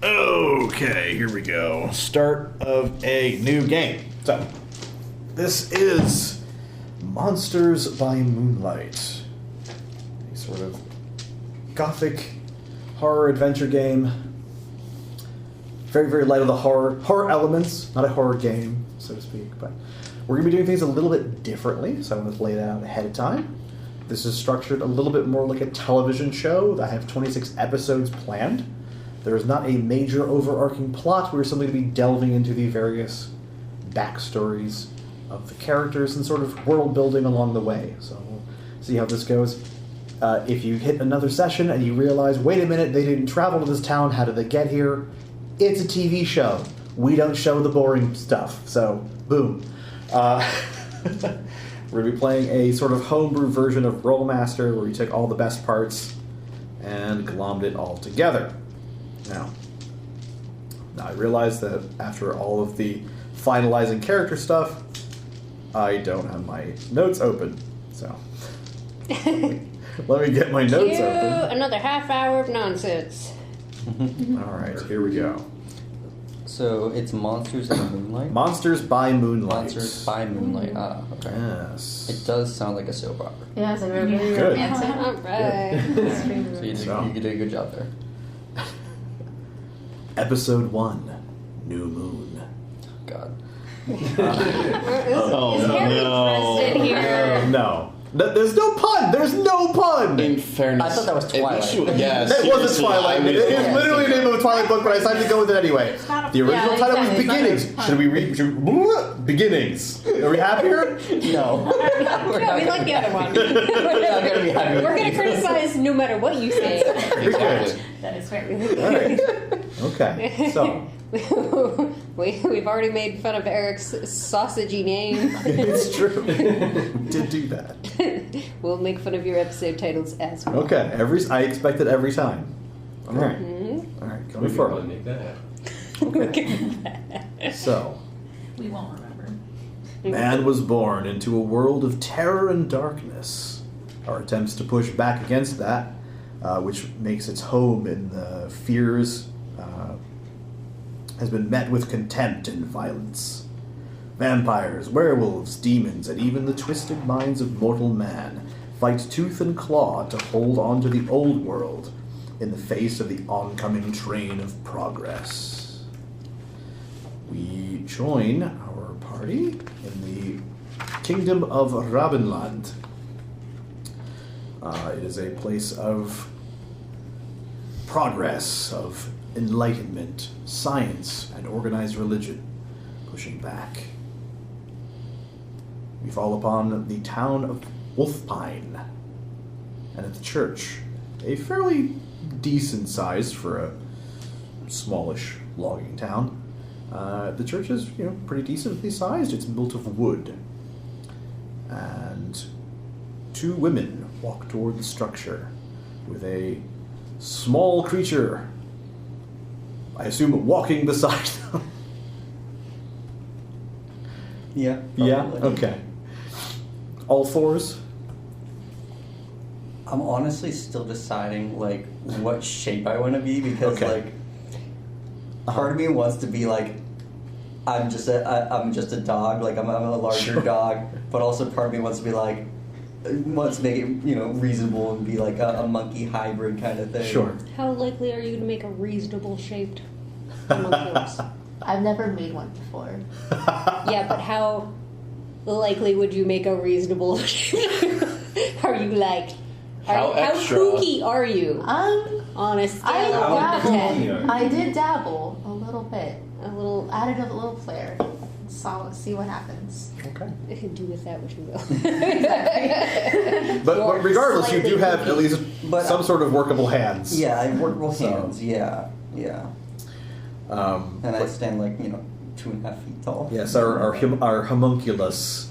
Okay, here we go. Start of a new game. So, this is Monsters by Moonlight. A sort of Gothic horror adventure game. Very, very light on the horror elements. Not a horror game, so to speak, but we're going to be doing things a little bit differently, so I want to lay that out ahead of time. This is structured a little bit more like a television show. I have 26 episodes planned. There is not a major overarching plot. We're simply going to be delving into the various backstories of the characters and sort of world building along the way. So we'll see how this goes. If you hit another session and you realize, wait a minute, they didn't travel to this town, how did they get here? It's a TV show. We don't show the boring stuff. So, boom. We're going to be playing a sort of homebrew version of Rolemaster where we took all the best parts and glommed it all together. Now, I realize that after all of the finalizing character stuff, I don't have my notes open. So, let me get my notes open. Another half hour of nonsense. All right, here we go. So it's Monsters by Moonlight? Monsters by Moonlight. Monsters by Moonlight. Ah, okay. Yes. It does sound like a soap opera. Yeah, it's like really Good. romantic. All right. So you did a good job there. Episode 1, New Moon. God. Is Harry interested here? No. There's no pun! There's no pun! In fairness, I thought that was Twilight. Yes, That was a Twilight. It is literally the name of a Twilight book, but I decided to go with it anyway. The original title was Beginnings. Should we read? Beginnings. Are we happier? No. Yeah, we like the other one. We're not going to be happy. We're going to criticize no matter what you say. Exactly. That is fair. All right. Okay. So. We've already made fun of Eric's sausagey name. It's true. We did do that. We'll make fun of your episode titles as well. Okay. I expect it every time. All right. Mm-hmm. All right. We Coming can forward. probably make that happen. Okay. So. We won't remember. Man was born into a world of terror and darkness. Our attempts to push back against that, which makes its home in the fears, has been met with contempt and violence. Vampires, werewolves, demons, and even the twisted minds of mortal man fight tooth and claw to hold on to the old world in the face of the oncoming train of progress. We join our party in the kingdom of Rabenland. It is a place of progress, of enlightenment, science, and organized religion pushing back. We fall upon the town of Wolfpine, and at the church, a fairly decent size for a smallish logging town. The church is, pretty decently sized. It's built of wood, and two women walk toward the structure with a small creature, I assume, walking beside them. Yeah. Yeah? Probably. Okay. All fours? I'm honestly still deciding, what shape I want to be, because, Okay. part of me wants to be, I'm just a dog, I'm a larger dog, but also part of me wants to be, wants to make it, reasonable and be, a monkey hybrid kind of thing. Sure. How likely are you to make a reasonable shaped homunculus? I've never made one before. Yeah, but how likely would you make a reasonable shaped? Are you how extra? kooky are you? On a scale of 1 to 10. I did dabble a little bit. Added a little flair. See what happens. Okay. You can do with that what you will. But regardless, you do have at least But, some sort of workable hands. Yeah, I have workable So- hands, yeah. And I stand 2.5 feet tall. Yes, our homunculus.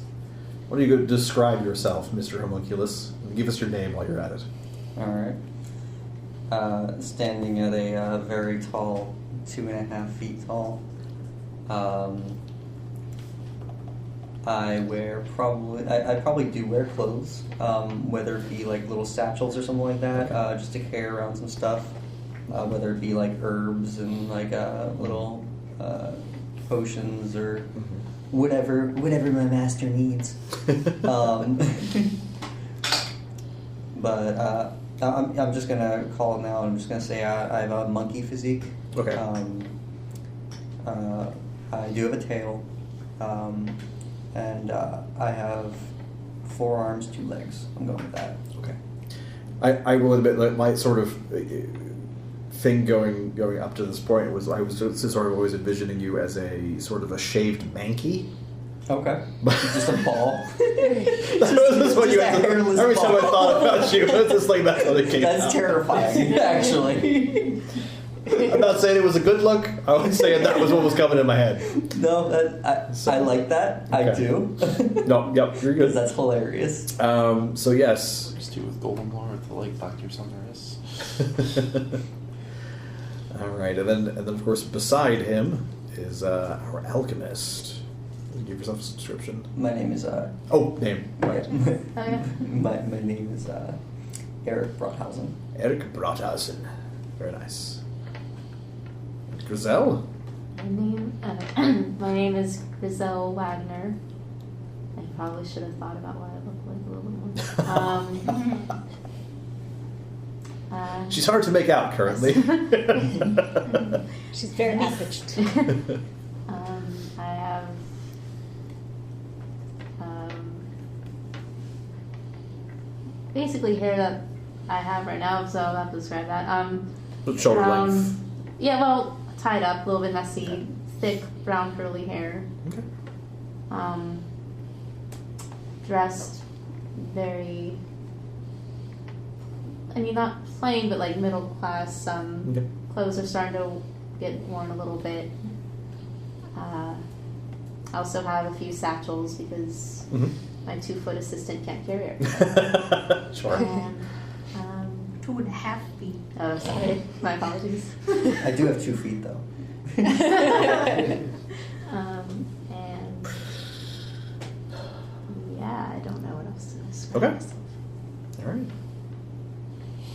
Why don't you go describe yourself, Mr. Homunculus? And give us your name while you're at it. Alright. Standing at a very tall, 2.5 feet tall. I probably do wear clothes, whether it be little satchels or something like that, just to carry around some stuff. whether it be like herbs and like little potions or whatever my master needs. But I'm just gonna call it now. I'm just gonna say I have a monkey physique. Okay. I do have a tail, and I have 4 arms, 2 legs. I'm going with that. Okay. I will admit that my sort of thing going up to this point was I was sort of always envisioning you as a sort of a shaved manky. Okay. Just a ball. That's what you had. Every time I thought about you, it's just like that's what it came That's out. terrifying, actually. I'm not saying it was a good look. I was saying that was what was coming in my head. No, I like that. I Okay. do. No, yep, you're good. That's hilarious. So yes. Just do with Golden Lore with the like Dr. Summerus. All right, and then of course beside him is our alchemist. Give yourself a subscription. My name is Name. Right. my name is Eric Brothausen. Eric Brothausen. Very nice. Griselle. My name is Griselle Wagner. I probably should have thought about what I look like a little more. She's hard to make out currently. She's very average. I have basically hair that I have right now, so I'll have to describe that. Shoulder Brown, length. yeah, well, tied up, a little bit messy, thick brown curly hair. Okay. Dressed very, I mean, not plain, but like middle class. Okay. Clothes are starting to get worn a little bit. I also have a few satchels because my 2-foot assistant can't carry it. Sure. And, 2.5 feet. oh, sorry, my apologies. I do have 2 feet though. And yeah, I don't know what else to describe. Okay. myself. All right.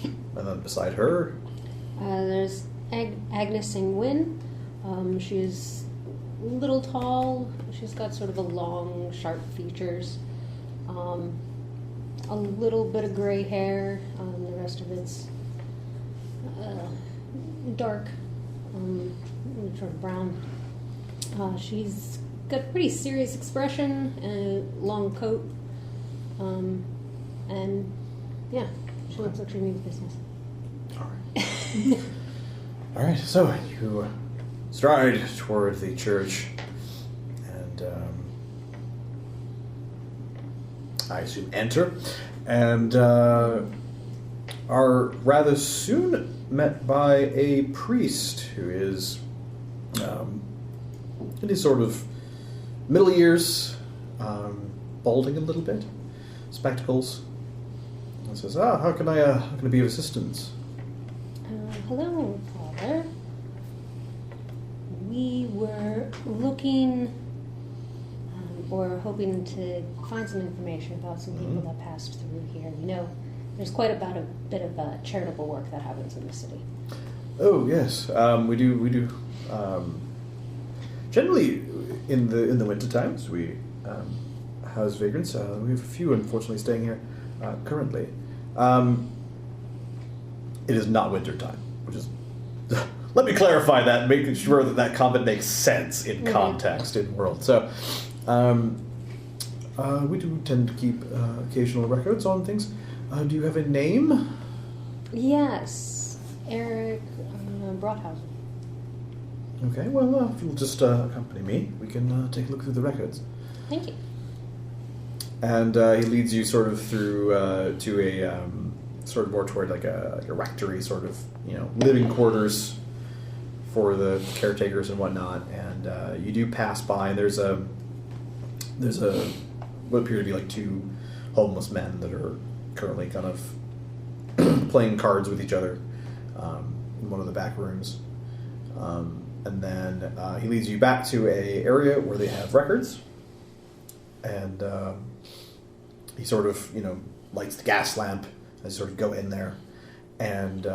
And then beside her. There's Agnes Ingwin. She's a little tall. She's got sort of a long, sharp features. A little bit of gray hair. The rest of it's dark, sort of brown. She's got a pretty serious expression and a long coat. And yeah, she looks like she means business. All right. All right. So you stride toward the church, and I assume enter, and are rather soon met by a priest who is in his sort of middle years, balding a little bit, spectacles, and says, how can I be of assistance?" Hello, Father. We were looking or hoping to find some information about some people that passed through here. You know, there's quite a bit of charitable work that happens in the city. Oh yes, we do. Generally, in the winter times, we house vagrants. We have a few, unfortunately, staying here currently. It is not winter time, which is. Let me clarify that, making sure that comment makes sense in context in world. So, we do tend to keep occasional records on things. Do you have a name? Yes, Eric Brothausen. Okay, well, if you'll just accompany me, we can take a look through the records. Thank you. And he leads you sort of through to a sort of more toward like a rectory, sort of, living quarters for the caretakers and whatnot. And you do pass by. There's a what appear to be like 2 homeless men that are currently kind of playing cards with each other in one of the back rooms. And then he leads you back to a area where they have records, and he sort of lights the gas lamp as you sort of go in there, and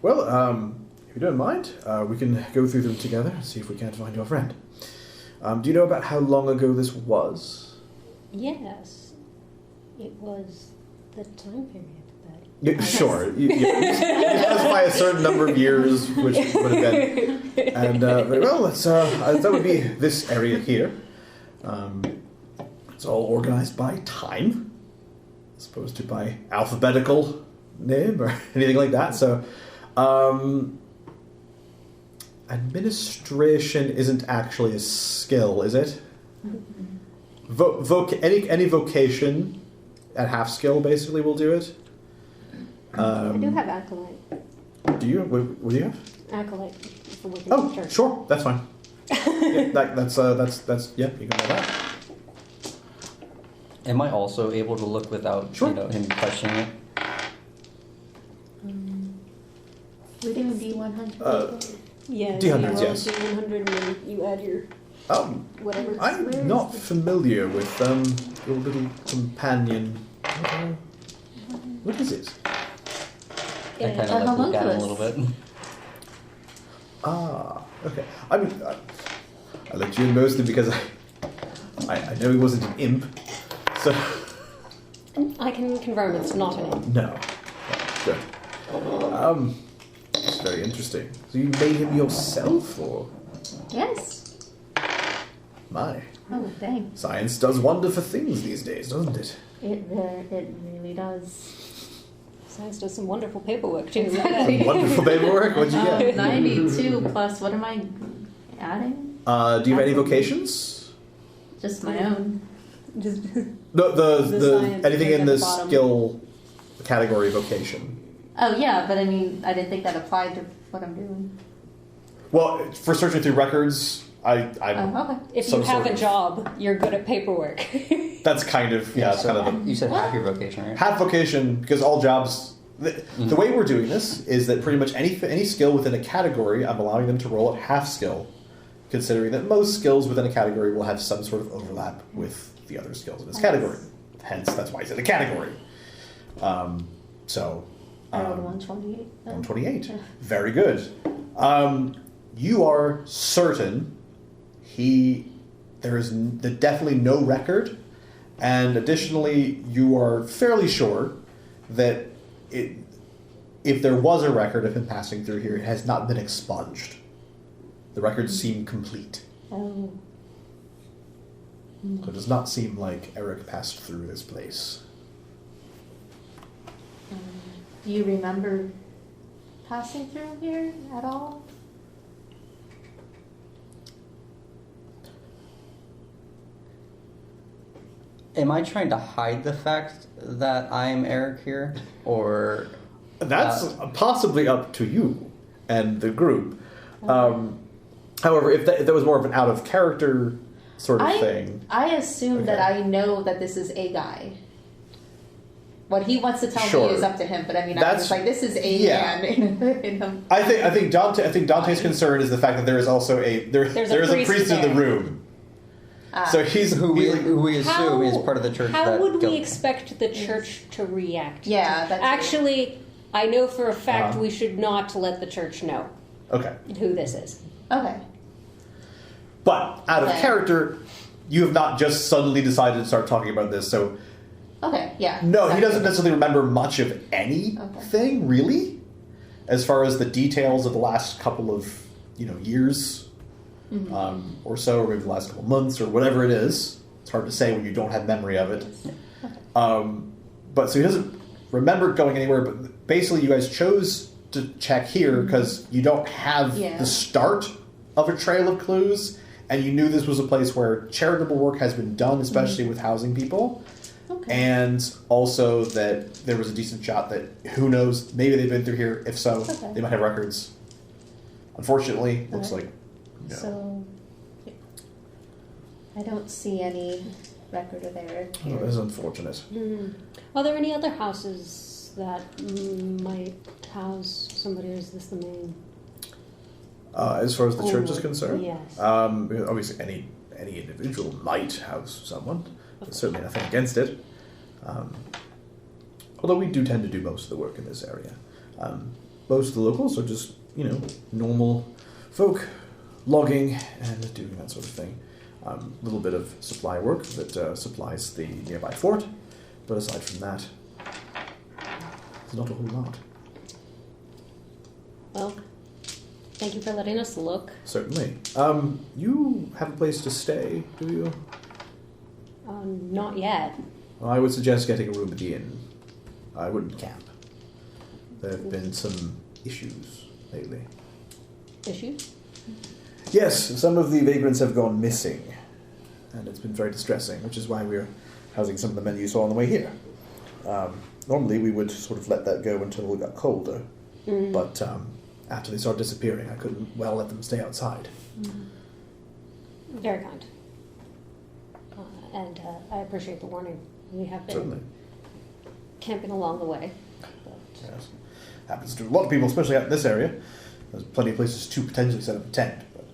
Well, if you don't mind, we can go through them together and see if we can't find your friend. Do you know about how long ago this was? Yes, it was the time period that. Yeah, sure. You specify a certain number of years, which would have been. And, very well, that would be this area here. It's all organized by time, as opposed to by alphabetical name or anything like that. So, administration isn't actually a skill, is it? Any vocation at half skill basically will do it. I do have acolyte. Do you? What do you have? Acolyte for working in Oh, church. sure, that's fine. That's yeah, you can have that. Am I also able to look without Sure. him questioning it? We're doing D100. Yeah, D100s, you roll yes. D100 and then you add your whatever. I'm not familiar with your little companion. What is it? I kind Yeah. of like look at him a little bit. Ah, okay. I mean, I let you in mostly because I know he wasn't an imp, so I can confirm it's not an imp. no. Good. It's very interesting. So you made him yourself, or Yes. my Oh, dang. science does wonderful things these days, doesn't it? It really does. Science does some wonderful paperwork too. Exactly. Wonderful paperwork. What'd you get? 92 plus, what am I adding? Do you have any vocations? Just my own. Just The The science anything thing in at the the bottom. skill category vocation. Oh, yeah, but I mean, I didn't think that applied to what I'm doing. Well, for searching through records, I'm Oh, okay. if Some you have sort a of- job, you're good at paperwork. that's kind of that's so kind of you said half your vocation, right? half vocation because all jobs. The way we're doing this is that pretty much any skill within a category, I'm allowing them to roll at half skill, considering that most skills within a category will have some sort of overlap with the other skills in this category. Hence, that's why it's in a category. So. I rolled 128. 128. Very good. You are certain there is definitely no record, and additionally, you are fairly sure that if there was a record of him passing through here, it has not been expunged. The records seem complete. Oh. So it does not seem like Eric passed through this place. Do you remember passing through here at all? Am I trying to hide the fact that I'm Eric here, or That's possibly up to you and the group. However, if that was more of an out of character sort of thing. I assume that Okay. I know that this is a guy. What he wants to tell Sure. me is up to him, but I mean, I'm That's- just like, this is a yeah. man in a I think Dante's concern is the fact that there is also There's a there is a priest priest in the there. room. So he's who we assume is part of the church? How that would go- we expect the church to react? Yeah, that's Actually, I know for a fact Uh-huh. we should not let the church know okay, who this is. Okay. but out of Okay. character, you have not just suddenly decided to start talking about this. So Okay, yeah. no, he exactly. doesn't necessarily remember much of anything really, as far as the details of the last couple of years. Or so, or maybe the last couple months, or whatever it is. It's hard to say when you don't have memory of it. But so he doesn't remember going anywhere. But basically, you guys chose to check here because you don't have Yeah. the start of a trail of clues, and you knew this was a place where charitable work has been done, especially with housing people. Okay. And also that there was a decent shot that, who knows, maybe they've been through here. If so, Okay. they might have records. Unfortunately, looks Okay. like no. So, I don't see any record of Eric Oh, here. that is unfortunate. Are there any other houses that might house somebody, or is this the main? As far as the church is Oh, concerned, yes. Obviously any individual might house someone. There's certainly nothing against it. Although we do tend to do most of the work in this area. most of the locals are just, normal folk, logging and doing that sort of thing. A little bit of supply work that supplies the nearby fort, but aside from that, there's not a whole lot. Well, thank you for letting us look. Certainly. You have a place to stay, do you? Not yet. Well, I would suggest getting a room at the inn. I wouldn't camp. There have been some issues lately. Issues? Yes, some of the vagrants have gone missing, and it's been very distressing, which is why we're housing some of the men you saw on the way here. Normally we would sort of let that go until it got colder, but after they started disappearing, I couldn't let them stay outside. Very kind. And I appreciate the warning. We have been Certainly. camping along the way. But Yes. Happens to a lot of people, especially out in this area. There's plenty of places to potentially set up a tent, but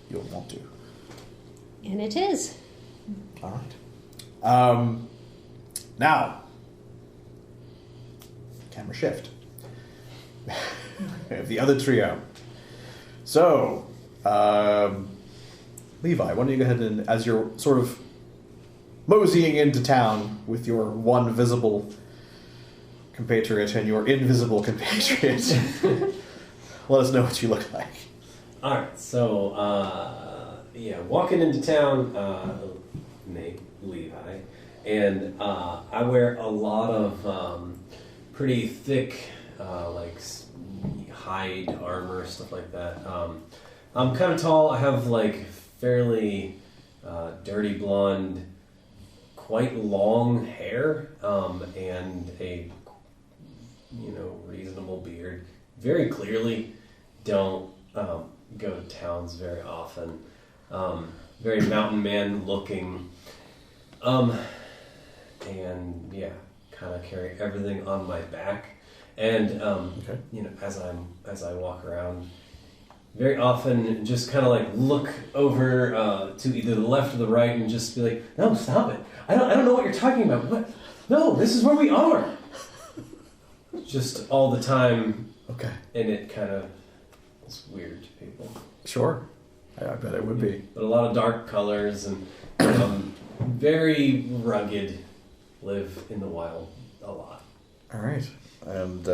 you don't want to. And it is. All right. Now, camera shift. We have the other trio. So, Levi, why don't you go ahead and, as you're sort of moseying into town with your one visible compatriot and your invisible compatriot, let us know what you look like. Alright, so, walking into town, name Levi, and I wear a lot of pretty thick, hide armor, stuff like that. I'm kind of tall. I have fairly dirty blonde, quite long hair, and a reasonable beard. Very clearly, don't go to towns very often. Very mountain man looking, and kind of carry everything on my back. And Okay. as I walk around, very often just kind of look over to either the left or the right and just be like, "No, stop it! I don't know what you're talking about. What? No, this is where we are." Just all the time. Okay. And it kind of is weird to people. Sure. I bet it would be. But a lot of dark colors and very rugged. Live in the wild a lot. All right. And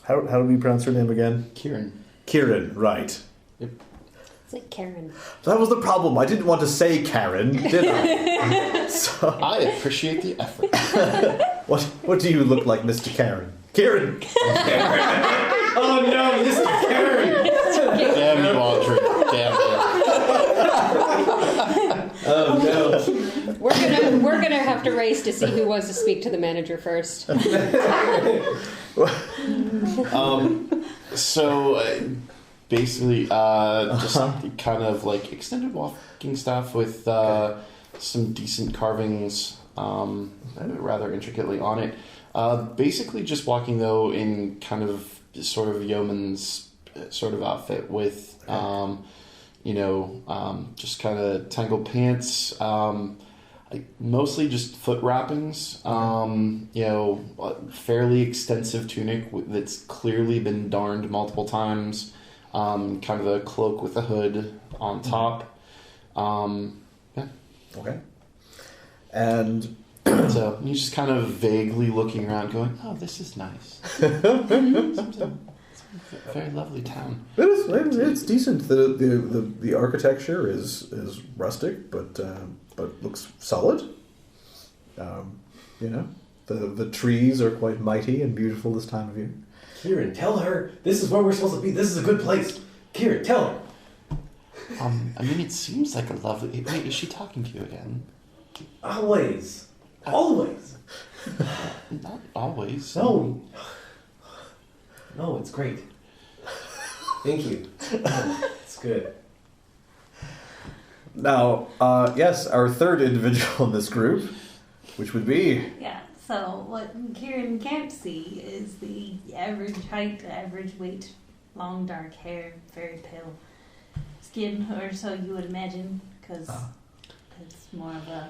how do we pronounce her name again? Kieran. Kieran, right. It's like Karen. That was the problem. I didn't want to say Karen, did I? So, I appreciate the effort. what do you look like, Mr. Karen? Kieran! Oh no, this is Karen! Damn you, Audrey. Damn you. Oh no. We're gonna have to race to see who wants to speak to the manager first. Basically, just kind of extended walking stuff with some decent carvings, rather intricately on it. Basically, just walking though in kind of sort of yeoman's sort of outfit with, just kind of tangled pants. Mostly just foot wrappings, fairly extensive tunic that's clearly been darned multiple times, kind of a cloak with a hood on top. Okay. And so you're just kind of vaguely looking around going, oh, this is nice. It's a very lovely town. it's decent. The architecture is rustic, but looks solid. The trees are quite mighty and beautiful this time of year. Kieran, tell her this is where we're supposed to be. This is a good place. Kieran, tell her. It seems like a lovely... Wait, is she talking to you again? Always. Always. Not always. No. No, it's great. Thank you. It's good. Now, yes, our third individual in this group, which would be... Yeah, so what Kieran can't see is the average height, average weight, long dark hair, very pale skin, or so you would imagine, because it's more of a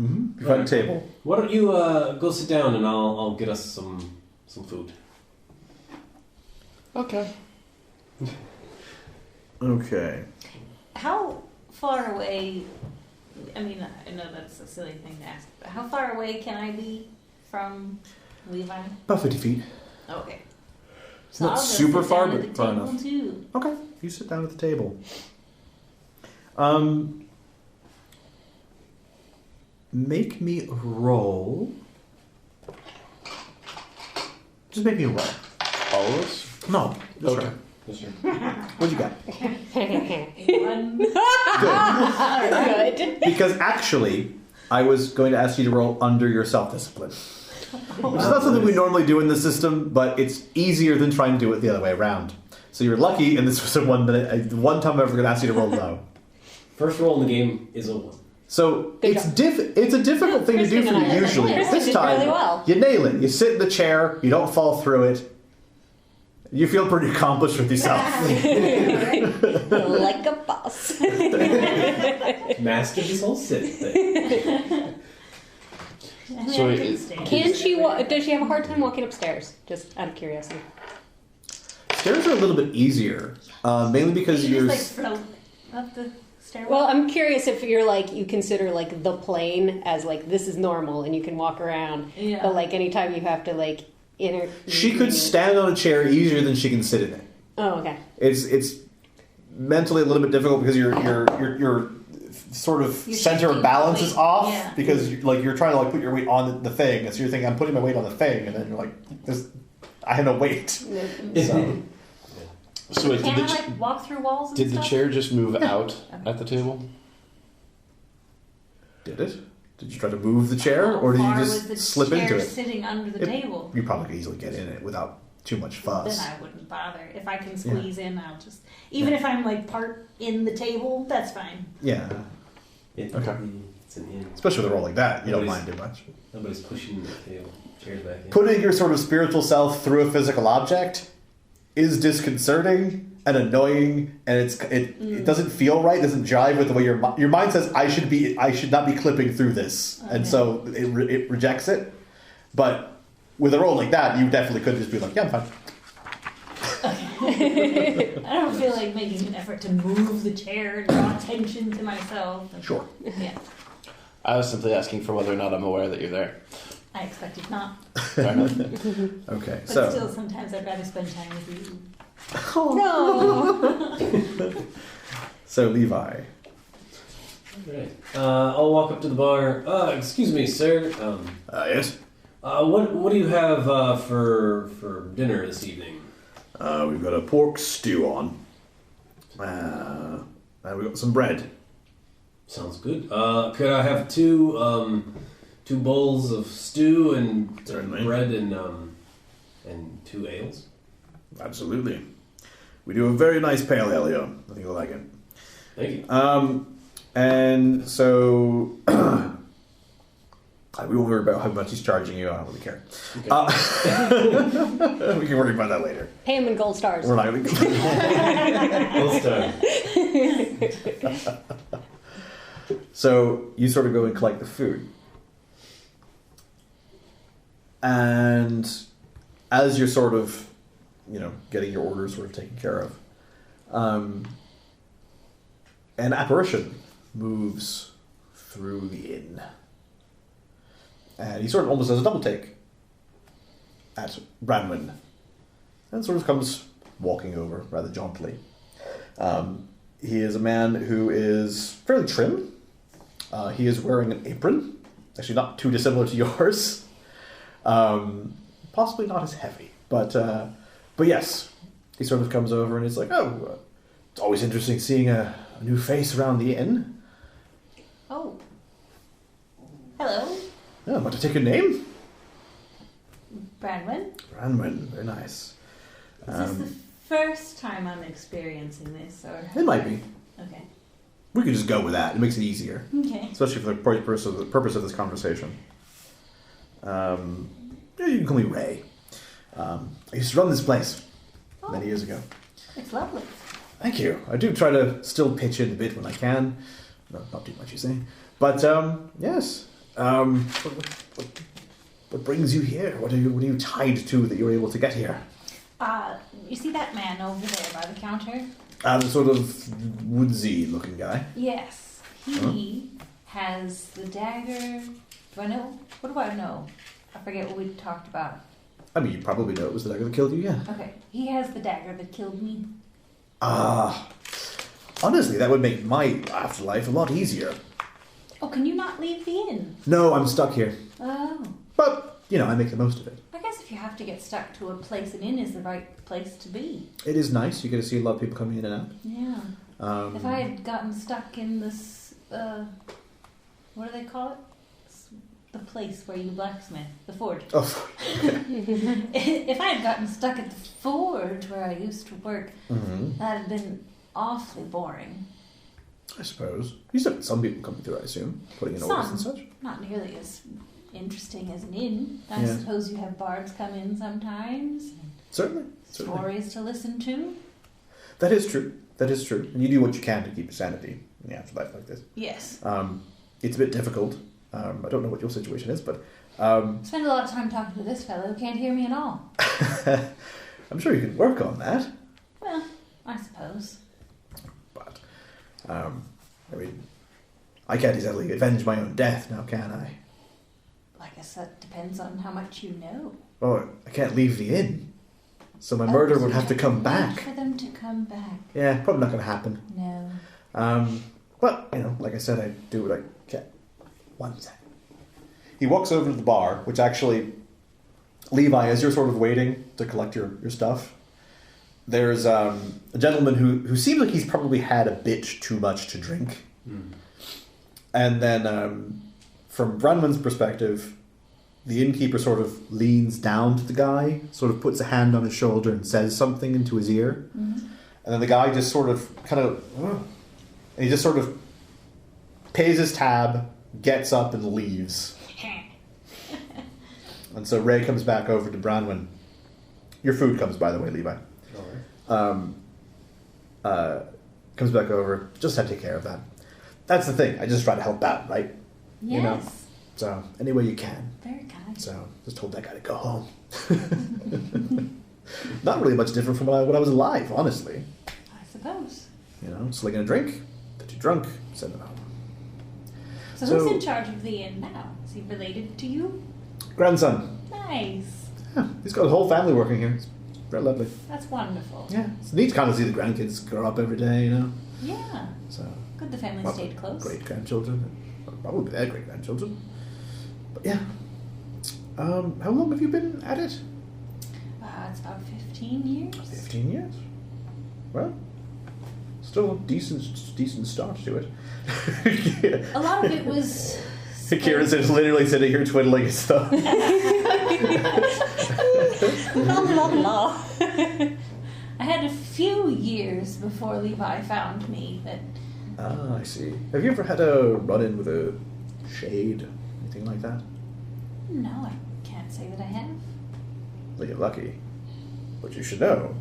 Mm-hmm. You find a table. Why don't you go sit down and I'll get us some food. Okay. Okay. How far away? I mean, I know that's a silly thing to ask, but how far away can I be from Levi? About 50 feet. Okay. It's not I'll just super sit far, down at but the far table enough. Too. Okay. You sit down at the table. Make me roll. Just make me a roll. All of us? No. Just Okay. roll. Yes, sir. What'd you got? One. Good. Because actually, I was going to ask you to roll under your self-discipline. Which is not something we normally do in the system, but it's easier than trying to do it the other way around. So you're lucky, and this was the one time I'm ever going to ask you to roll low. First roll in the game is a 1. So Good it's job. it's a difficult thing to do for Kristen you and I- usually. yeah, But Kristen this did time, really well. you nail it. You sit in the chair, you don't fall through it. You feel pretty accomplished with yourself. Like a boss. Master this whole sit thing. So Can she? Does she have a hard time walking upstairs? Just out of curiosity. Stairs are a little bit easier, mainly because You you're. just like float up the stairwell. Well, I'm curious if you're like you consider like the plane as like this is normal and you can walk around, Yeah. but like anytime you have to like She could stand on a chair easier than she can sit in it. Oh, okay. It's mentally a little bit difficult because your sort of Your center of shifting balance weight, is off yeah. because you're trying to like put your weight on the thing, and so you're thinking I'm putting my weight on the thing, and then you're like, I have no weight. So, So wait, Can I like walk through walls and did the stuff? chair just move out at the table? did it? Did you try to move the chair, How or did you far was just the slip chair into it? sitting under the table? You probably could easily get in it without too much fuss. Then I wouldn't bother. If I can squeeze in, I'll just. Even if I'm like part in the table, that's fine. Yeah, Okay. It's an in. especially with a roll like that, you don't mind Nobody's- too much. Nobody's pushing the table. Chairs back in. Putting your sort of spiritual self through a physical object is disconcerting and annoying, and it doesn't feel right. Doesn't jive with the way your mind says I should not be clipping through this, and so it rejects it. But with a roll like that, you definitely could just be like, yeah, I'm fine. I don't feel like making an effort to move the chair and draw attention to myself. Sure. Yeah, I was simply asking for whether or not I'm aware that you're there. I expected not. Fair enough. Okay, But so still, sometimes I'd rather spend time with you. No. so Levi, Right. I'll walk up to the bar. Excuse me, sir. yes, What do you have for dinner this evening? we've got a pork stew on, and we've got some bread. Sounds good. Could I have two bowls of stew and Certainly. bread and 2 ales? Absolutely, we do a very nice pale ale here. I think you'll like it. Thank you. And so we won't worry about how much he's charging you. I don't really care. Okay. We can worry about that later. Pay him in gold stars. We're not going to. Let's start. So you sort of go and collect the food, and as you're sort of, getting your orders sort of taken care of, an apparition moves through the inn. And he sort of almost does a double take at Branwen. And sort of comes walking over rather jauntily. He is a man who is fairly trim. He is wearing an apron. Actually not too dissimilar to yours. Possibly not as heavy. But yes. He sort of comes over and he's like, it's always interesting seeing a new face around the inn. Oh. Hello, Yeah, want to take your name? Branwen. Branwen, very nice. Is this the first time I'm experiencing this, or? It might be. Okay. We could just go with that. It makes it easier. Okay. Especially for the purpose of this conversation. Yeah, you can call me Ray. I used to run this place many years ago. It's lovely. Thank you. I do try to still pitch in a bit when I can. No, not too much, you say. But, yes. What brings you here? What are you tied to that you're able to get here? You see that man over there by the counter? The sort of woodsy looking guy. Yes. He has the dagger. Do I know? What do I know? I forget what we talked about. I mean, you probably know it was the dagger that killed you, yeah. Okay. He has the dagger that killed me. Honestly, that would make my afterlife a lot easier. Oh, can you not leave the inn? No, I'm stuck here. Oh. But, I make the most of it. I guess if you have to get stuck to a place, an inn is the right place to be. It is nice. You get to see a lot of people coming in and out. Yeah. If I had gotten stuck in this, what do they call it? The place where you blacksmith, the forge. Oh, If I had gotten stuck at the forge where I used to work, mm-hmm. that'd have been awfully boring. I suppose. You still have some people coming through, I assume, putting in orders and such. Not nearly as interesting as an inn. I Yeah. suppose you have bards come in sometimes. Certainly. Stories to listen to. That is true. And you do what you can to keep your sanity in the afterlife like this. Yes. It's a bit difficult. I don't know what your situation is, but... Spend a lot of time talking to this fellow who can't hear me at all. I'm sure you can work on that. Well, I suppose. But, I can't exactly avenge my own death now, can I? I guess that depends on how much you know. Oh, I can't leave the inn. So my murder would have to come Wait back. for them to come back. Yeah, probably not going to happen. No. But, like I said, I do what I can. One second. He walks over to the bar, which actually, Levi, as you're sort of waiting to collect your stuff, there's a gentleman who seems like he's probably had a bit too much to drink. Mm. And then, from Branwen's perspective, the innkeeper sort of leans down to the guy, sort of puts a hand on his shoulder and says something into his ear. Mm-hmm. And then the guy just sort of and he just sort of pays his tab, gets up and leaves. And so Ray comes back over to Branwen. Your food comes, by the way, Levi. Comes back over. Just had to take care of that. That's the thing. I just try to help out, right? Yes. You know? So, any way you can. Very kind. So, just told that guy to go home. Not really much different from when I was alive, honestly. I suppose. Slinging a drink, get you drunk, send him home. So who's in charge of the inn now? Is he related to you? Grandson. Nice. Yeah, he's got a whole family working here. It's very lovely. That's wonderful. Yeah, it's neat to kind of see the grandkids grow up every day, Yeah. So, Good the family stayed close. Great grandchildren, probably their great grandchildren. But yeah, how long have you been at it? It's about 15 years. 15 years. Well, still a decent start to it. A lot of it was... Kieran's just literally sitting here twiddling his thumb. La, la, la. I had a few years before Levi found me that... Ah, I see. Have you ever had a run-in with a shade? Anything like that? No, I can't say that I have. Well, you're lucky. But you should know.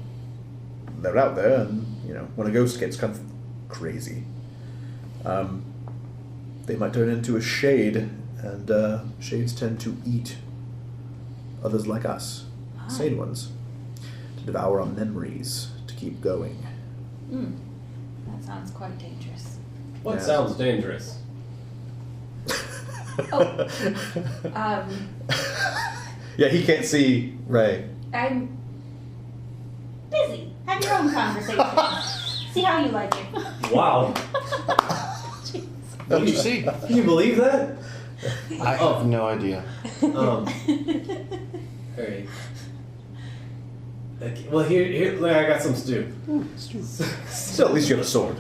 They're out there, and, when a ghost gets kind of crazy, they might turn into a shade, and shades tend to eat others like us, sane ones, to devour our memories, to keep going. That sounds quite dangerous. What Yeah. sounds dangerous? Yeah, he can't see Ray. I'm busy. Have your own conversation. See how you like it. Wow. What did you see? Can you believe that? I have no idea. Alright. Okay, well, here, I got some stew. Still, at least you have a sword.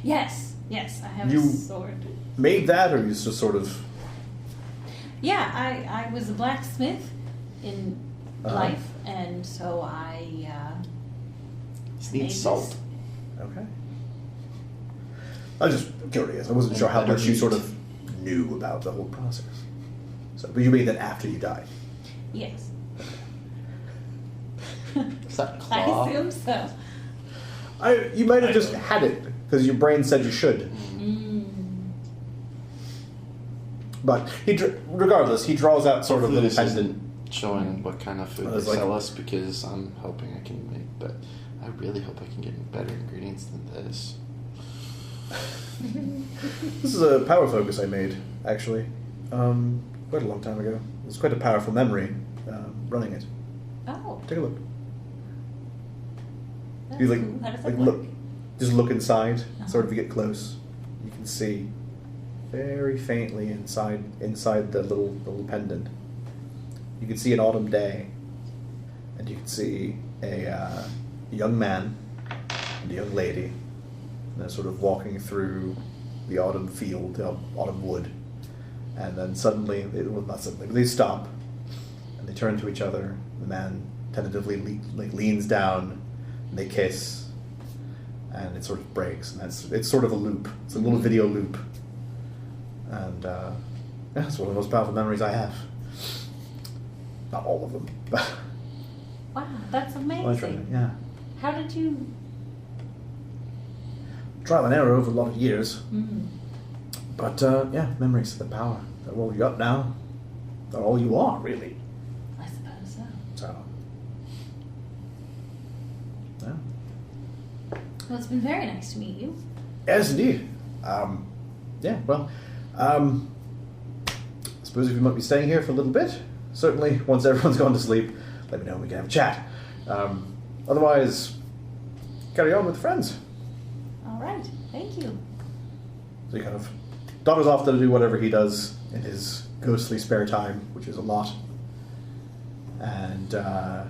Yes, I have You- a sword. Made that, or you just sort of... Yeah, I was a blacksmith in Uh-huh. life, and so I Just made needs this. salt. Okay. I was just curious. I wasn't sure how Better much you eat. sort of knew about the whole process. So, but you made that after you died. Yes, Is that I claw? assume so. You might have just had it because your brain said you should. But regardless, he draws out sort of Hopefully the this pendant. isn't showing what kind of food they It's like- sell us, because I'm hoping I can make, but I really hope I can get better ingredients than this. This is a power focus I made, actually, quite a long time ago. It's quite a powerful memory running it. Oh, Take a look. that's You like, cool. How does like that work? look, just look inside. Uh-huh. Sort of, if you get close, you can see very faintly inside the little pendant. You can see an autumn day, and you can see a young man and a young lady, and they're sort of walking through the autumn field, the autumn wood, and then suddenly, not suddenly, they stop, and they turn to each other. The man tentatively leans down, and they kiss, and it sort of breaks, and it's sort of a loop. It's a little video loop, and yeah, it's one of the most powerful memories I have. Not all of them, but Wow, that's I try to, amazing. yeah. How did you? Trial and error over a lot of years, Mm. but yeah, memories, the power. They're all you got now. They're all you are, really. I suppose so. So, yeah. Well, it's been very nice to meet you. Yes, indeed. Yeah, well, I suppose if you might be staying here for a little bit, certainly once everyone's gone to sleep, let me know and we can have a chat. Otherwise, carry on with friends. All right, thank you. So he kind of dodders off to do whatever he does in his ghostly spare time, which is a lot. And I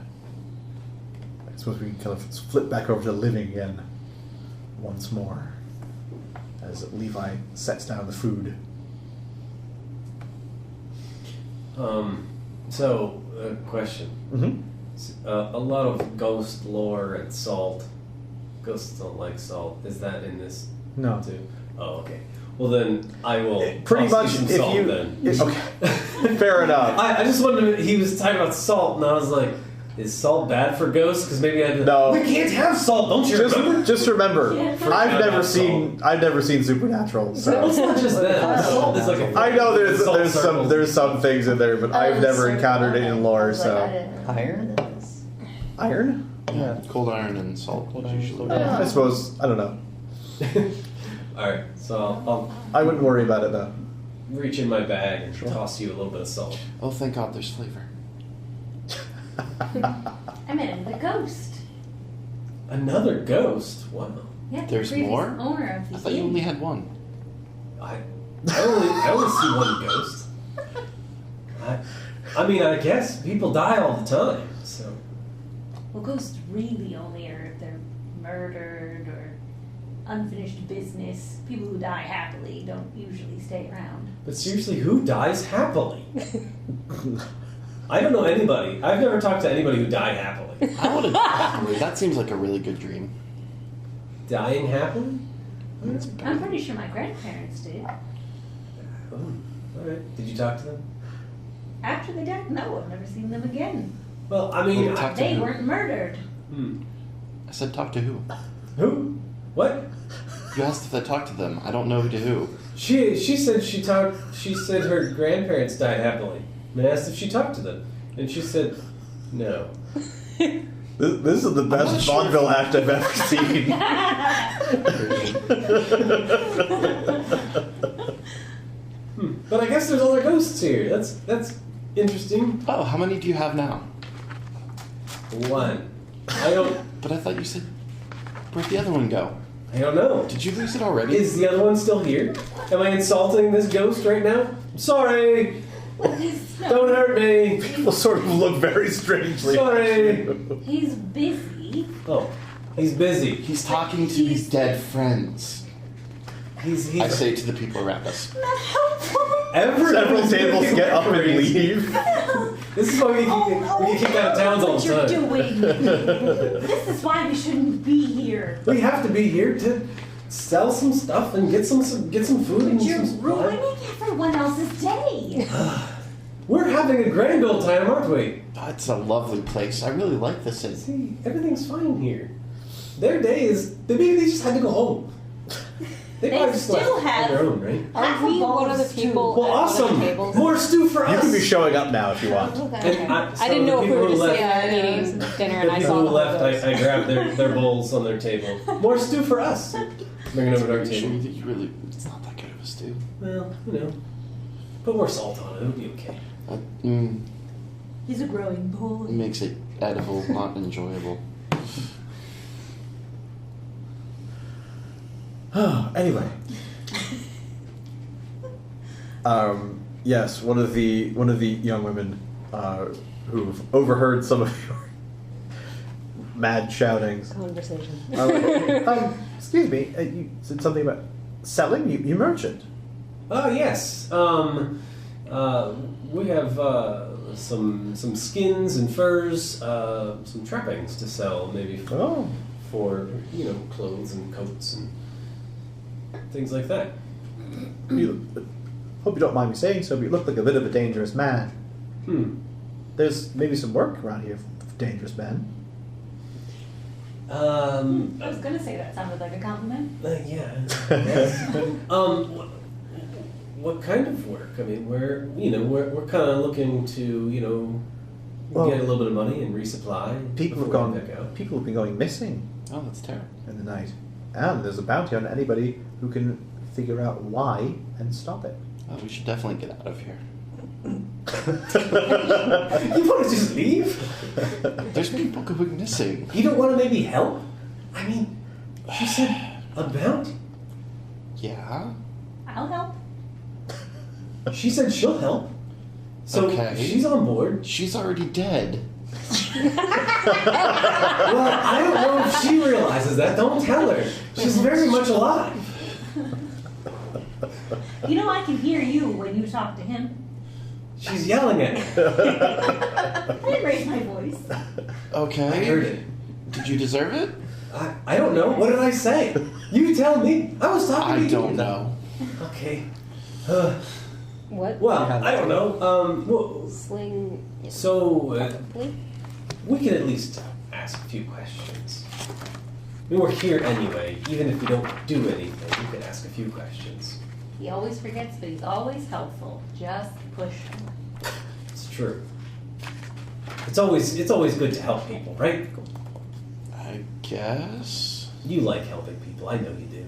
suppose we can kind of flip back over to living again once more as Levi sets down the food. So, question. Mm-hmm. A lot of ghost lore and salt. Ghosts don't like salt. Is that in this No. too? Oh, okay. Well, then I will. Pretty toss much, some if salt you... then. Okay. Fair enough. I just wanted to. He was talking about salt, and I was like, "Is salt bad for ghosts?" Because maybe I had to. No. We can't have salt. Don't you remember? Just remember, Yeah. I've never seen Supernatural, Well, so it's not just that. Salt is like a. I know Salt circles. there's some things in there, but I've never encountered it in lore. I So Iron? iron, Yeah, cold iron and salt Cold is iron, usually. salt. I suppose I don't know. All right, so I'll I wouldn't worry about it though. reach in my bag and toss you a little bit of salt. Oh, thank God, there's flavor. I met another ghost. Another ghost? Wow. Yeah, the There's previous more? owner of the I thought you inn. only had one. I only see one ghost. I mean, I guess people die all the time, so. Well, ghosts really only are if they're murdered or unfinished business. People who die happily don't usually stay around. But seriously, who dies happily? I don't know anybody. I've never talked to anybody who died happily. I want to die happily. That seems like a really good dream. Dying happily? I'm pretty sure my grandparents did. Oh, all right. Did you talk to them? After they died, no, I've never seen them again. Well, I mean, Well, talk to They who? weren't murdered. I said talk to who? Who? What? You asked if I talked to them. I don't know who to who. She said she talked. She said her grandparents died happily. And I asked if she talked to them, and she said no. This is the not best sure. vaudeville act I've ever seen. But I guess there's other ghosts here. That's interesting. Oh, how many do you have now? One. I don't. But I thought you said. Where'd the other one go? I don't know. Did you lose it already? Is the other one still here? Am I insulting this ghost right now? I'm sorry. Don't hurt me. People sort of look very strangely. Sorry. He's busy. Oh, he's busy. He's talking to his dead friends. He's I say to the people around us. Several tables get up and leave. This is why we get kicked out of towns all what the you're time. doing. This is why we shouldn't be here. We have to be here to sell some stuff and get some food and You're some ruining supplies. everyone else's day. We're having a grand old time, aren't we? Oh, it's a lovely place. I really like this city. See, everything's fine here. Their day is maybe they just had to go home. They They probably just still left on have- their own, right? Half Are a we bowl one of the of stew. people Well, at one of the awesome! tables? More stew for You us! can be showing up now if you want. Okay. And I didn't know if we were just left, eating dinner and the I people saw who the left, leftovers. I grabbed their bowls on their table. More stew for us. Bring it over to our Are you sure table. that you really? It's not that good of a stew. Well, put more salt on it. It'll be okay. He's a growing It boy. makes it edible, not enjoyable. Anyway. Yes, one of the young women who've overheard some of your mad shoutings. Conversation. Excuse me, you said something about selling? You merchant. Oh yes. We have some skins and furs, some trappings to sell, maybe Oh. for clothes and coats and things like that. You, hope you don't mind me saying so, but you look like a bit of a dangerous man. There's maybe some work around here for dangerous men. I was gonna say that sounded like a compliment. Yeah. What kind of work? I mean, we're kind of looking to Well, get a little bit of money and resupply. People have before we gone. back out. People have been going missing Oh, that's terrible. in the night, and there's a bounty on anybody who can figure out why and stop it. Oh, we should definitely get out of here. You want to just leave? There's people going missing. You don't want to maybe help? I mean, she said a bounty. Yeah. I'll help. She said she'll help. So Okay. she's on board. She's already dead. Well, I don't know if she realizes that. Don't tell her. She's very much alive. You know I can hear you when you talk to him. She's yelling at me. I didn't raise my voice. Okay. I heard it. Did you deserve it? I don't know. What did I say? You tell me. I was talking to you. I don't know. Okay. What? Well, I don't know. Well, Sling. so Probably. we can at least ask a few questions. I mean, we're here anyway. Even if we don't do anything, we can ask a few questions. He always forgets, but he's always helpful. Just push him. It's true. It's always good to help people, right? I guess. You like helping people. I know you do.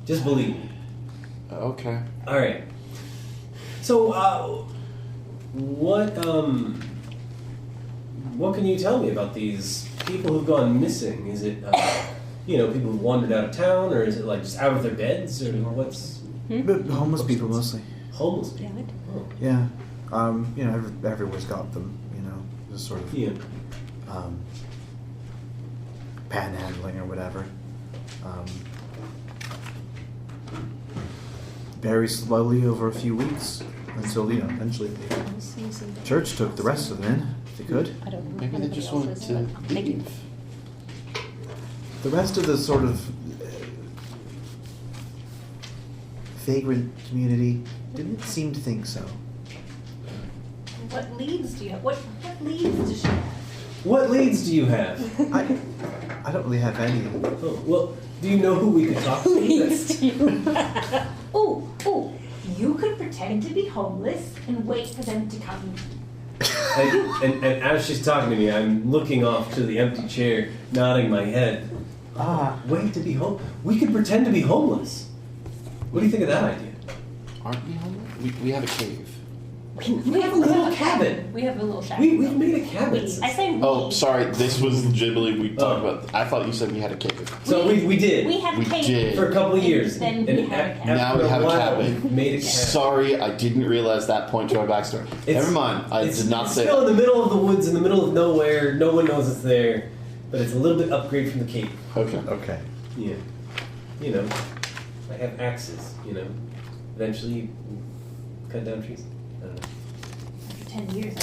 Just believe me. Okay. All right. So, what can you tell me about these people who've gone missing? Is it, people who've wandered out of town, or is it like just out of their beds, or what's But homeless people mostly. homeless people? Damn it. Oh. Yeah. Everywhere's got them. Just sort of Yeah. panhandling or whatever. Very slowly over a few weeks until eventually the church took the rest of them in if they could. I don't know. Maybe they Anybody just wanted else's, to but thank you. leave. The rest of the sort of vagrant community didn't seem to think so. What leads do you have? What leads does she have? What leads do you have? I don't really have any. Oh, well, do you know who we could talk to? Leads to you. Oh, you could pretend to be homeless and wait for them to come. And as she's talking to me, I'm looking off to the empty chair, nodding my head. Wait to be home. We could pretend to be homeless. What do you think of that idea? Aren't we homeless? We have a cave. We have a little cabin. We have a little shack. We've made a cabin. I say we. Oh, sorry. This was legitimately we talked Oh. about. I thought you said we had a cave. So we did. We have We a cave. did. For a couple of years. Then we have a cabin. Now we after have a while, cabin. we made a cabin. Sorry, I didn't realize that point to our backstory. Never mind. I it's did not say still that. in the middle of the woods, in the middle of nowhere. No one knows it's there. But it's a little bit upgrade from the cave. Okay. Okay. Yeah. I have axes, Eventually, cut down trees. I don't know. For 10 years.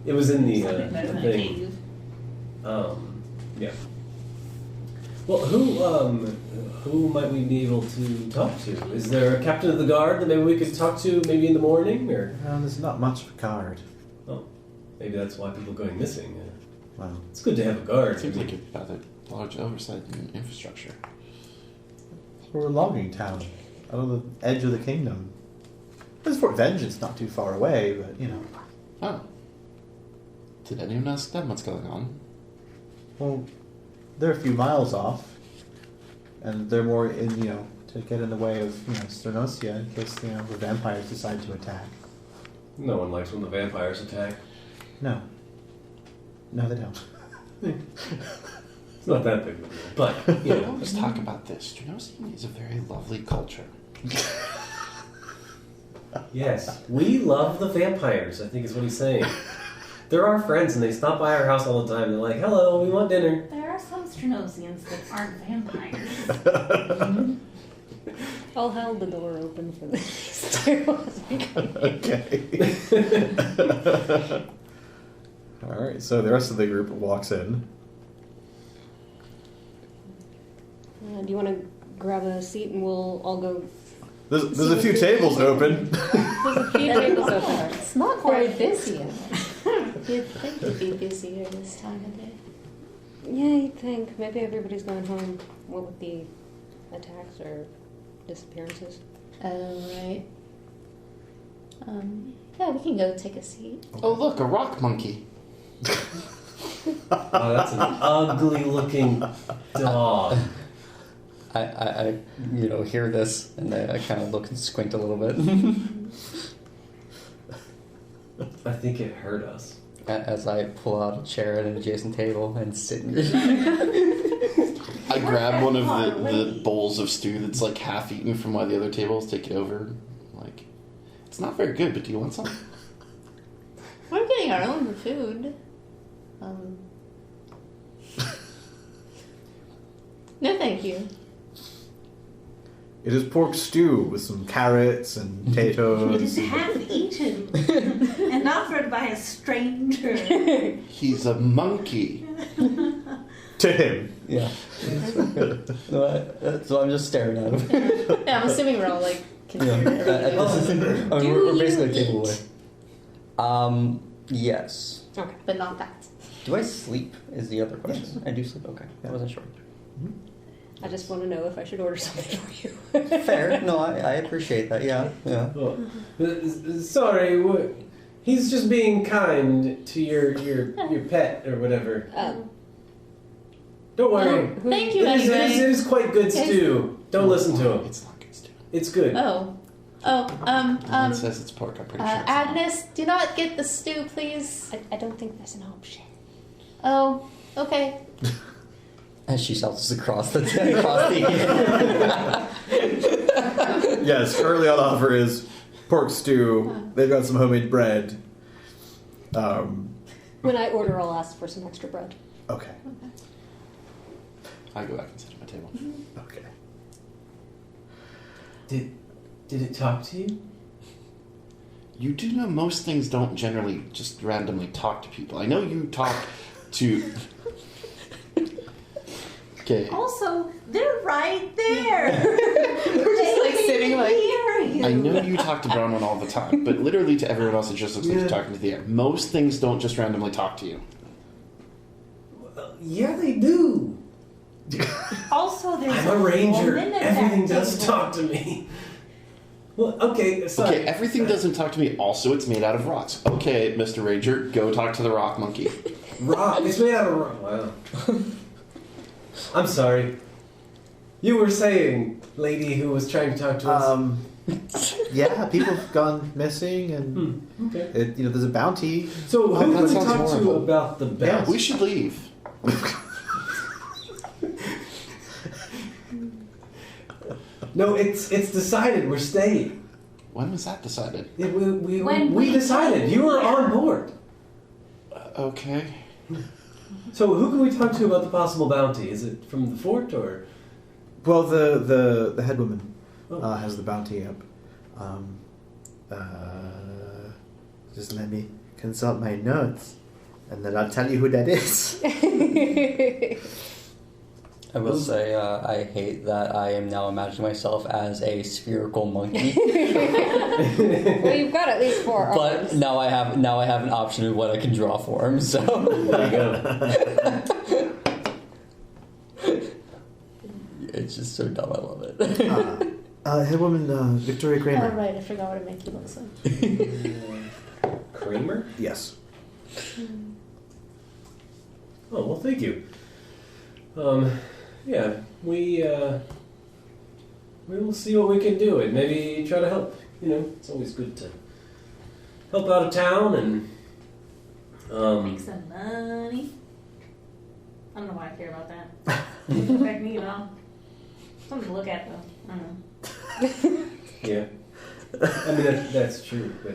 It was in the Something better than a thing. cave. Yeah. Well, who might we be able to talk to? Is there a captain of the guard that maybe we could talk to, maybe in the morning, or? There's not much of a guard. Oh, maybe that's why people are going missing. Wow. It's good to have a guard. Seems like a rather large oversight in infrastructure. We're a logging town, out on the edge of the kingdom. There's Fort Vengeance not too far away, but you know. Oh. Did anyone ask them what's going on? Well, they're a few miles off, and they're more in, to get in the way of, Sternosia in case, the vampires decide to attack. No one likes when the vampires attack. No. No, they don't. It's not that big of a deal, but, Let's talk about this. Sternosia is a very lovely culture. Yes, we love the vampires, I think is what he's saying. They're our friends, and they stop by our house all the time. They're like, hello, we want dinner. There are some Strenosians that aren't vampires. I'll hold the door open for these two. Okay. Alright, so the rest of the group walks in. Do you want to grab a seat and we'll all go? There's a few tables open. There's a few tables open. It's not very busy in there. You'd think it'd be busier this time of day. Yeah, you'd think. Maybe everybody's going home. What with the attacks or disappearances? Oh, right. Yeah, we can go take a seat. Oh, look, a rock monkey. Oh, that's an ugly looking dog. I hear this, and I kind of look and squint a little bit. I think it hurt us. As I pull out a chair at an adjacent table and sit in I grab one of the bowls of stew that's like half eaten from one of the other tables, take it over. Like, it's not very good, but do you want some? We're getting our own food. No, thank you. It is pork stew with some carrots and It potatoes. is half eaten and offered by a stranger. He's a monkey. To him. Yeah. So I'm just staring at him. Yeah, I'm assuming we're all like considered everything. We're basically a table away. Yes. Okay. But not that. Do I sleep? Is the other question. I do sleep. Okay, I wasn't sure. I just want to know if I should order something for you. Fair. No, I appreciate that. Yeah. Oh, sorry, he's just being kind to your pet or whatever. Don't worry. Thank you It anyway. is quite good stew. Don't listen to him. It's not good stew. It's good. Oh. It says it's pork, I'm pretty sure it's not. Agnes, do not get the stew, please. I don't think that's an option. Oh, okay. As she shouts across the Yes, early on offer is pork stew. They've got some homemade bread. When I order, I'll ask for some extra bread. Okay. I go back and sit at my table. Okay. Did it talk to you? You do know most things don't generally just randomly talk to people. I know you talk to... Okay. Also, they're right there. We're just like sitting like. I know you talk to Brown One all the time, but literally to everyone else it just looks like you're talking to the air. Most things don't just randomly talk to you. Yeah, they do. Also, there's I'm a ranger. woman at Everything that does table. talk to me. Well, okay, sorry. Okay, everything doesn't talk to me. Also, it's made out of rocks. Okay, Mr. Ranger, go talk to the rock monkey. Rock. It's made out of rock. Wow. I'm sorry. You were saying, lady who was trying to talk to us. Yeah, people have gone missing, and Okay. there's a bounty. So who that can we sounds talk to horrible. about the bell? We should leave. No, it's decided. We're staying. When was that decided? When We we decided. came You were here. on board. Okay. So who can we talk to about the possible bounty? Is it from the fort or? Well, the head woman Oh. has the bounty up. Just let me consult my notes, and then I'll tell you who that is. I will say I hate that I am now imagining myself as a spherical monkey. Well, you've got at least 4 But arms. now I have an option of what I can draw for him. So There you go. It's just so dumb. I love it. Headwoman Victoria Oh, Kramer. right, I forgot what it makes you look like. Kramer? Yes. Oh, well, thank you. Yeah, we will see what we can do and maybe try to help. You know, it's always good to help out of town and Make some money. I don't know why I care about that. Doesn't affect me at all. Something to look at, though. I don't know. yeah. I mean, that's true, but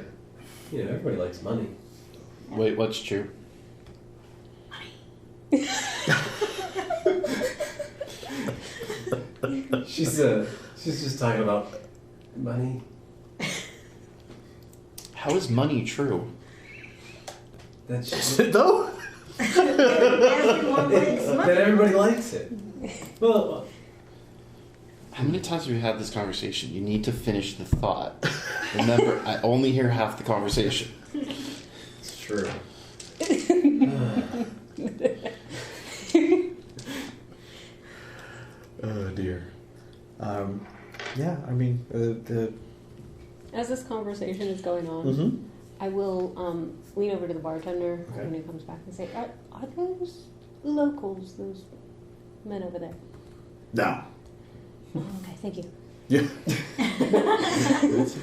you know, everybody likes money. Wait, what's true? She's just talking about money. How is money true? That's Is it though? Everyone likes that money. everybody likes it. Well, How many times have we had this conversation? You need to finish the thought. Remember, I only hear half the conversation. it's true. Oh dear. Yeah, I mean, As this conversation is going on, Mhm. I will lean over to the bartender Okay. when he comes back and say, are those locals, those men over there? No. Oh, okay, thank you. Yeah. What's the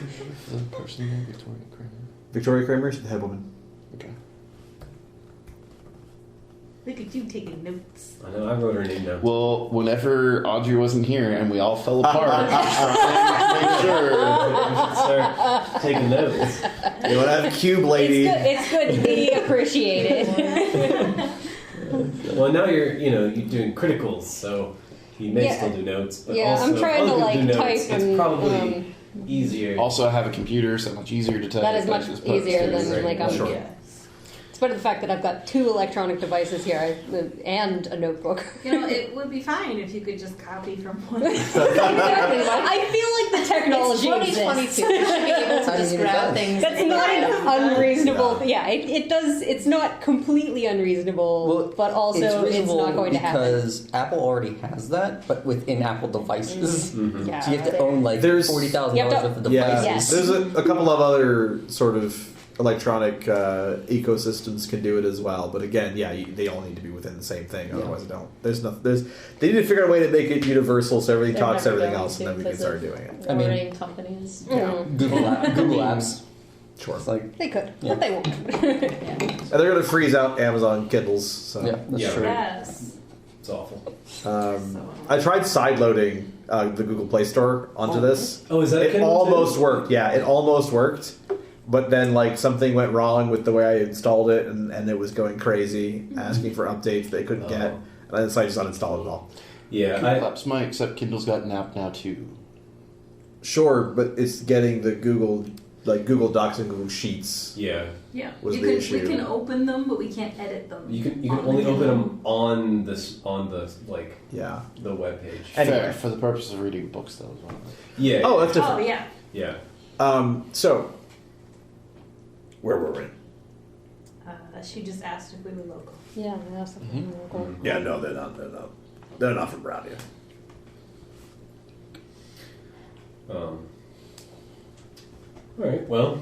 person name? Victoria Kramer. Victoria Kramer's the headwoman. Okay. Look at you taking notes. I know. I wrote her name down. Well, whenever Audrey wasn't here and we all fell apart, make sure. We should start taking notes. You want to have a cube lady? It's good to be appreciated. Well, now you're doing criticals, so you may Yeah. still do notes. But Yeah, also, I'm trying to other people do type notes. It's and probably easier. Also, I have a computer, so much easier to type. That is much Just put easier it than straight. like I'm. Sure. Yes. Despite the fact that I've got 2 electronic devices here and a notebook. You know, it would be fine if you could just copy from one. Exactly. I feel like the technology It's 2022. exists. You should be able to I mean, just it grab does. things. That's not an unreasonable. Yeah, it does. It's not completely unreasonable, but also it's reasonable not going to happen. because Apple already has that, but within Apple devices. Mhm. Yeah, So you have to own like There's- $40,000 You have to- worth of Yeah, devices. Yes. there's a couple of other sort of electronic ecosystems can do it as well. But again, yeah, they all need to be within the same thing. Otherwise, they don't. They need to figure out a way to make it universal so everything They're talks to never everything going else, and to then we can because start of doing it. I mean- Warring companies. Mhm. Google Apps. Sure. It's like, They could, Yeah. but they won't. And they're going to freeze out Amazon Kindles. So. yeah, that's Yeah, true. Yes. It's awful. I tried sideloading the Google Play Store onto this. Oh, is that a It Kindle almost too? worked. Yeah, it almost worked. But then, like, something went wrong with the way I installed it, and it was going crazy, asking for updates that it couldn't get. Oh. And so I just uninstalled it all. Yeah, Google Apps might, except Kindle's got an app now too. Sure, but it's getting the Google Docs and Google Sheets. yeah. Yeah. Was You the can, issue. we can open them, but we can't edit them. You can on only the open Kindle. them on the like Yeah. the web page. Anyway. Fair, for the purpose of reading books, though. As well. Yeah. Oh, that's Oh, different. yeah. yeah. So, where were we? She just asked if we were local. Yeah, that's Mhm. cool. Yeah, no, they're not. They're not from around here. All right. Well.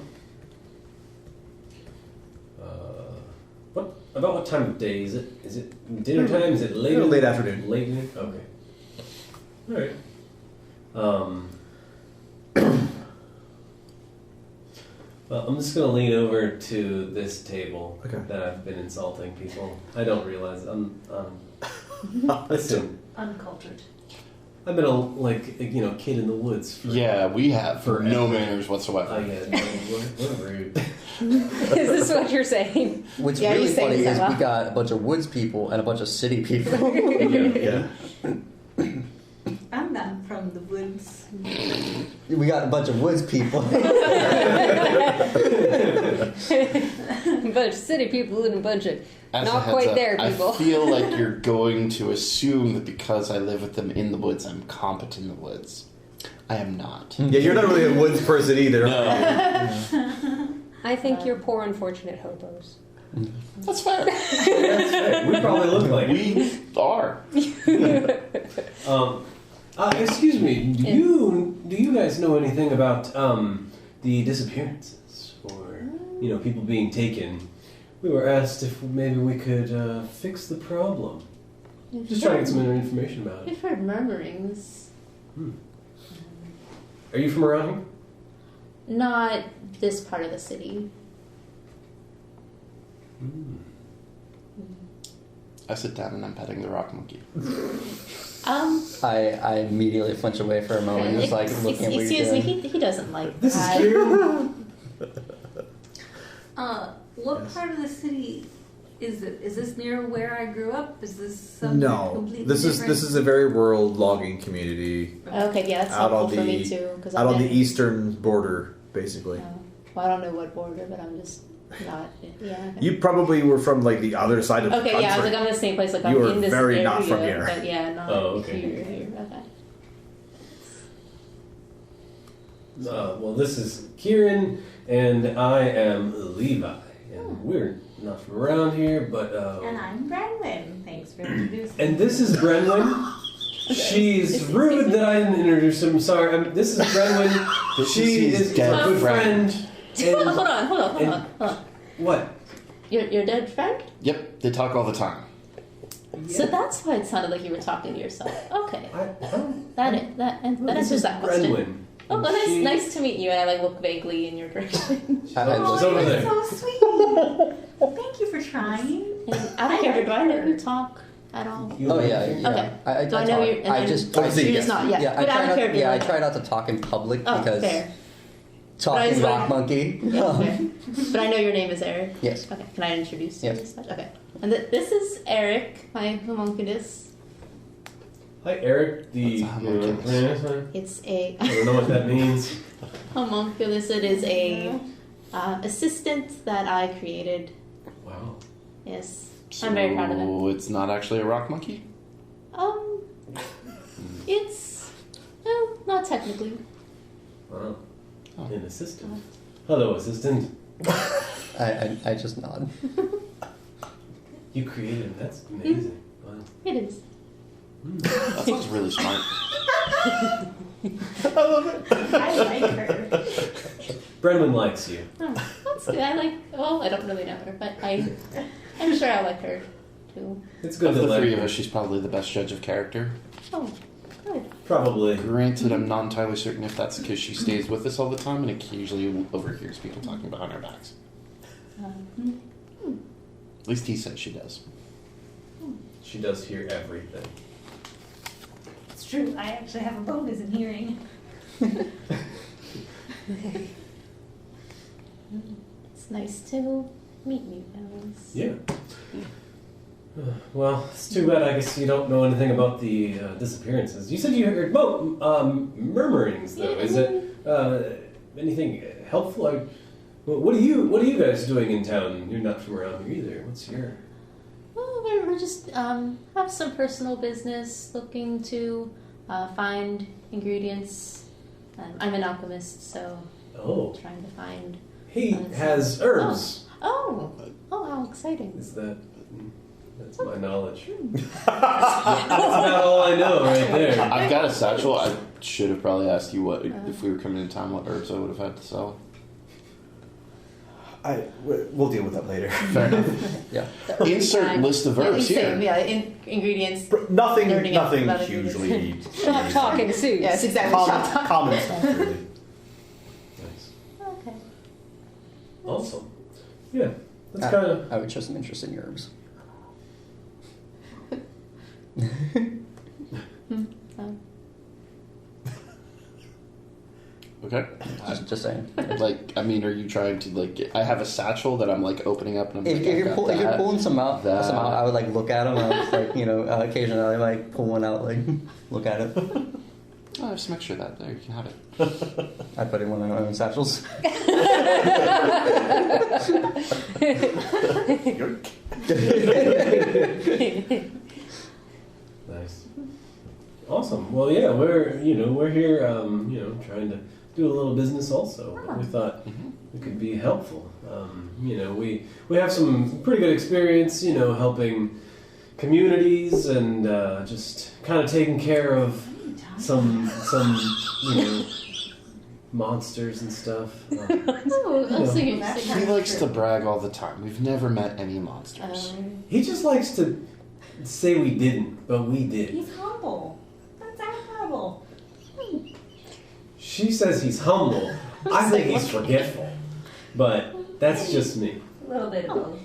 What time of day is it? Is it dinner time? Is it late? Late afternoon. Late evening. Okay. All right. Well, I'm just gonna lean over to this table Okay. that I've been insulting people. I don't realize listen. Uncultured. I've been a kid in the woods. For, Yeah, we have Forever. no manners whatsoever. I get what rude. Is this what you're saying? What's Yeah, really you say funny it is so we well. got a bunch of woods people and a bunch of city people. Yeah. Yeah. I'm not from the woods. We got a bunch of woods people. A bunch of city people and a bunch of As a not heads quite up, there people. I feel like you're going to assume that because I live with them in the woods, I'm competent in the woods. I am not. Yeah, you're not really a woods person either. No. I think you're poor, unfortunate hobos. That's fair. That's fair. We probably look like it. We are. Excuse me. Do you guys know anything about the disappearances or people being taken? We were asked if maybe we could fix the problem. Just trying to get some information about it. We've heard murmurings. Are you from around here? Not this part of the city. I sit down and I'm petting the rock monkey. I immediately flinch away for a moment, just like looking at what you're excuse me, doing. he doesn't like This is that. Kieran. What Yes. part of the city is it? Is this near where I grew up? Is this something No, completely this different? is a very rural logging community Okay, yeah, that's out helpful on for me the too. Because out on the eastern border, basically. Well, I don't know what border, but I'm just not. Yeah. Okay. You probably were from like the other side of the Okay, country. yeah, I was like, I'm in the same place. Like, I'm You are in this very area, not from here. but yeah, not Oh, okay. here. Okay. Well, this is Kieran, and I am Levi, and we're not from around here, but And I'm Brenwyn. Thanks for introducing and this is Brenwyn. She's rude that I didn't introduce him. Sorry, this is Brenwyn. She his is dead a good friend. friend. Hold And on. what? Your dead friend? Yep, they talk all the time. So that's why it sounded like you were talking to yourself. Okay. That This answers is that question. Brenwyn. Oh, well, She- nice to meet you. And I like look vaguely in your direction. I Oh, look- over you're there. so sweet. Thank you for trying. And out of character, do I know you talk at all? You Oh like yeah, her? yeah. Okay. I Do I know talk. you? And I then- just, Obviously, You're yes. just not. Yeah. yeah, But out of I character. I like- try not to talk in public Oh, because fair. talking But I rock monkey. Yeah, fair. But I know your name is Eric. Yes. Okay. Can I introduce you? Yes. as such? Okay. And this is Eric, my homunculus. Hi, Eric. The What's a homunculus? It's a I don't know what that means. homunculus. It is a assistant that I created. Wow. Yes. So I'm very proud of it. it's not actually a rock monkey? It's well, not technically. Wow. Oh. An assistant. Hello, assistant. I just nod. You created him. That's amazing. Wow. It is. That sounds really smart. I like her. Brenwyn likes you. Oh, that's good. I like. Well, I don't really know her, but I'm sure I like her too. It's good Of to the like three of her. us, she's probably the best judge of character. Oh, good. Probably. Granted, I'm not entirely certain if that's because she stays with us all the time and occasionally overhears people talking behind our backs. At least he says she does. She does hear everything. It's true. I actually have a bonus in hearing. It's nice to meet you guys. Yeah. Well, it's too bad. I guess you don't know anything about the disappearances. You said you heard murmurings, though. Is it anything helpful? What are you guys doing in town? You're not from around here either. What's your? Well, we're just have some personal business, looking to find ingredients. I'm an alchemist, so Oh, trying to find. he has herbs. Oh, how exciting! Is that? That's my knowledge. That's about all I know right there. I've got a satchel. I should have probably asked you what if we were coming to town, what herbs I would have had to sell. We'll deal with that later. Fair enough. Yeah. Insert list of herbs here. Yeah, ingredients. Nothing Nerding out nothing about hugely. Stop talking, Sue. Yes, exactly. Common stuff, really. Nice. Okay. Awesome. Yeah, that's kind of. I would show some interest in your herbs. Okay. Just saying. Like, I mean, are you trying to I have a satchel that I'm opening up and I'm If, like, if, I've you're, got if you're that. pulling some out, that. I would like look at them. And I was like, occasionally I like pull one out, like look at it. Oh, I have some extra of that. There, you can have it. I put it in one of my own satchels. Nice. Awesome. Well, yeah, we're here, trying to do a little business also. We thought we could be helpful. We have some pretty good experience, helping communities and just kind of taking care of some monsters and stuff. Oh, that's Yeah. interesting. He likes to brag all the time. We've never met any monsters. He just likes to say we didn't, but we did. He's humble. That's admirable. She says he's humble. I think he's forgetful. But that's just me. A little bit of both.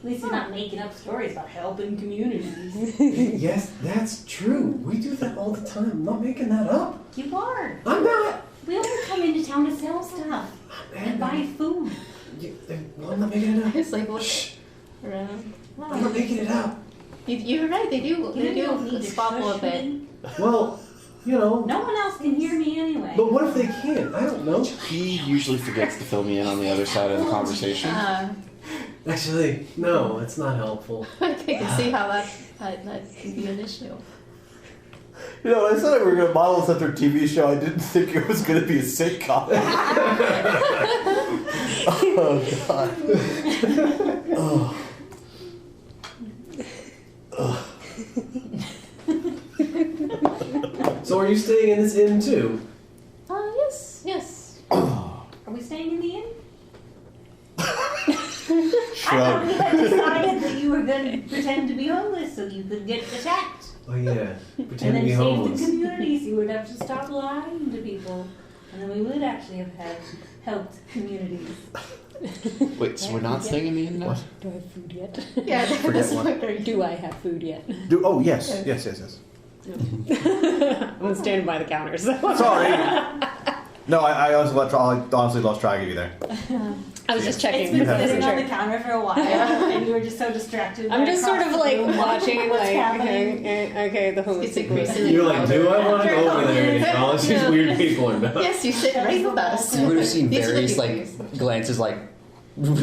At least he's not making up stories about helping communities. Yes, that's true. We do that all the time. I'm not making that up. You are. I'm not. We only come into town to sell stuff and buy food. I'm not making it up. It's like, what? Shh. Around. I'm not making it up. You're right, they do. They You don't do need to squabble a shush bit. me. Well, you know. No one else can hear me anyway. But what if they can't? I don't know. He usually forgets to fill me in on the other side of the conversation. Actually, no, it's not helpful. I can see how that can be an issue. You know, when I said we were going to model this after a TV show, I didn't think it was going to be a sitcom. Oh, God. Oh. So are you staying in this inn too? Yes. Are we staying in the inn? Shrug. I thought we had decided that you were going to pretend to be homeless so you could get attacked. Oh yeah, And pretend to then be save the homeless. community so you would have to stop lying to people. And then we would actually have helped communities. Wait, so we're not staying in the inn now? What? Do I have food yet? Yeah, Forget that's what? what are you Do I have food yet? Oh, yes. Yes. I'm standing by the counter, so. Sorry. No, I honestly lost track of you there. I was just checking. It's been Yeah. sitting on the counter for a while, and you were just so distracted. I'm by just sort across of the like room watching, what's like, happening. okay, the homeless It's people. increasingly You're like, do I want to go over there and acknowledge these No. weird people or not? Yes, you sit right with us. You would have seen These are the various people like glances, like, like,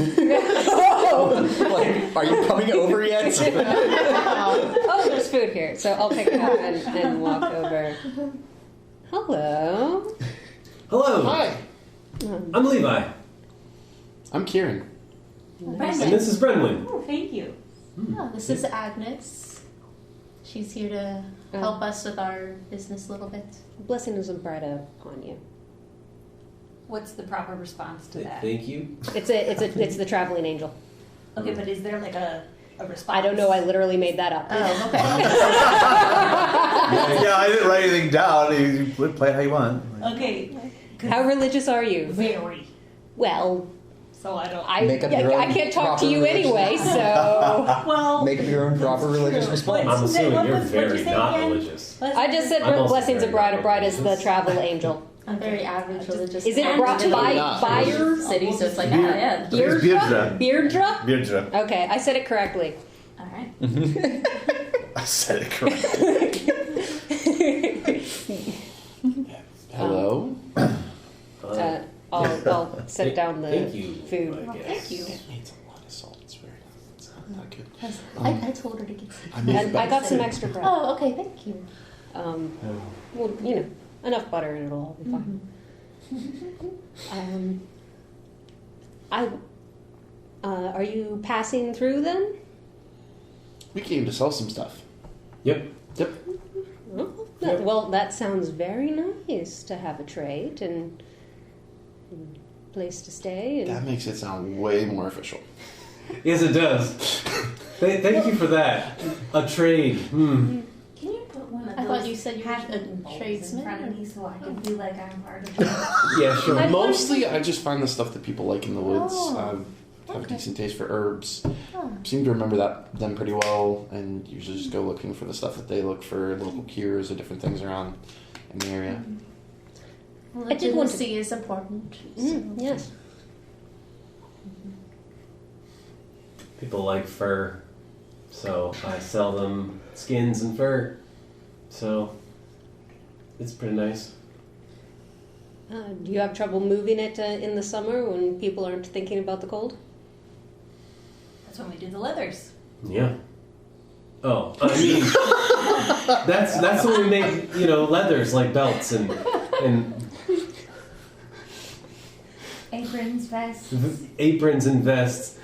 are you coming over yet? Oh, there's food here, so I'll pick it up and walk over. Hello. Hello, Hi, I'm Levi, I'm Kieran. and this is Brenwyn. Oh, thank you. Oh, this is Agnes. She's here to help us with our business a little bit. Blessing is bright upon you. What's the proper response to that? Thank you. It's the traveling angel. Okay, but is there like a response? I don't know. I literally made that up. Oh, okay. Yeah, I didn't write anything down. You play it how you want. Okay. 'cause How religious are you? very. Well, So I don't. Make up your I own can't talk to proper you religion. anyway, so Well, Make up your own proper religious response. I'm assuming What you're was- what'd you very say not again? religious. I just said I'm also blessings very of bride. A not bride is the religious. travel angel. I'm very average religious. Is it I'm brought really by not. your city, so it's like, Beard- yeah. It's Beardra. Beardra? Beardra. Okay, I said it correctly. All right. I said it correctly. Hello. I'll set down the Thank you. food. I guess. Thank you. It needs a lot of salt. It's very it's not good. I told her to get some. I made And it I back. got some extra bread. Oh, okay, thank you. Well, you know, enough butter and it'll all be fine. Are you passing through then? We came to sell some stuff. Yep. Yep. Oh, well, that sounds very nice to have a trade and place to stay. That And makes it sound way more official. Yes, it does. Thank you for that. A trade. Can you put one of I those thought you said you were patent a bulbs tradesman, in front of or- me so I can feel like I'm part of it? Yeah, sure. Mostly, I just find the stuff that people like in the woods. Oh, I have a okay. decent taste for herbs. Oh. Seem to remember them pretty well, and usually just go looking for the stuff that they look for, local cures or different things around in the area. did want to- Legitimacy is important. yes. People like fur, so I sell them skins and fur. So it's pretty nice. Do you have trouble moving it in the summer when people aren't thinking about the cold? That's when we do the leathers. Yeah. Oh, I mean, that's when we make leathers like belts and Aprons, vests. aprons and vests.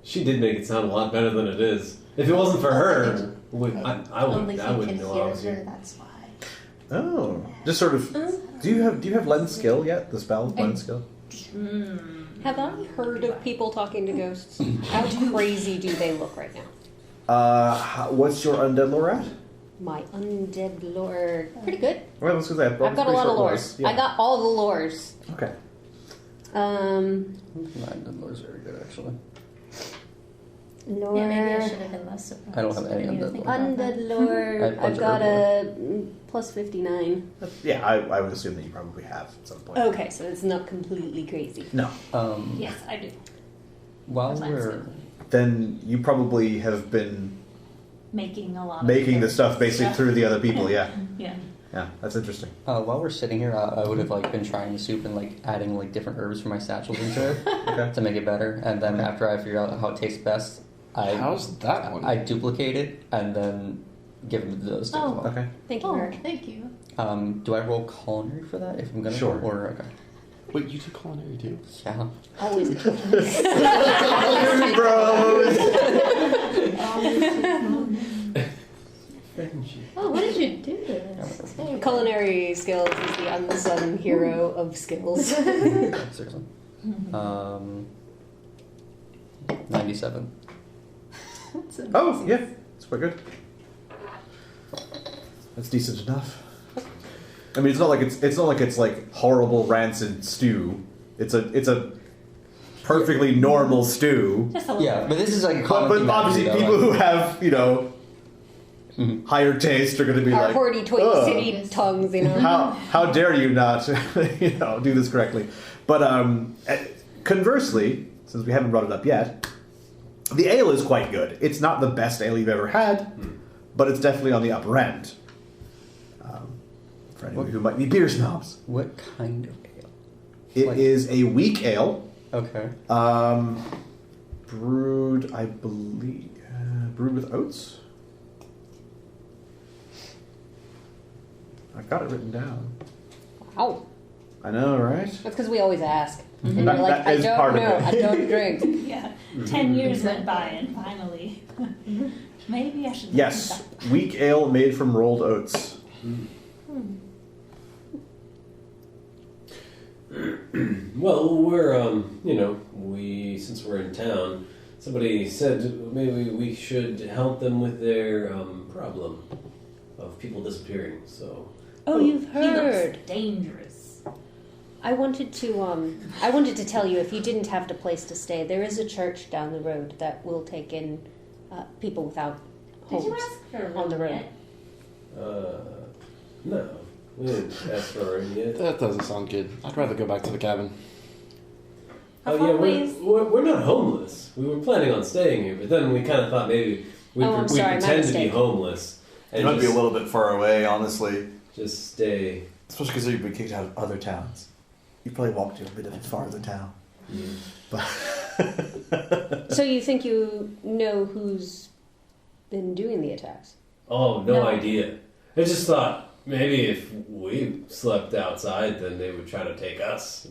She did make it sound a lot better than it is. If it wasn't for her, I wouldn't know I was here. That's why. Oh, just sort of. Do you have lend skill yet? The spell lend skill. Have I heard of people talking to ghosts? How crazy do they look right now? What's your undead lore at? My undead lore, pretty good. Well, let's go that. I've got a lot of lores. Yeah. I got all the lores. Okay. Mine was very good, actually. Lore. Yeah, maybe I should have been less surprised. I don't have any Didn't even undead think lore. about that. Undead lore. I have a bunch I've of got herbal. a plus 59. Yeah, I would assume that you probably have at some point. Okay, so it's not completely crazy. No. Yes, I do. While That's we're good. Then you probably have been Making a lot of making the stuff basically through the other people. Yeah. Yeah. Yeah, that's interesting. while we're sitting here, I would have like been trying the soup and like adding like different herbs for my satchels into it Okay. to make it better. And then after I figure out how it tastes best, How's that one? I duplicate it and then give them to those. Oh. As well. Okay. Thank you, Oh, Mark. thank you. Do I roll culinary for that if I'm gonna? Sure. Or okay. Wait, you do culinary too? Yeah. Always a choice. Bros. Oh, what did you do to this? Culinary skills is the unsung hero of skills. Seriously. 97. Oh yeah, it's quite good. That's decent enough. I mean, it's not like it's like horrible rancid stew. It's a perfectly normal stew. Just a little. Yeah, but this is like a But, common but theme obviously, though, people like- who have higher taste are going to be Our like, hoity-toity "Ugh, city tongues, you know. how dare you not do this correctly? But conversely, since we haven't brought it up yet, the ale is quite good. It's not the best ale you've ever had, but it's definitely on the upper end. For anyone who might be beer snobs, What kind of ale? it Like- is a weak ale, Okay. brewed, I believe, brewed with oats. I've got it written down. Wow. I know, right? That's because we always ask. And That- you're like, that I is don't part of know. it. I don't drink. Yeah. 10 years went by and finally. Maybe I should. Yes, weak ale made from rolled oats. Well, we're since we're in town, somebody said maybe we should help them with their problem of people disappearing. So Oh, you've He looks heard. dangerous. I wanted to tell you if you didn't have a place to stay, there is a church down the road that will take in people without Did homes you ask her on the road. yet? no, we didn't ask for her yet. That doesn't sound good. I'd rather go back to the cabin. How Oh far yeah, away is? we're not homeless. We were planning on staying here, but then we kind of thought maybe we'd, Oh, I'm we'd sorry, my pretend to be mistake. homeless It and might just, be a little bit far away, honestly. just stay. Especially because you've been kicked out of other towns. You probably walked to a bit of a farther town. But So you think you know who's been doing the attacks? Oh, no No. idea. I just thought maybe if we slept outside, then they would try to take us.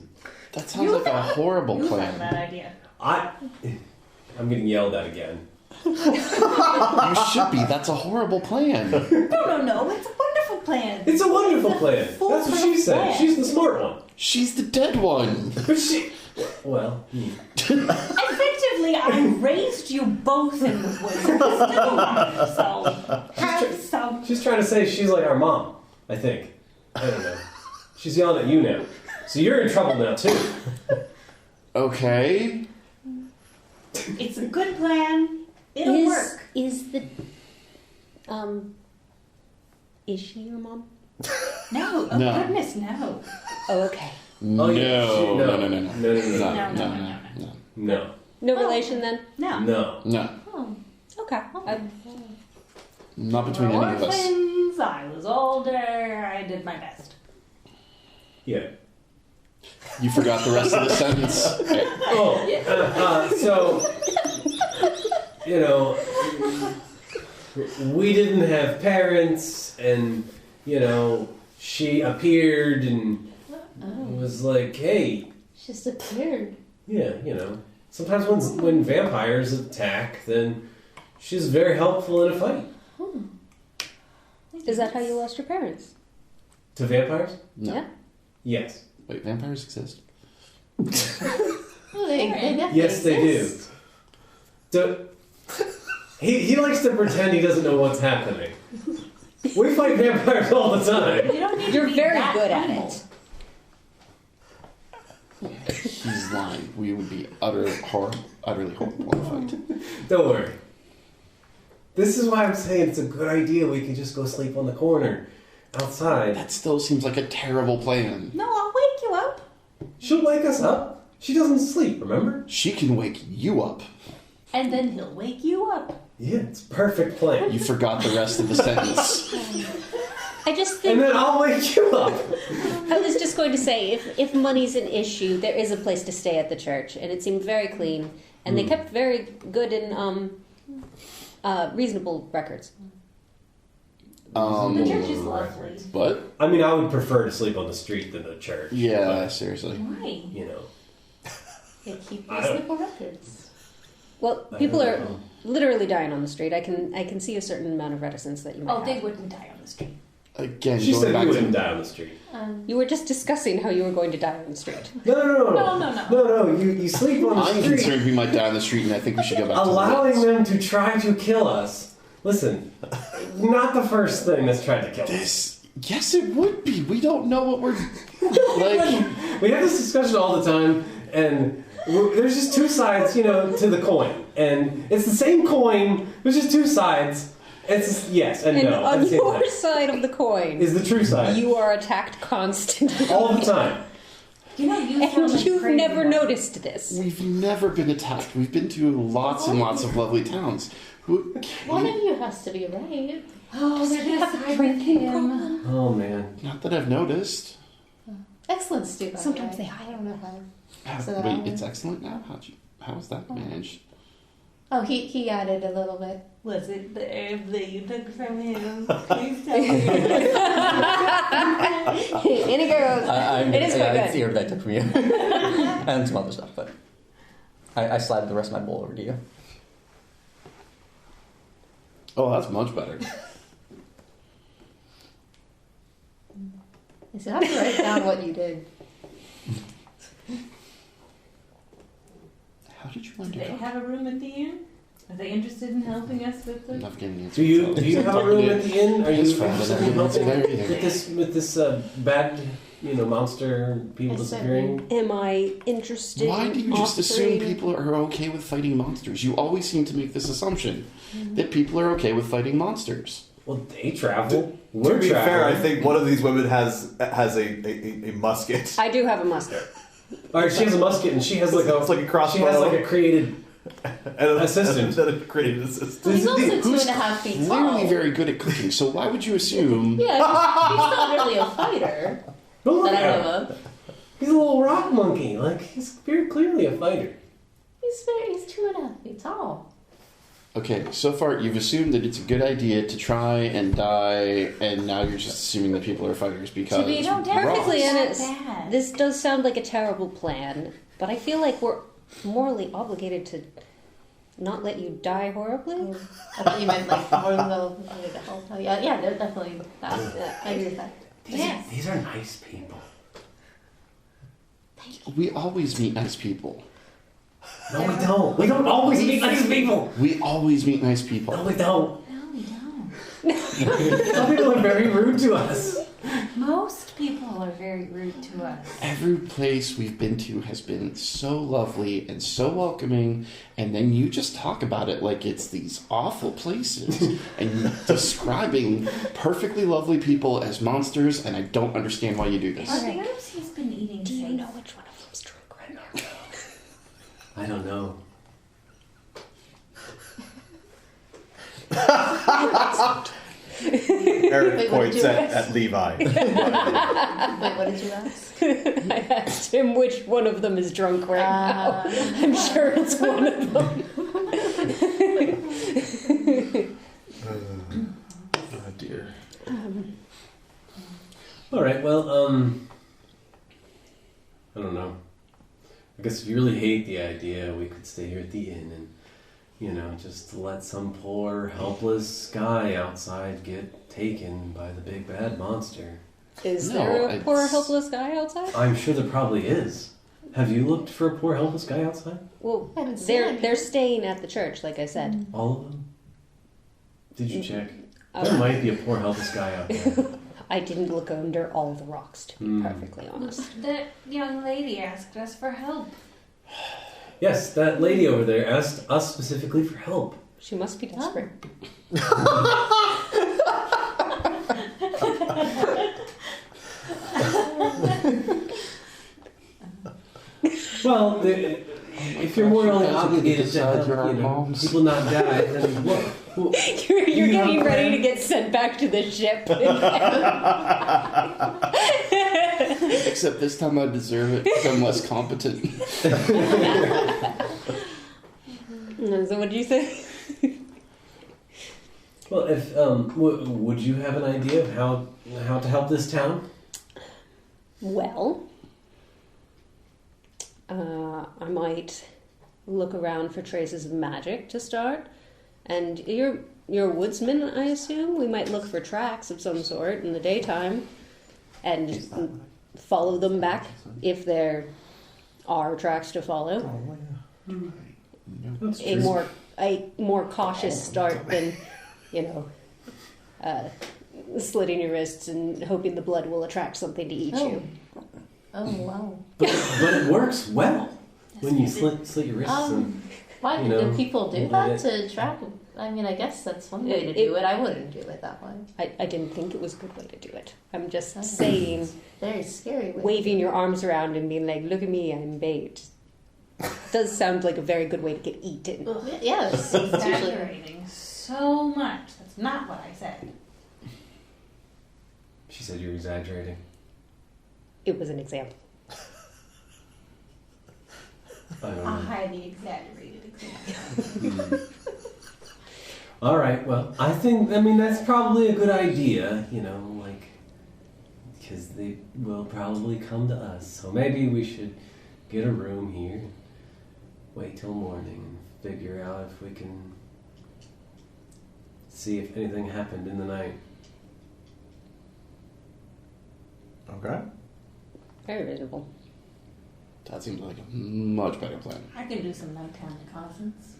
That sounds like a horrible You found that plan. idea. I'm getting yelled at again. You should be. That's a horrible plan. No, it's a wonderful plan. It's a wonderful It's a plan. That's what she foolproof said. plan. She's the smart one. She's the dead one. But she. Well, Effectively, I raised you both in the woods. You're still alive, so have some. she's trying to say she's like our mom, I think. I don't know. She's yelling at you now. So you're in trouble now, too. Okay. It's a good plan. It'll work. Is the is she your mom? No, oh No. goodness, no. Oh, okay. No. Oh, yeah, No. No. No. No. No, no, no, No. no, No. No. No Oh. relation then? No. No. No. Oh. Okay. Not between any of us. Orphans, I was older, I did my best. Yeah. You forgot the rest of the sentence. Oh, so, we didn't have parents, and, she appeared and was like, hey, She just appeared. yeah, sometimes when vampires attack, then she's very helpful in a fight. Is that how you lost your parents? To vampires? No. Yeah. Yes. Wait, vampires exist? Well, they definitely Yes, they do. exist. He likes to pretend he doesn't know what's happening. We fight vampires all the time. You don't need You're to be very that good at humble. it. He's lying. We would be utterly horrible in a fight. Don't worry. This is why I'm saying it's a good idea. We could just go sleep on the corner outside. That still seems like a terrible plan. No, I'll wake you up. She'll wake us up. She doesn't sleep, remember? She can wake you up. And then he'll wake you up. Yeah, it's a perfect plan. You forgot the rest of the sentence. I just And think then I'll wake you up. I was just going to say, if money's an issue, there is a place to stay at the church, and it seemed very clean, and they kept very good and reasonable records. The church is lovely. But I mean, I would prefer to sleep on the street than the church. yeah, but, seriously. Why? you know. They keep I those don't- little records. Well, I people don't are know. literally dying on the street. I can see a certain amount of reticence that you might Oh, they have. wouldn't die on the street. Again, She going said back we to wouldn't die on the street. You were just discussing how you were going to die on the street. No. You sleep on the I'm street. concerned we might die on the street, and I think we should go back Allowing to the them to try to kill us. Listen, not the first thing that's tried to kill us. This, yes, it would be. We don't know what we're like. We have this discussion all the time, and there's just two sides, to the coin. And it's the same coin, there's just two sides. It's just yes and, And no. at on the same your time. side of the coin, Is the true side. you are attacked constantly. All the time. You know, you sound And like you've crazy never about it. noticed this. We've never been attacked. We've been to lots and lots of lovely towns. One of you has to be right. Oh, they're You have a deciding drinking him. problem? Oh, man. Not that I've noticed. Excellent, Stu. by the Sometimes way. they hide. I don't know how. So Wait, that- it's excellent now. How was that managed? Oh, he added a little bit. Was it the herb that you took from him? Please tell me. In it goes. It is quite It's good. the herb that I took from you. And some other stuff, but I slide the rest of my bowl over to you. Oh, that's much better. So I have to write down what you did. How did you learn Do to they cook? have a room at the inn? Are they interested in helping us with I'm the... not getting the answer. Do you myself. have a room at the inn? Are you His friend, interested in and everyone's helping there either. with this bad, monster people Yes, disappearing? Am I interested Why in do you just assume offering- people are okay with fighting monsters? You always seem to make this assumption that people are okay with fighting monsters. Well, they travel. To We're be fair, I traveling. think one of these women has a musket. I do have a musket. All right, she has a musket and she has like a It's like a crossbow. She has like a created. and a assistant. And a created assistant. He's also Who's 2.5 feet Clearly tall. very good at cooking, so why would you assume... Yeah, he's not really a fighter Don't look that I at know him. of. He's a little rock monkey. Like he's very clearly a fighter. He's 2.5 feet tall. Okay, so far you've assumed that it's a good idea to try and die, and now you're just assuming that people are fighters because... To be you're Perfectly wrong. honest, bad. this does sound like a terrible plan, but I feel like we're morally obligated to not let you die horribly. I thought you meant like more than the help. Oh, yeah, they're definitely that. I agree with that. Yes. These are nice people. We always meet nice people. No, we don't. We don't always meet nice people. We always meet nice people. No, we don't. No, we don't. Some people are very rude to us. Most people are very rude to us. Every place we've been to has been so lovely and so welcoming, and then you just talk about it like it's these awful places, and describing perfectly lovely people as monsters, and I don't understand why you do this. Are the herbs he's been eating Do you safe? know which one of them's drunk right now? I don't know. Eric Wait, what did points you at ask? Levi. Wait, what did you ask? I asked him which one of them is drunk right now. I'm sure it's one of them. Oh dear. All right. Well, I don't know. I guess if you really hate the idea, we could stay here at the inn and just to let some poor, helpless guy outside get taken by the big bad monster. Is No, there a poor, it's- helpless guy outside? I'm sure there probably is. Have you looked for a poor, helpless guy outside? Well, I haven't seen they're any. they're staying at the church, like I said. All of them? Did you check? Uh, There might be a poor, helpless guy out there. I didn't look under all the rocks, to be perfectly honest. That young lady asked us for help. Yes, that lady over there asked us specifically for help. She must be desperate. Well, if you're morally obligated to help people not die, then what? You're getting ready to get sent back to the ship. Except this time I deserve it because I'm less competent. So what'd you say? Well, if would you have an idea of how to help this town? Well, I might look around for traces of magic to start. And you're a woodsman, I assume? We might look for tracks of some sort in the daytime and follow them back if there are tracks to follow. That's A more cautious start than, slitting your wrists and hoping the blood will attract something to eat you. Oh, wow. But it works well when you slit your wrists and Why do people do hold that it. to track? I mean, I guess that's one way to do it. I wouldn't do it that way. I didn't think it was a good way to do it. I'm just saying, Very scary way. waving your arms around and being like, look at me, I'm bait. Does sound like a very good way to get eaten. Yeah, it's usually. Exaggerating so much. That's not what I said. she said you're exaggerating. It was an example. I don't A know. highly exaggerated example. All right. Well, I mean that's probably a good idea. Because they will probably come to us. So maybe we should get a room here, wait till morning, and figure out if we can see if anything happened in the night. Okay. Very reasonable. That seems like a much better plan. I can do some nighttime reconnaissance.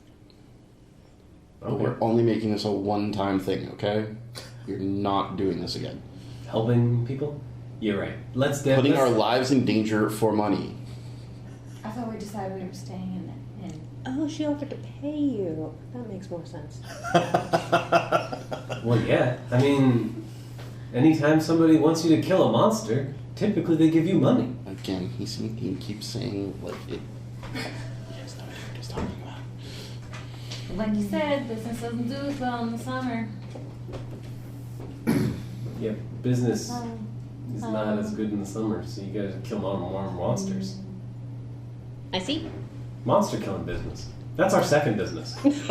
We're only making this a one-time thing, okay? You're not doing this again. Helping people? You're right. Let's Putting our lives in danger for money. I thought we decided we were staying in. Oh, she offered to pay you. That makes more sense. Well, yeah. I mean, anytime somebody wants you to kill a monster, typically they give you money. Again, he keeps saying, like, it... He has no idea what he's talking about. Like you said, business doesn't do as well in the summer. Yeah, business is not as good in the summer, so you gotta kill more monsters. I see. Monster killing business. That's our second business. No, it's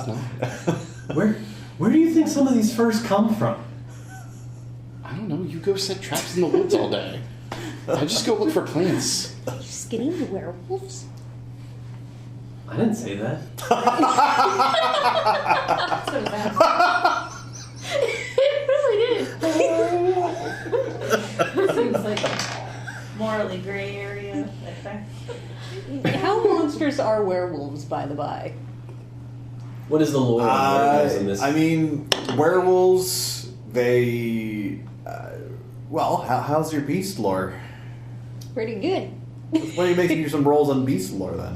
not. Where do you think some of these furs come from? I don't know. You go set traps in the woods all day. I just go look for plants. Are you skinning the werewolves? I didn't say that. So bad. It really did. Seems like a morally gray area. How monstrous are werewolves, by the by? What is the lore of werewolves in this? I mean, werewolves, they... how's your beast lore? Pretty good. Why are you making you some rolls on beast lore, then?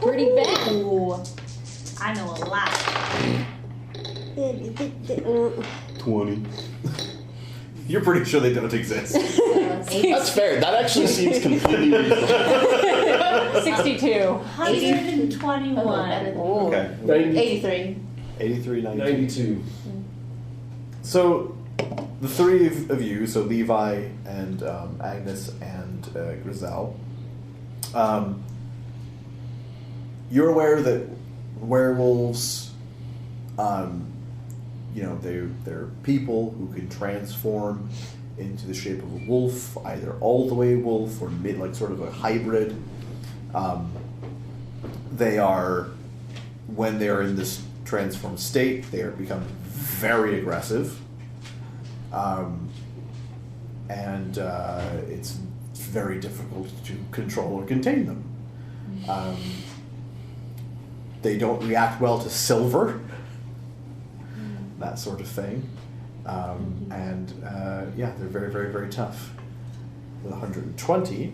Pretty bad. Ooh, I know a lot. 20. You're pretty sure they don't exist. That's fair. That actually seems completely reasonable. 62. 121. Oh. Okay. 83. 83, 92. 92. So, the three of you, so Levi and Agnes and Griselle, you're aware that werewolves, they're people who can transform into the shape of a wolf, either all the way wolf or like sort of a hybrid. They are, when they are in this transformed state, they are become very aggressive, and it's very difficult to control or contain them. They don't react well to silver, that sort of thing. And they're very, very, very tough. With 120,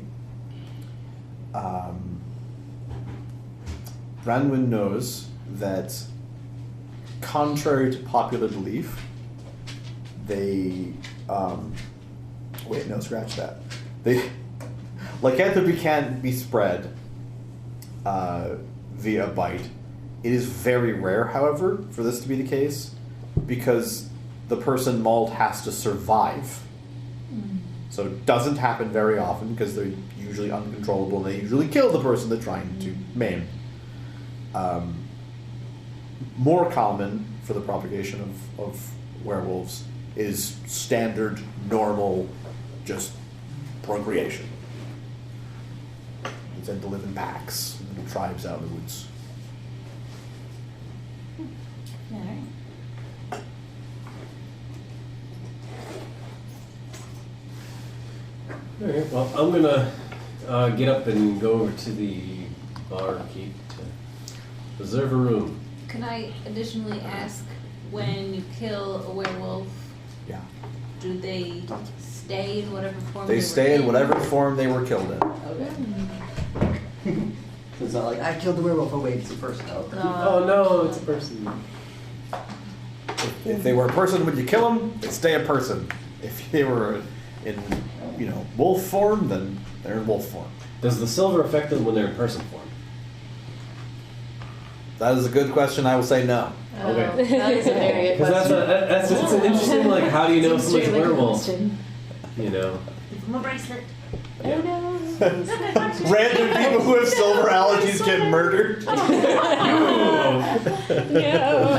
Branwyn knows that, contrary to popular belief, they scratch that. Lycanthropy can be spread via bite. It is very rare, however, for this to be the case, because the person mauled has to survive. So it doesn't happen very often because they're usually uncontrollable and they usually kill the person they're trying to maim. More common for the propagation of werewolves is standard, normal, just procreation. They tend to live in packs, little tribes out in the woods. Alright. Alright, well, I'm gonna get up and go over to the barkeep to reserve a room. Can I additionally ask, when you kill a werewolf, Yeah. do they stay in whatever form They were stay in whatever form they were killed in. Okay. It's not like I killed the werewolf. Oh wait, it's a person. Oh no, it's a person. If they were a person when you kill them, they stay a person. If they were in, wolf form, then they're in wolf form. Does the silver affect them when they're in person form? That is a good question. I will say no. Okay. That is a very good Because question. it's an interesting, like, how do you know someone's a werewolf? Question. You know? Give him a bracelet. Yeah. Random people who have silver allergies get murdered.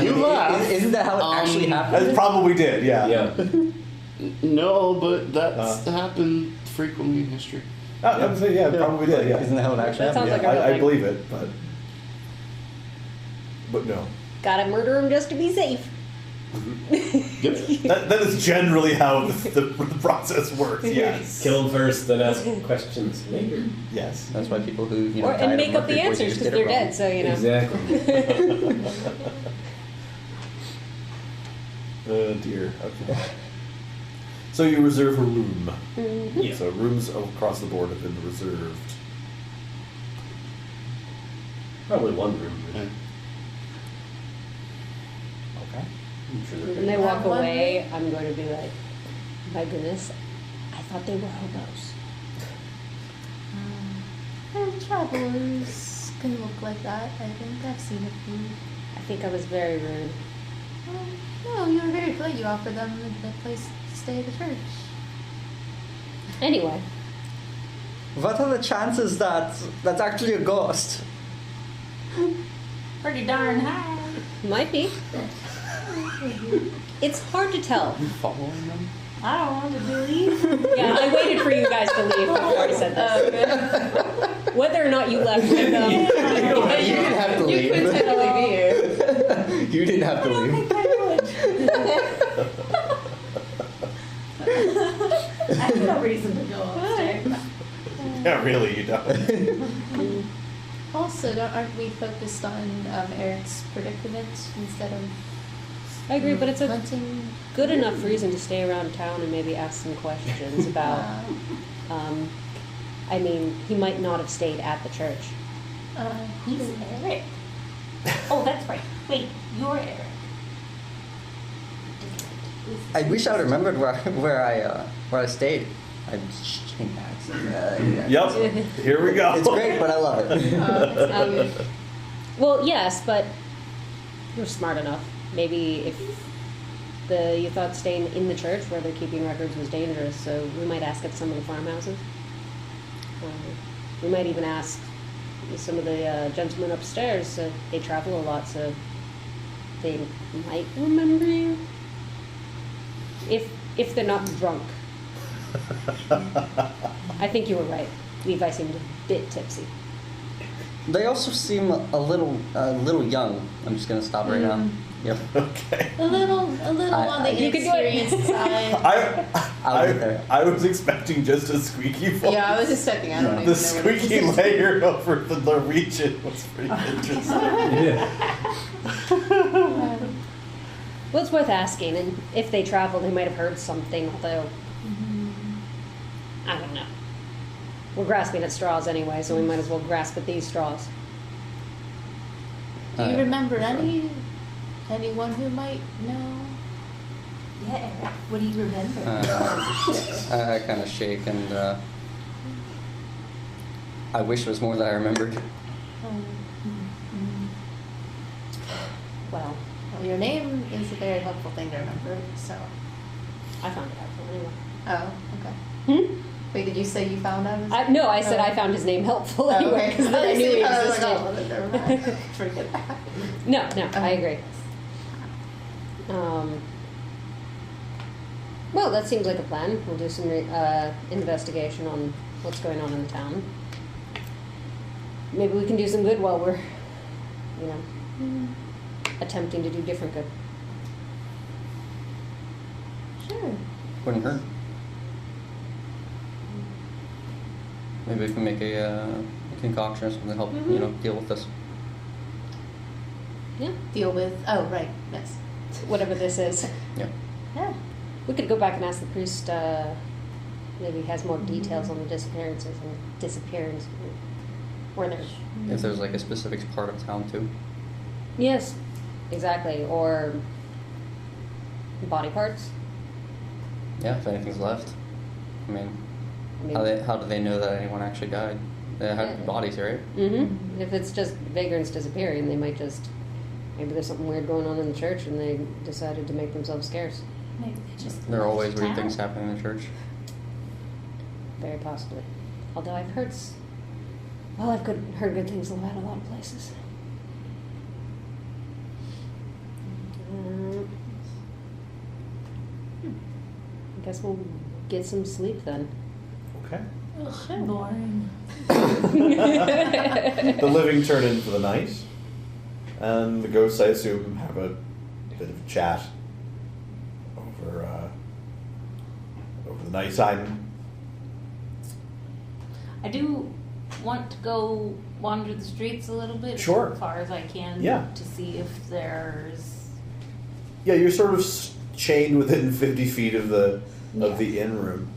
You laugh. Isn't that how it actually happened? That probably did, yeah. Yeah. No, but that's happened frequently in history. I'm saying, yeah, it probably did, yeah. Isn't that how it actually That happened? sounds Yeah, like a real I thing. believe it, but no. Gotta murder him just to be safe. That is generally how the process works, yes. Kill them first, then ask questions later. Yes. That's why people who Or, died and of make up the mercury poisoning answers just because did it they're wrong. dead, so Exactly. Oh dear. Okay. So you reserve a room. Yeah. So rooms across the board have been reserved. Probably one room. Yeah. Okay. I'm sure When they walk away, I'm going to be like, my goodness, I thought they were hobos. Travelers can look like that, I think. I've seen a few. I think I was very rude. No, you were very polite. You offered them a place to stay at the church. Anyway, What are the chances that that's actually a ghost? Pretty darn high. might be. It's hard to tell. You following them? I don't want to believe. Yeah, I waited for you guys to leave before I said this. Whether or not you left with them. You didn't have to You leave. could technically be here. You didn't have to I don't leave. think I would. I have no reason to go upstairs. Yeah, really, you don't. Also, aren't we focused on Eric's predicament instead of I agree, but it's a hunting? good enough reason to stay around town and maybe ask some questions about. I mean, he might not have stayed at the church. He's Eric. Oh, that's right. Wait, you're Eric. I wish I remembered where I stayed. I'm just kidding. Yep. Here we go. It's great, but I love it. Well, yes, but you're smart enough. Maybe if you thought staying in the church where they're keeping records was dangerous, so we might ask at some of the farmhouses. We might even ask some of the gentlemen upstairs. They travel a lot, so they might remember you. If they're not drunk. I think you were right. Levi seemed a bit tipsy. They also seem a little young. I'm just gonna stop right now. Yep. Okay. A little on the you could do it. inexperienced side. I'll get there. I was expecting just a squeaky voice. Yeah, I was expecting. I don't even The know what it squeaky is. layer over the Norwegian was pretty interesting. Yeah. Well, it's worth asking, and if they travel, they might have heard something, although... I don't know. We're grasping at straws anyway, so we might as well grasp at these straws. Do you remember anyone who might know? Yeah, Eric. What do you remember? I kind of shake and I wish it was more than I remembered. Well, Well, your name is a very helpful thing to remember. So. I found it helpful anyway. Oh, okay. Hmm? Wait, did you say you found out? No, I said I found his name helpful Oh, anyway, okay. because then I knew he I was existed. like, oh, never mind. Forget that. No, I agree. Well, that seems like a plan. We'll do some investigation on what's going on in the town. Maybe we can do some good while we're, attempting to do different good. Sure. Wouldn't hurt. Maybe we can make a concoction or something to help, deal with this. Yeah, Deal with. Oh, right. Yes. whatever this is. Yeah. Yeah. We could go back and ask the priest. Maybe he has more details on the disappearances and disappearance. Where there's If there's like a specific part of town too. yes, exactly, or body parts. Yeah, if anything's left. I mean, I mean, how do they know that anyone actually died? They have bodies, right? mm-hmm. If it's just vagrants disappearing, they might just maybe there's something weird going on in the church, and they decided to make themselves scarce. Maybe they just. There are always left weird town. things happening in the church. Very possibly. Although I've heard, I've heard good things about a lot of places. I guess we'll get some sleep then. Okay. Ugh, boring. The living turn in for the night, and the ghosts, I assume, have a bit of a chat over the nighttime. I do want to go wander the streets a little bit, Sure. as far as I can, Yeah. to see if there's. Yeah, you're sort of chained within 50 feet of the inn room,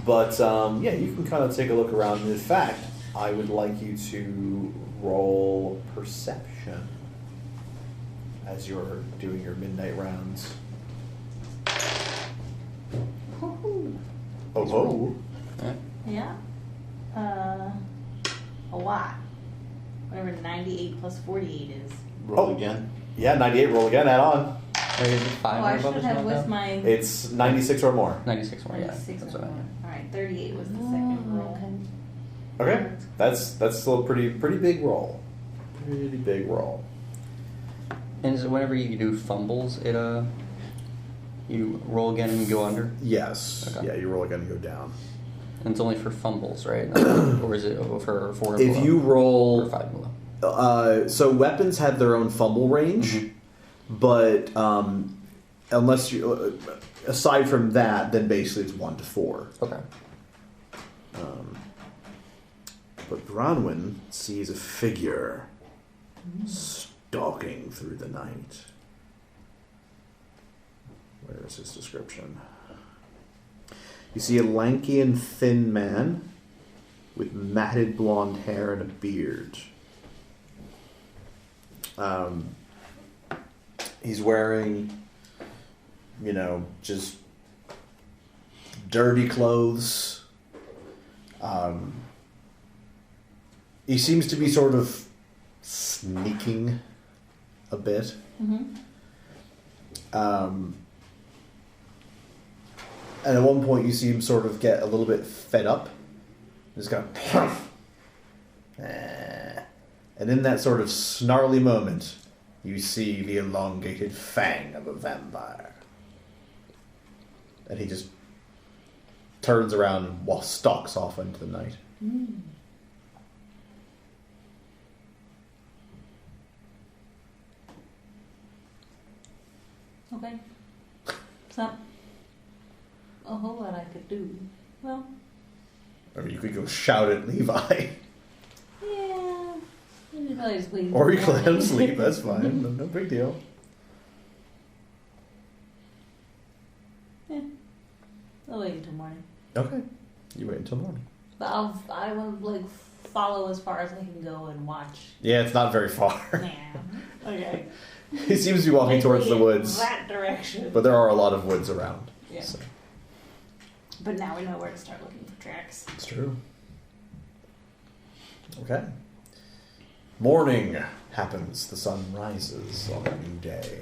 but yeah, you can kind of take a look around. In fact, I would like you to roll perception as you're doing your midnight rounds. Oh. Yeah. A lot. Whatever 98 plus 48 is. Roll again. Yeah, 98. Roll again. Add on. Or is it 5 Oh, I or above should or have something with like my. It's 96 or more. that? 96 more, yeah. 96 That's or what I more. meant. Alright, 38 was the second roll. Okay, that's still a pretty big roll. Pretty big roll. And is it whenever you do fumbles, you roll again and go under? Yes. Okay. Yeah, you roll again and go down. And it's only for fumbles, right? Or is it for 4 and If below? you Or roll, 5 and below? so weapons have their own fumble range, Mhm. but unless you, aside from that, then basically it's 1 to 4. Okay. But Bronwyn sees a figure stalking through the night. Where is his description? You see a lanky and thin man with matted blonde hair and a beard. He's wearing, just dirty clothes. He seems to be sort of sneaking a bit. Mm-hmm. And at one point you see him sort of get a little bit fed up. He's going, and in that sort of snarly moment, you see the elongated fang of a vampire. And he just turns around and stalks off into the night. Okay. It's not a whole lot I could do. Well, I mean, you could go shout at Levi. yeah. Maybe I'll just wait Or you until can let him morning. sleep, that's fine. No big deal. I'll wait until morning. Okay. You wait until morning. But I will like follow as far as I can go and watch. Yeah, it's not very far. Nah. Okay. He seems to be walking towards the woods, That direction. but there are a lot of woods around. Yeah. So. But now we know where to start looking for tracks. It's true. Okay. Morning happens. The sun rises on a new day.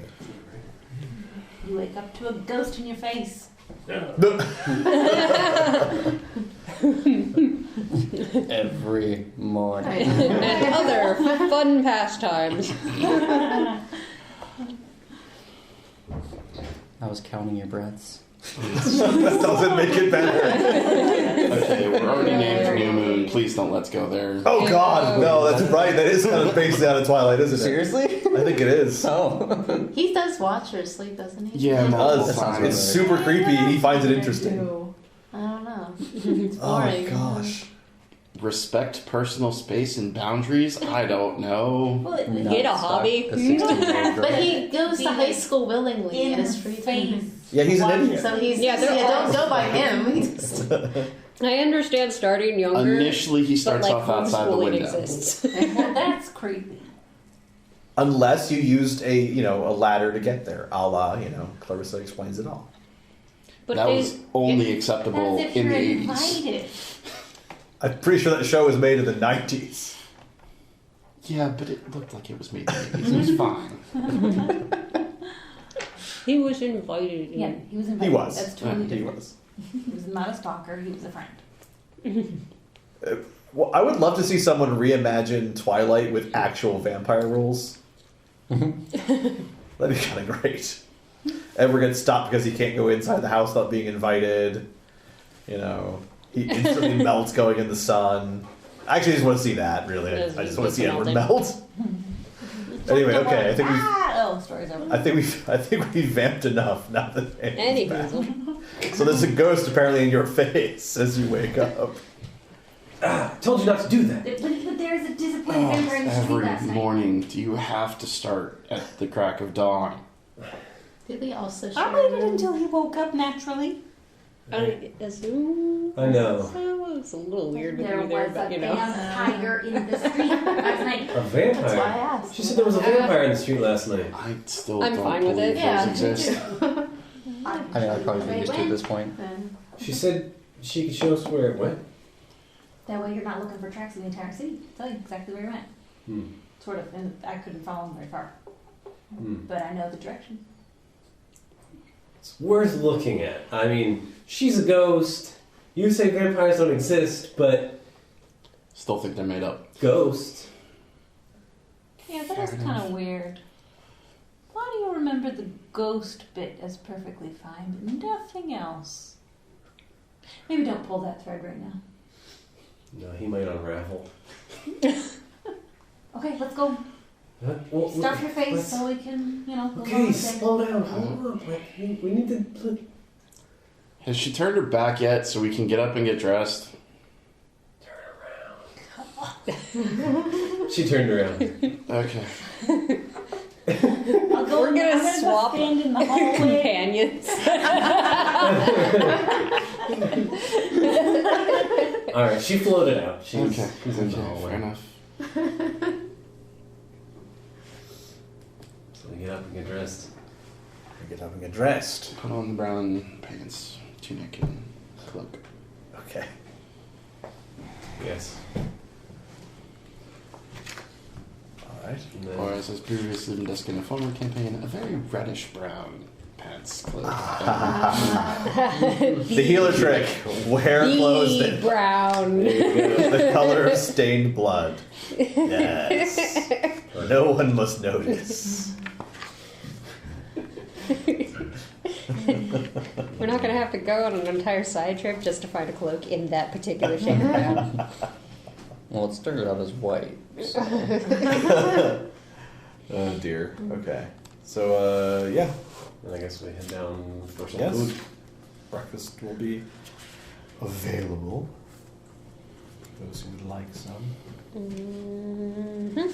You wake up to a ghost in your face. Every morning. And other fun pastimes. I was counting your breaths. That doesn't make it better. Okay, we're already named New Moon. Please don't let's go there. Oh God, no, that's right. That is kind of based out of Twilight, isn't it? Seriously? I think it is. Oh. He does watch her sleep, doesn't he? Yeah, It multiple does. times. It's super creepy, and he finds it interesting. I don't know. It's Oh boring. gosh. Respect personal space and boundaries? I don't know. Well, Get a hobby. You don't have But he goes Be to high like school willingly in in his free face. time. Yeah, he's an idiot. So he's Yeah, they're don't go by him. He just- I understand starting younger. Initially, he but starts like off outside the homeschooling window. exists. Well, that's creepy. Unless you used a ladder to get there, a la Clarissa Explains It All. But That they- was only acceptable As if in you're the 80s. invited. I'm pretty sure that show was made in the 90s. Yeah, but it looked like it was made in the 80s. It was fine. he was invited. Yeah, he was invited. He was. That's totally He different. was. He was not a stalker. He was a friend. Well, I would love to see someone reimagine Twilight with actual vampire rules. That'd be kind of great. Edward gets stopped because he can't go inside the house without being invited. He instantly melts going in the sun. Actually, I just want to see that, really. I just want to see Edward melt. Anyway, okay, I think we've story's over. I think we vamped enough now that Annie's back. Anywho, So there's a ghost apparently in your face as you wake up. Told you not to do that. But there's a disappearing vampire in the street Every last night. morning, do you have to start at the crack of dawn? Did we also I share? waited until he woke up naturally. I assume I know. so. It's a little weird with There you there, was but a you know. vampire in the street last night. A That's why I vampire? asked. She said there was a vampire in the street last night. I still I'm don't fine with believe it. Yeah, those me exist. too. I mean, I'd probably be used to it at this point. Then She said she could show us where it went. That way you're not looking for tracks in the entire city. Tell you exactly where he went. Hmm. Sort of. And I couldn't follow him very far. Hmm. But I know the direction. It's worth looking at. I mean, she's a ghost. You say vampires don't exist, but Still think they're made up. ghosts. Yeah, that was Fair kind enough. of weird. Why do you remember the ghost bit as perfectly fine, but nothing else? Maybe don't pull that thread right now. No, he might unravel. Okay, let's go. Well, Stuff your face let's- so we can, move on Okay, with things. slow down. Hold on. Like, we need to. Has she turned her back yet so we can get up and get dressed? She turned around. Okay. I'll go. We're gonna I'm go swap stand in the hallway. companions. All right, she floated out. She's in the Okay, hallway. fair enough. So we get up and get dressed. We get up and get dressed. Put on the brown pants, tunic, and cloak. Okay. Yes. All right. And then- Or as has previously been discussed in a former campaign, a very reddish brown pants, cloak. The healer trick. Wear clothes that brown. the color of stained blood. Yes. No one must notice. We're not going to have to go on an entire side trip just to find a cloak in that particular shade of brown. Well, it started out as white. So. Oh dear. Okay. So yeah, And I guess we head down for some yes. food. Breakfast will be available. Those who would like some. Mm-hmm.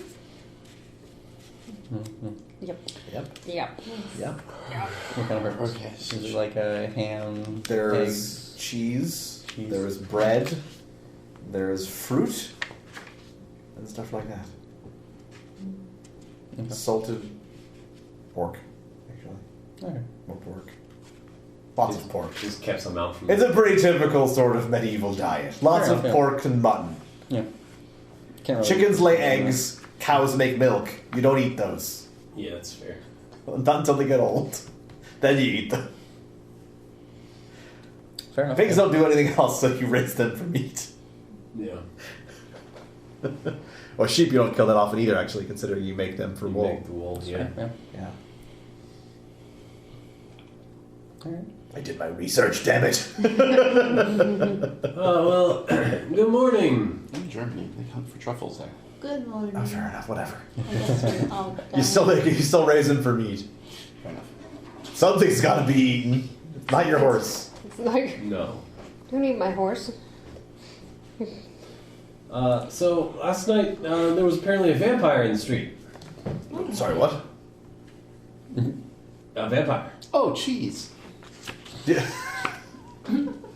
Yep. Yep. Yep. Yep. What kind of breakfast? Okay. Is it like a ham, There's eggs? cheese. Cheese. There is bread. There is fruit. And stuff like that. Okay. Salted pork, actually. Okay. More pork. Lots of pork. Just kept some out from It's a pretty typical sort of medieval diet. Lots Fair of enough, yeah. pork and mutton. Yeah. Can't really- Chickens lay eggs. Cows make milk. You don't eat those. Yeah, that's fair. Not until they get old. Then you eat them. Fair enough. Pigs don't do anything else, so you raise them for meat. Yeah. Well, sheep you don't kill that often either, actually, considering you make them for You wool. make the wool, yeah. Yeah. Yeah. Alright. I did my research, damn it. Oh, well, good morning. In Germany, they hunt for truffles there. Good morning. Oh, fair enough, whatever. I guess we're all You still raise them for meat. Fair enough. Something's got to be eaten. Not your horse. It's like, No. don't eat my horse. So, last night, there was apparently a vampire in the street. Sorry, what? A vampire. Oh, cheese. Yeah.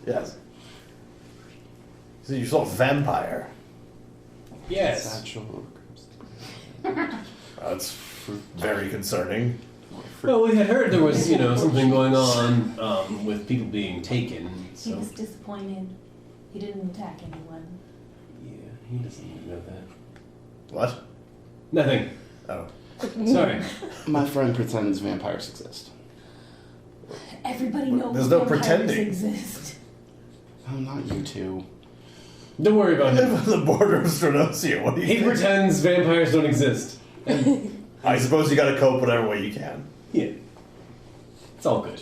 Yes. So you saw a vampire. Yes. Satchel. That's very concerning. Well, we had heard there was, something going on with people being taken. He So, was disappointed. He didn't attack anyone. yeah, he doesn't know that. What? Nothing. Oh. Sorry. My friend pretends vampires exist. Everybody knows There's no vampires pretending. exist. Oh, not you two. Don't worry about I live him. on the border of Stranosia. What do you He think? pretends vampires don't exist. And, I suppose you gotta cope whatever way you can. yeah. It's all good.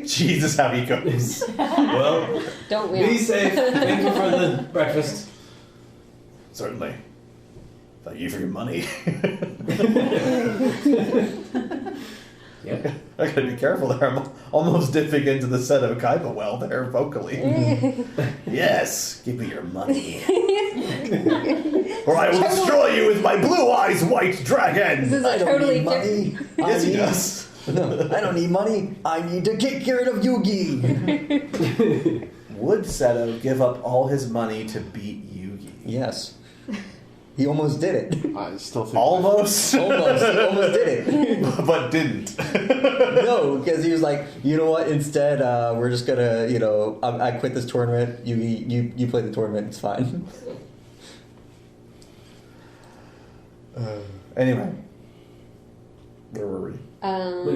Jesus, how he goes. Well, Don't we? be safe. Thank you for the breakfast. Certainly. Thank you for your money. Yeah. I gotta be careful there. I'm almost dipping into the set of Kaiba well there vocally. Yes, give me your money. Or I will destroy you with my blue eyes, white dragon. This is I a don't totally need money. Yes, he does. I don't need money. I need to get rid of Yugi. Would Seto give up all his money to beat Yugi? Yes. He almost did it. I still think. Almost? Almost. He almost did it. But didn't. No, because he was like, you know what? Instead, we're just gonna, I quit this tournament. You play the tournament. It's fine. Anyway. Where were we? We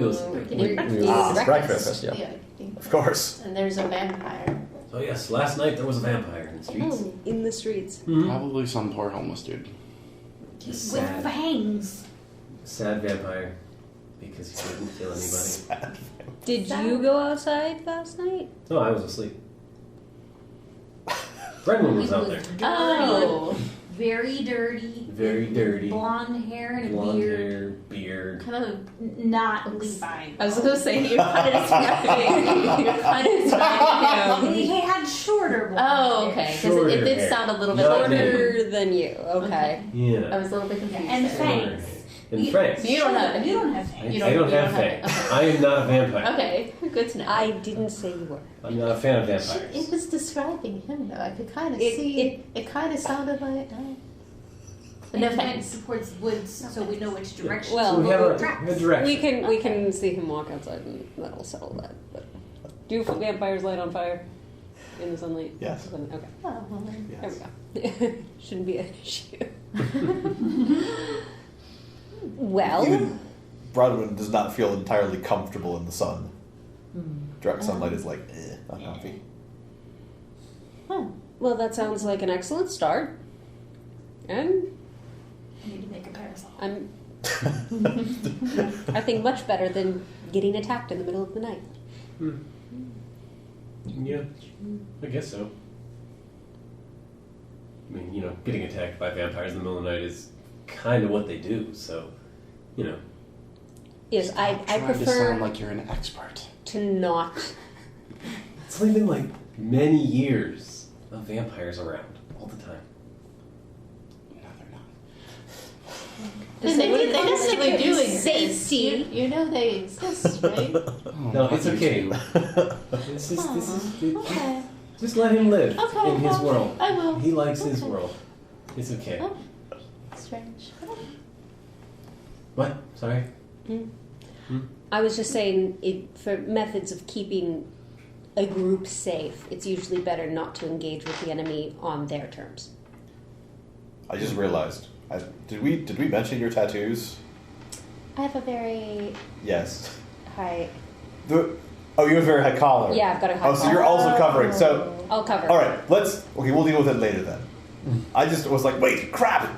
go see breakfast. we're eating breakfast. breakfast. Yeah. Yeah. Of course. And there's a vampire. So yes, last night there was a vampire in the streets. Oh, in the streets. Probably some poor homeless dude. With Sad. fangs. Sad vampire. Because he didn't kill anybody. Sad. Did you go outside last night? No, I was asleep. Brendan was out there. Oh. Very dirty. Very dirty. Blonde hair and a Blonde beard. hair, beard. Kind of not Levi. I was gonna say you're kind of describing. You're kind of describing him. He had shorter blonde Oh, hair. okay. Because Shorter it did hair. sound a little bit Not like Shorter than you. Okay. I Yeah. was a little bit confused. And there. fangs. And You- fangs. You don't have You don't have I, fangs. you I don't you have don't have fangs. it. I am not a vampire. Okay, good to know. I didn't say you were. I'm not a fan of It vampires. was describing him though. I could kind of It- see. It kind of sounded like. And No the fence thanks. supports woods, so we know which direction. Well, So we have a Tracks. direction. We can see him walk outside and that'll settle that. But do vampires light on fire in the sunlight? Yes. Okay. Oh, well, then. There Yes. we go. Shouldn't be an issue. Well, Even Brodwin does not feel entirely comfortable in the sun. Direct sunlight is like, not comfy. well, that sounds like an excellent start. And I need to make a parasol. I think much better than getting attacked in the middle of the night. Yeah, I guess so. I mean, getting attacked by vampires in the middle of the night is kind of what they do, so, Yes, I Trying to prefer sound like you're an expert. to not. It's only been like many years of vampires around all the time. No, they're not. They necessarily do exist. Safety. You know they exist, right? No, it's okay. Okay. Just let him live Okay, in his okay. world. I will. He likes his Okay. world. It's okay. Oh, strange. What? Sorry? I was just saying, for methods of keeping a group safe, it's usually better not to engage with the enemy on their terms. I just realized. Did we mention your tattoos? I have a very Yes. high. You have a very high collar. Yeah, I've got a high Oh, so you're collar. also covering. So, I'll cover. all right, we'll deal with it later then. I just was like, wait, crap!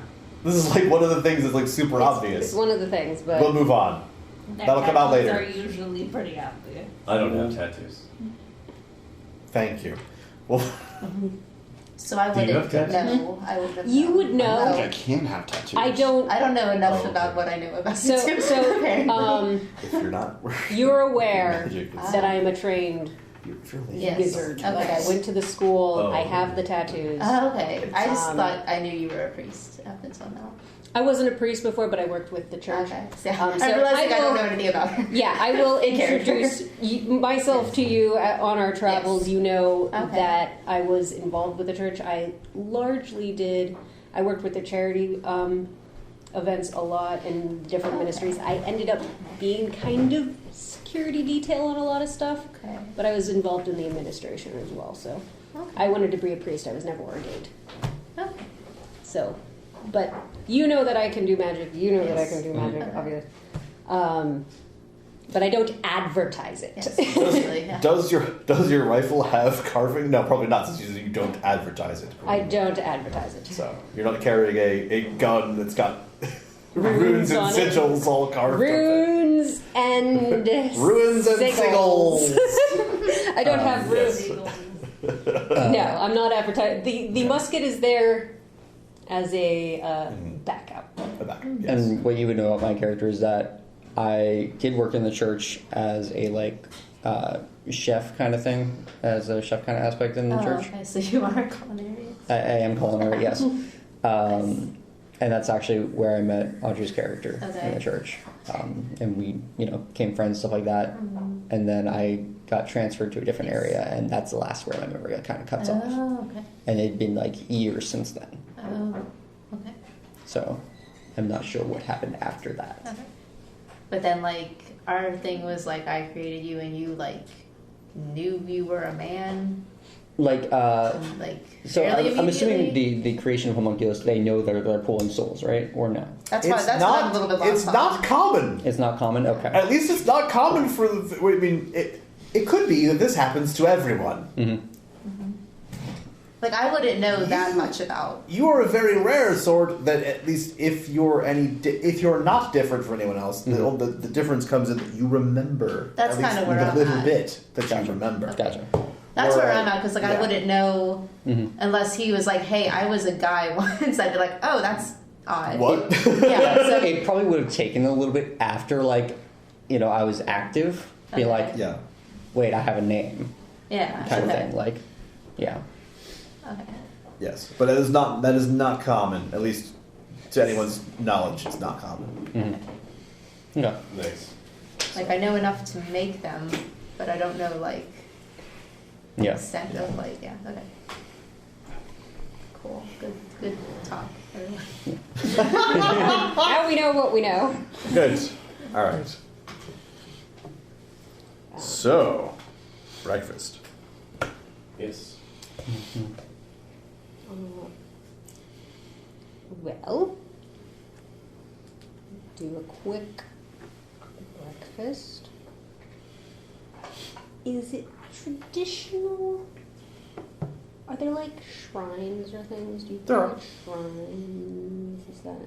This is like one of the things that's like super obvious. It's one of the things, but We'll move on. Their That'll come out tattoos later. are usually pretty obvious. I don't have tattoos. Thank you. Well, So I Do you wouldn't have tattoos? know. I would have You would know. I think I can have tattoos. I don't. I don't know enough Oh, about okay. what I know about So, apparently. if you're not, you're aware Magic is- that I am a trained if you're lazy. Yes. wizard. Okay. Like, I went to the school. Oh. I have the tattoos. Oh, okay. I just Um, thought I knew you were a priest up until now. I wasn't a priest before, but I worked with the church. Okay. So, So I'm realizing I don't will- know anything about her. Yeah, I will In character. introduce myself to you on our travels. Yes. You know Okay. that I was involved with the church. I worked with the charity events a lot and different ministries. I ended up being kind of security detail on a lot of stuff, Okay. but I was involved in the administration as well. So Okay. I wanted to be a priest. I was never ordained. Okay. So, but you know that I can do magic. You know that I Yes. can do magic, Okay. obviously. But I don't advertise it. Yes. Usually, yeah. Does your rifle have carving? No, probably not, since you don't advertise it. I don't advertise it. So you're not carrying a gun that's got runes and on it. sigils all carved. Runes and Runes and sigils. I don't have runes. yes. No, I'm not advertising. The musket is there as a backup. Yes. And what you would know about my character is that I did work in the church as a chef kind of thing, as a chef kind of aspect in the church. Okay, so you are a culinary. I am culinary, yes. And that's actually where I met Audrey's character in Okay. the church. And we, became friends, stuff like that. And then I got transferred to a different area, and that's the last where my memory kind of cuts off. Oh, okay. And it'd been years since then. Oh, okay. So I'm not sure what happened after that. Okay. But then, our thing was, I created you and you, knew you were a man, So fairly I'm assuming immediately? the creation of homunculus, they know they're pulling souls, right? Or no? That's what I'm a little bit lost It's on. not common. It's not common? Okay. At least it's not common for. I mean, it could be that this happens to everyone. Mm-hmm. I wouldn't know that much about. You are a very rare sort that, at least if you're if you're not different from anyone else, the difference comes in that you remember. That's at least kinda where the I'm little at. bit that Gotcha. you remember. Gotcha. That's where Or, I'm at because I yeah. wouldn't know Mm-hmm. unless he was like, "Hey, I was a guy once." I'd be like, "Oh, that's odd." What? Yeah. So, It probably would have taken a little bit after, I was active. Be Okay. like, Yeah. wait, I have a name, yeah. kind okay. of thing. Yeah. Okay. Yes, but that is not common. At least to anyone's knowledge, it's not common. Mm-hmm. Okay. Nice. I know enough to make them, but I don't know Yeah. extent of yeah. Okay. Cool. Good talk. everyone. Now we know what we know. Good. All right. So, breakfast. Yes. Well, do a quick breakfast. Is it traditional? Are there shrines or things? Do you There go are. to shrines? Is that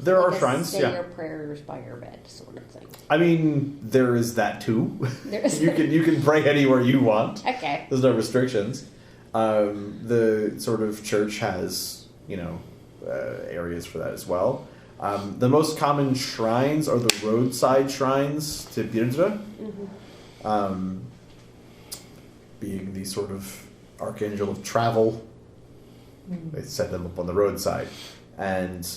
There are Like a shrines, say yeah. your prayers by your bed sort of thing. I mean, there is that too. There's- you can pray anywhere you want. Okay. There's no restrictions. The sort of church has, areas for that as well. The most common shrines are the roadside shrines to Birdra, being the sort of archangel of travel. They set them up on the roadside. And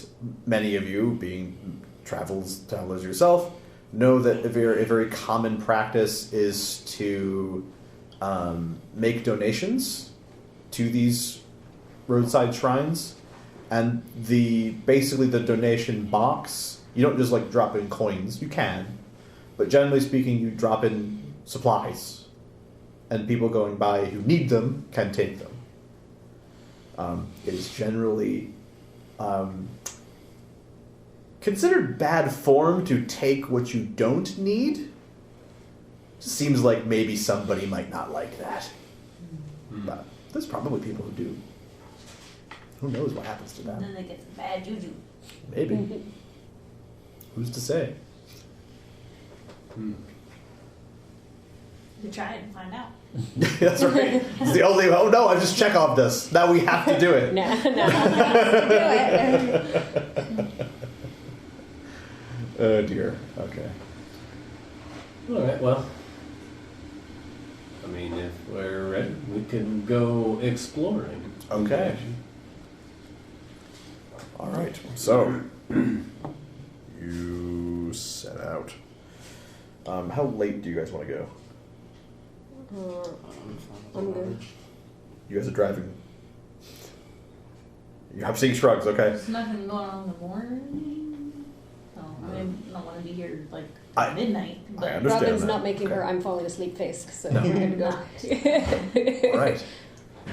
many of you, being travelers yourself, know that a very common practice is to make donations to these roadside shrines. And basically the donation box, you don't just like drop in coins, you can, but generally speaking you drop in supplies, and people going by who need them can take them. It is generally considered bad form to take what you don't need. Just seems like maybe somebody might not like that. But there's probably people who do. Who knows what happens to And them? then they get some bad juju. Maybe. Who's to say? You try and find out. That's right. It's the only. Oh no! I just Chekhov this. Now we have to do it. No, do it. Oh dear. Okay. All right. Well, I mean, if we're ready, we can go exploring. Okay. All right. So you set out. How late do you guys want to go? I'm good. You guys are driving. I'm seeing shrugs. Okay. There's nothing going on in the morning. So I don't want to be here like I- midnight. But I understand Robin's that. not making Okay. her I'm falling asleep face, so No. we're gonna go. All right.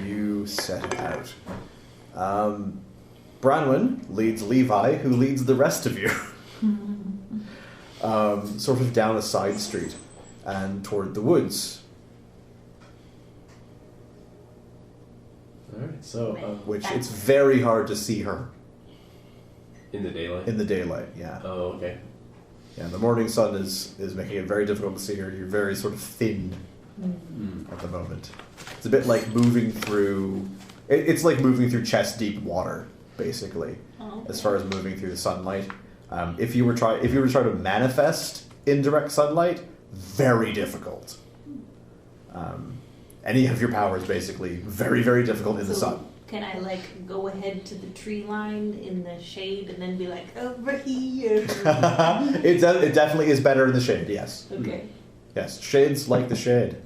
You set out. Bronwyn leads Levi, who leads the rest of you. Sort of down a side street and toward the woods, All right. So which it's very hard to see her in the daylight. in the daylight. Yeah. Oh, okay. Yeah, the morning sun is making it very difficult to see her. You're very sort of thin at the moment. It's a bit like moving through. It's like moving through chest deep water, basically, as far as moving through the sunlight. If you were try to manifest indirect sunlight, very difficult. Any of your powers, basically, very very difficult in the sun. Can I like go ahead to the tree line in the shade and then be like over here? It definitely is better in the shade. Yes. Okay. Yes. Shades like the shade.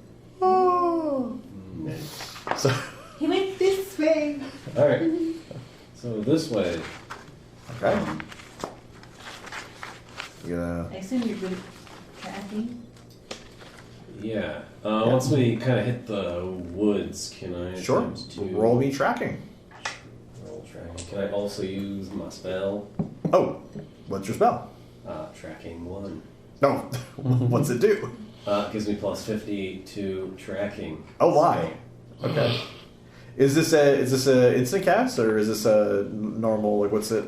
Oh. Nice. So. He went this way. All right. So this way. Okay. You gonna. I assume you're good at tracking. Yeah. Once we kind of hit the woods, can I Sure. attempt to Roll me tracking. roll tracking? Can I also use my spell? Oh, what's your spell? Tracking 1. No. What's it do? It gives me plus 50 to tracking. Oh, why? Okay. Is this a instant cast or is this a normal? Like, what's it?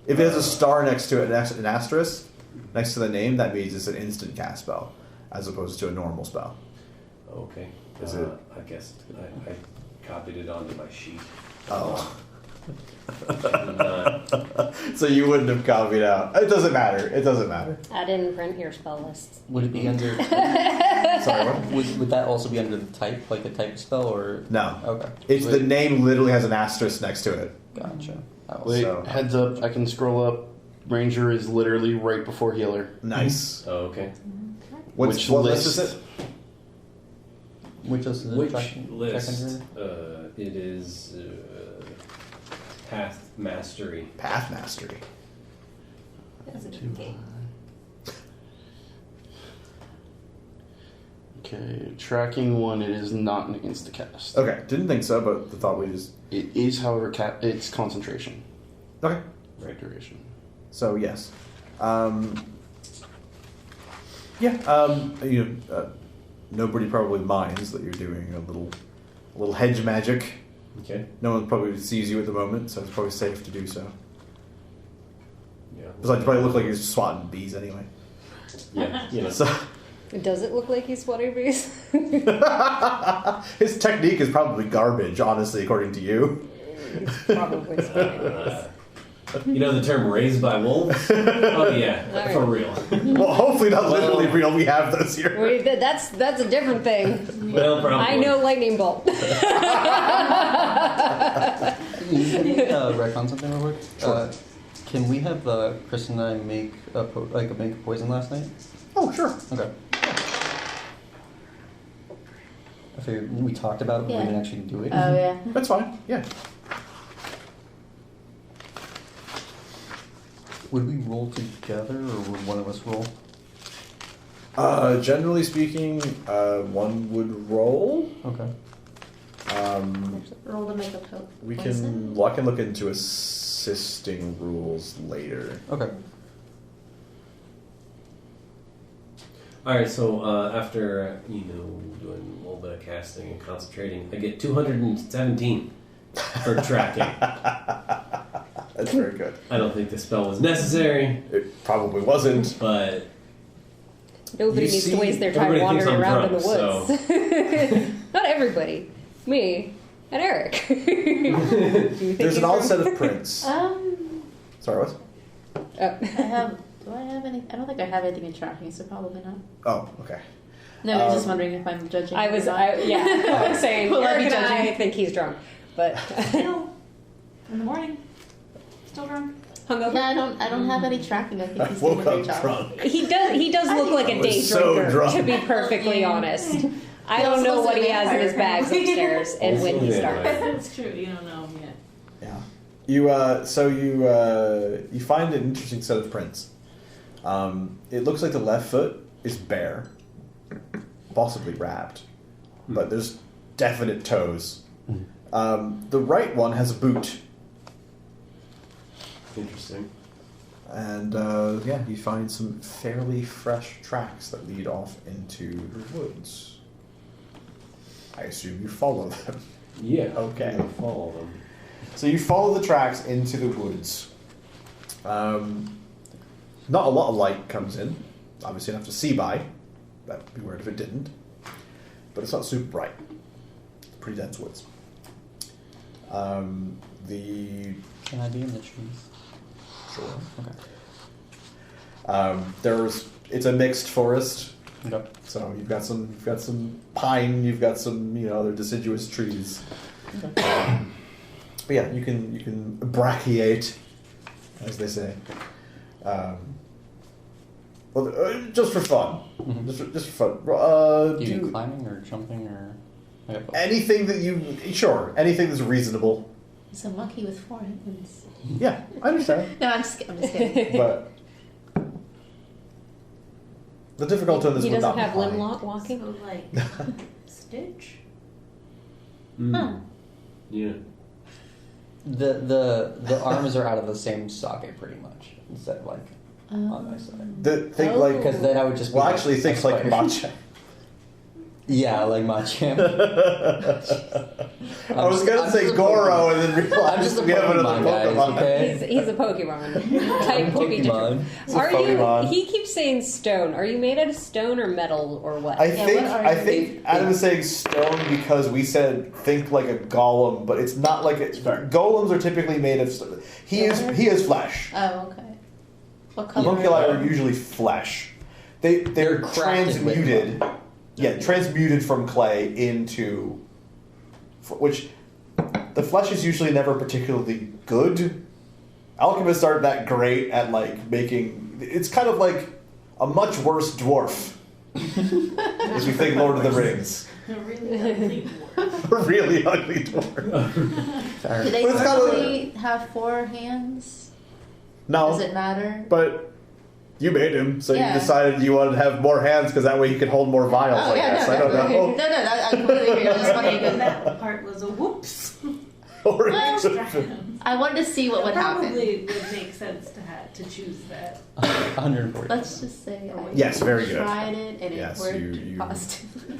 If it has a star next to it, an asterisk next to the name, that means it's an instant cast spell, as opposed to a normal spell. Okay. Is it- I guess I copied it onto my sheet. Oh. Not- So you wouldn't have copied out. It doesn't matter. It doesn't matter. I didn't print your spell lists. Would it be under? Sorry, what? would that also be under the type, like the type of spell, or? No. Okay. It's the name literally has an asterisk next to it. Gotcha. I will- Wait, So- heads up, I can scroll up. Ranger is literally right before healer. Nice. oh, okay. What Which list list? is it? Which is the Which tracking- list? tracking It is Path Mastery. Path Mastery. That's a good game. Okay, tracking 1, it is not an instacast. Okay, didn't think so, but the thought we just. It is, however, it's concentration. Okay. Right duration. So yes, nobody probably minds that you're doing a little hedge magic. Okay. No one probably sees you at the moment, so it's probably safe to do so. Yeah. Besides, you probably look like you're swatting bees anyway. Yeah. You know. So Does it look like he's sweating bees? his technique is probably garbage, honestly, according to you. Probably sweating bees. You know the term "raised by wolves"? Oh yeah, All for right. real. Well, hopefully not literally real. We have those here. That's a different thing. Well, probably. I know lightning bolt. Retcon something real quick. Sure. Can we have Chris and I make make a poison last night? Oh, sure. Okay. I figured we talked about it, but Yeah. we didn't actually do it. Oh yeah. That's fine. Yeah. Would we roll together, or would one of us roll? Generally speaking, one would roll. Okay. Roll to make a We poison. can. Well, I can look into assisting rules later. Okay. All right, so after doing a little bit of casting and concentrating, I get 217 for tracking. That's very good. I don't think the spell was necessary, It probably wasn't. but Nobody You needs see, to waste their time everybody thinks wandering I'm around in the drunk, woods. Not everybody. Me and Eric. Do you think There's he's an odd drunk? set of prints. Sorry, what? Oh. I have. Do I have any? I don't think I have anything in tracking, so probably not. Oh, okay. No, I was just wondering if I'm judging. I was saying Will I be Eric and I judging? think he's drunk, but Still, in the morning, still drunk. hungover. Yeah, I don't have any tracking. I think I he's doing a woke great up job. drunk. He does look like a was day so drinker, drunk. to be perfectly honest. I He don't also know was what a he has in his vampire. bags upstairs and when he Also a starts. vampire. That's true. You don't know yet. Yeah. You find an interesting set of prints. It looks like the left foot is bare, possibly wrapped, but there's definite toes. The right one has a boot, interesting. and you find some fairly fresh tracks that lead off into the woods. I assume you follow them. Yeah. Okay. I'm gonna follow them. So you follow the tracks into the woods. Not a lot of light comes in. Obviously enough to see by. That'd be weird if it didn't. But it's not super bright. It's pretty dense woods. The Can I be in the trees? sure. Okay. It's a mixed forest. Okay. So you've got some pine, you've got some other deciduous trees. But yeah, you can brachiate, as they say. Just for fun. Mhm. Just for fun. Do you do climbing or jumping or? Okay. anything that anything that's reasonable. He's a monkey with 4 hands. Yeah, I understand. No, I'm just kidding. But the difficulty on this He would doesn't not have be limb high. lock walking. So like Stitch. Huh. Yeah. The arms are out of the same socket pretty much instead of like on my side. Think Oh. like Because then I would just be well, like actually, a think like spider. matcha. Yeah, like Machamp. I was gonna say Goro, and then I'm realized just a we have another Pokemon, guys, Pokemon. okay? He's a Pokemon type to be Pokemon. different. It's a Are Pokemon. you? He keeps saying stone. Are you made out of stone or metal or what? I Yeah, think what are I you? think Adam was saying stone because we said think like a golem, but it's not like it. Golems are typically made of. He is flesh. Oh, okay. What color? Homunculi are usually flesh. They're They're crafted with transmuted. Yeah, transmuted from clay into, which the flesh is usually never particularly good. Alchemists aren't that great at like making. It's kind of like a much worse dwarf. As we think Lord of the Rings, A really ugly dwarf. a really ugly dwarf. Do they But it's got a- normally have 4 hands? No, Does it matter? but you made him, so Yeah. you decided you wanted to have more hands because that way he could hold more vials. I guess. I don't no, know. no, I completely agree. I was just wondering And 'cause that part was a whoops. Or it Well, could have been- I wanted to see what would happen. Probably would make sense to choose that. 140. Let's just say I Yes, very good. tried it and Yes, it worked you- positively.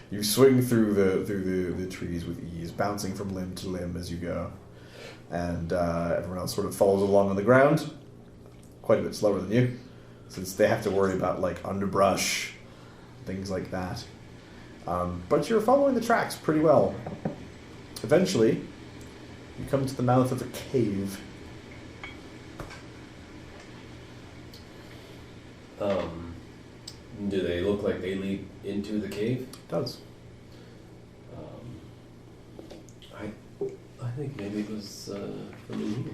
You swing through the trees with ease, bouncing from limb to limb as you go. and everyone else sort of follows along on the ground, quite a bit slower than you, since they have to worry about like underbrush, things like that. But you're following the tracks pretty well. Eventually, you come to the mouth of a cave. Do they look like they lead into the cave? It does. I think maybe it was from in here.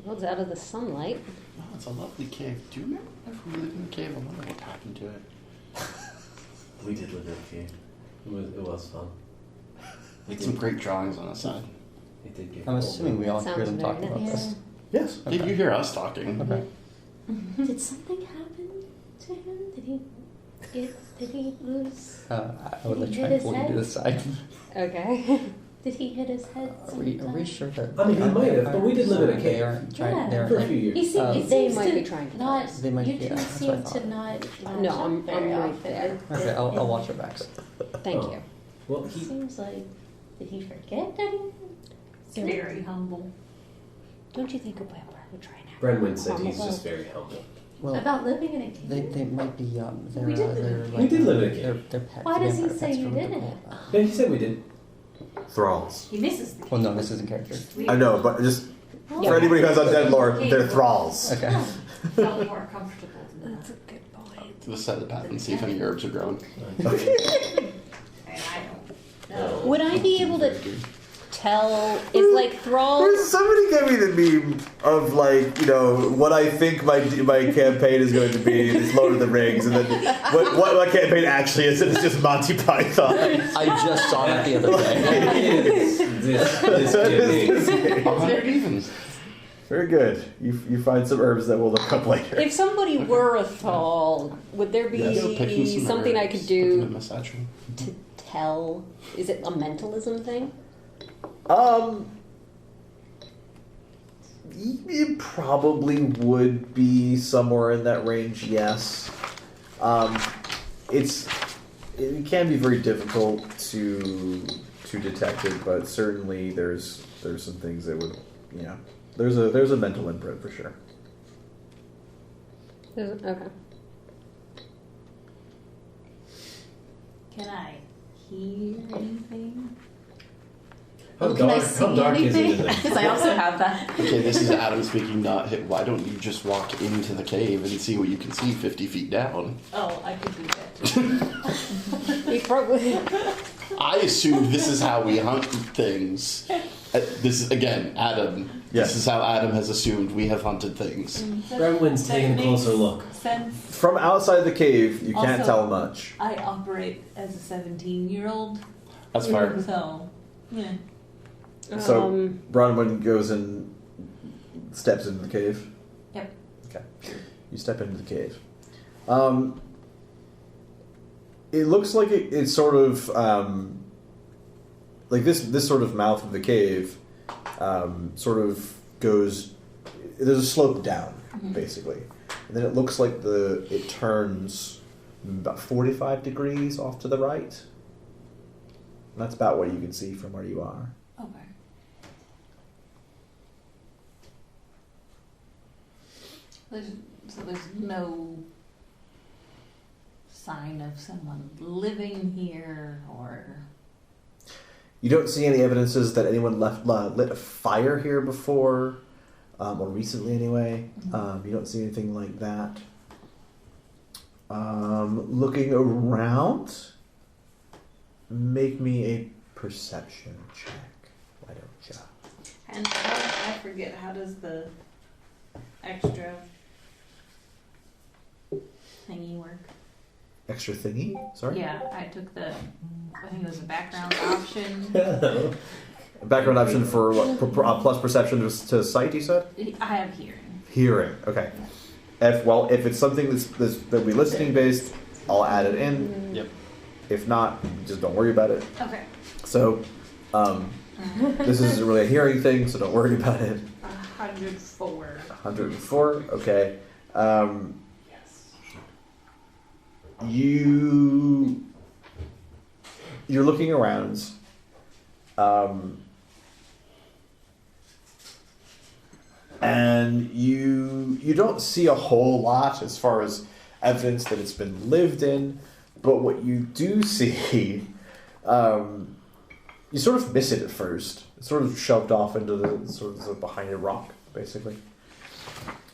Well, it's out of the sunlight. Oh, it's a lovely cave. Do you remember if we lived in the cave? I wonder what happened to it. We did live in a cave. It was fun. Made some great drawings on the side. It did get I'm cold. assuming we all hear Sounds them very talking about nice. this. Yes. Did you hear us talking? Okay. Did something happen to him? Did he lose? I would like Did try he and hit pull his you to head? the side. Okay. Did he hit his head? Are we sometime? sure that? I mean, he might have, but we did live in a They cave. aren't trying. Yeah. They're For a few years. He seemed, it They seems might to be trying to not. kill us. They might you be, two yeah, that's seem what I to thought. not. No, match up I'm very right often. there. Okay, I'll watch your backs. Thank Oh. you. Well, It he seems like did he forget anything? Very humble. Don't you think a vampire would try and have Brenwyn said normal he's just life? very humble. Well, About living in a cave. they might be they're We did live they're in a like We did live in a cave. they're pets. Why does he vampire say pets you from didn't? the- Yeah, he said we did. Thralls. He misses the Well, no, this isn't character. I know, but just Oh. for anybody who has undead lore, they're thralls. Okay. felt more comfortable than That's a that. good point. To the side of the path and see if any herbs are growing. And I don't know. Would I be able to tell? Is like thralls? Somebody gave me the meme of like, you know, what I think my campaign is going to be is Lord of the Rings, and then what my campaign actually is, and it's just Monty Python. I just saw that the other day. It is this campaign. 100 evens. Very good. You find some herbs that we'll look up later. If somebody were a thrall, would there be Yes. Picking some something I herbs, could put them in do my satchel. to tell? Is it a mentalism thing? It probably would be somewhere in that range. Yes. It can be very difficult to detect it, but certainly there's some things that would, you know, there's a mental imprint for sure. Okay. Can I hear anything? How Can I dark, see how dark is it anything? in there? Because I also have that. Okay, this is Adam speaking, not hit. Why don't you just walk into the cave and see what you can see 50 feet down? Oh, I could do that too. We probably. I assumed this is how we hunt things. This is, again, Adam. Yes. This is how Adam has assumed we have hunted things. Brenwyn's taking a closer look. Sense. From outside the cave, you can't Also- tell much. I operate as a 17-year-old, That's fair. so yeah. So Bronwyn goes and steps into the cave. Yep. Okay. You step into the cave. It looks like it's sort of like this sort of mouth of the cave sort of goes. There's a slope down, basically, and then it looks like it turns about 45 degrees off to the right. And that's about what you can see from where you are. Okay. There's no sign of someone living here or. You don't see any evidences that anyone lit a fire here before, or recently anyway. You don't see anything like that. Looking around, make me a perception check. Why don't you? And I forget, how does the extra thingy work? Extra thingy? Sorry? Yeah, I took I think it was a background option. Background option for what? Plus perception to sight, you said? I have hearing. Hearing. Okay. If it's something that'll be listening based, I'll add it in. Yep. If not, just don't worry about it. Okay. So, this isn't really a hearing thing, so don't worry about it. 104. 104. Okay. Yes. You're looking around. And you don't see a whole lot as far as evidence that it's been lived in, but what you do see, you sort of miss it at first. It's sort of shoved off into the sort of behind a rock, basically.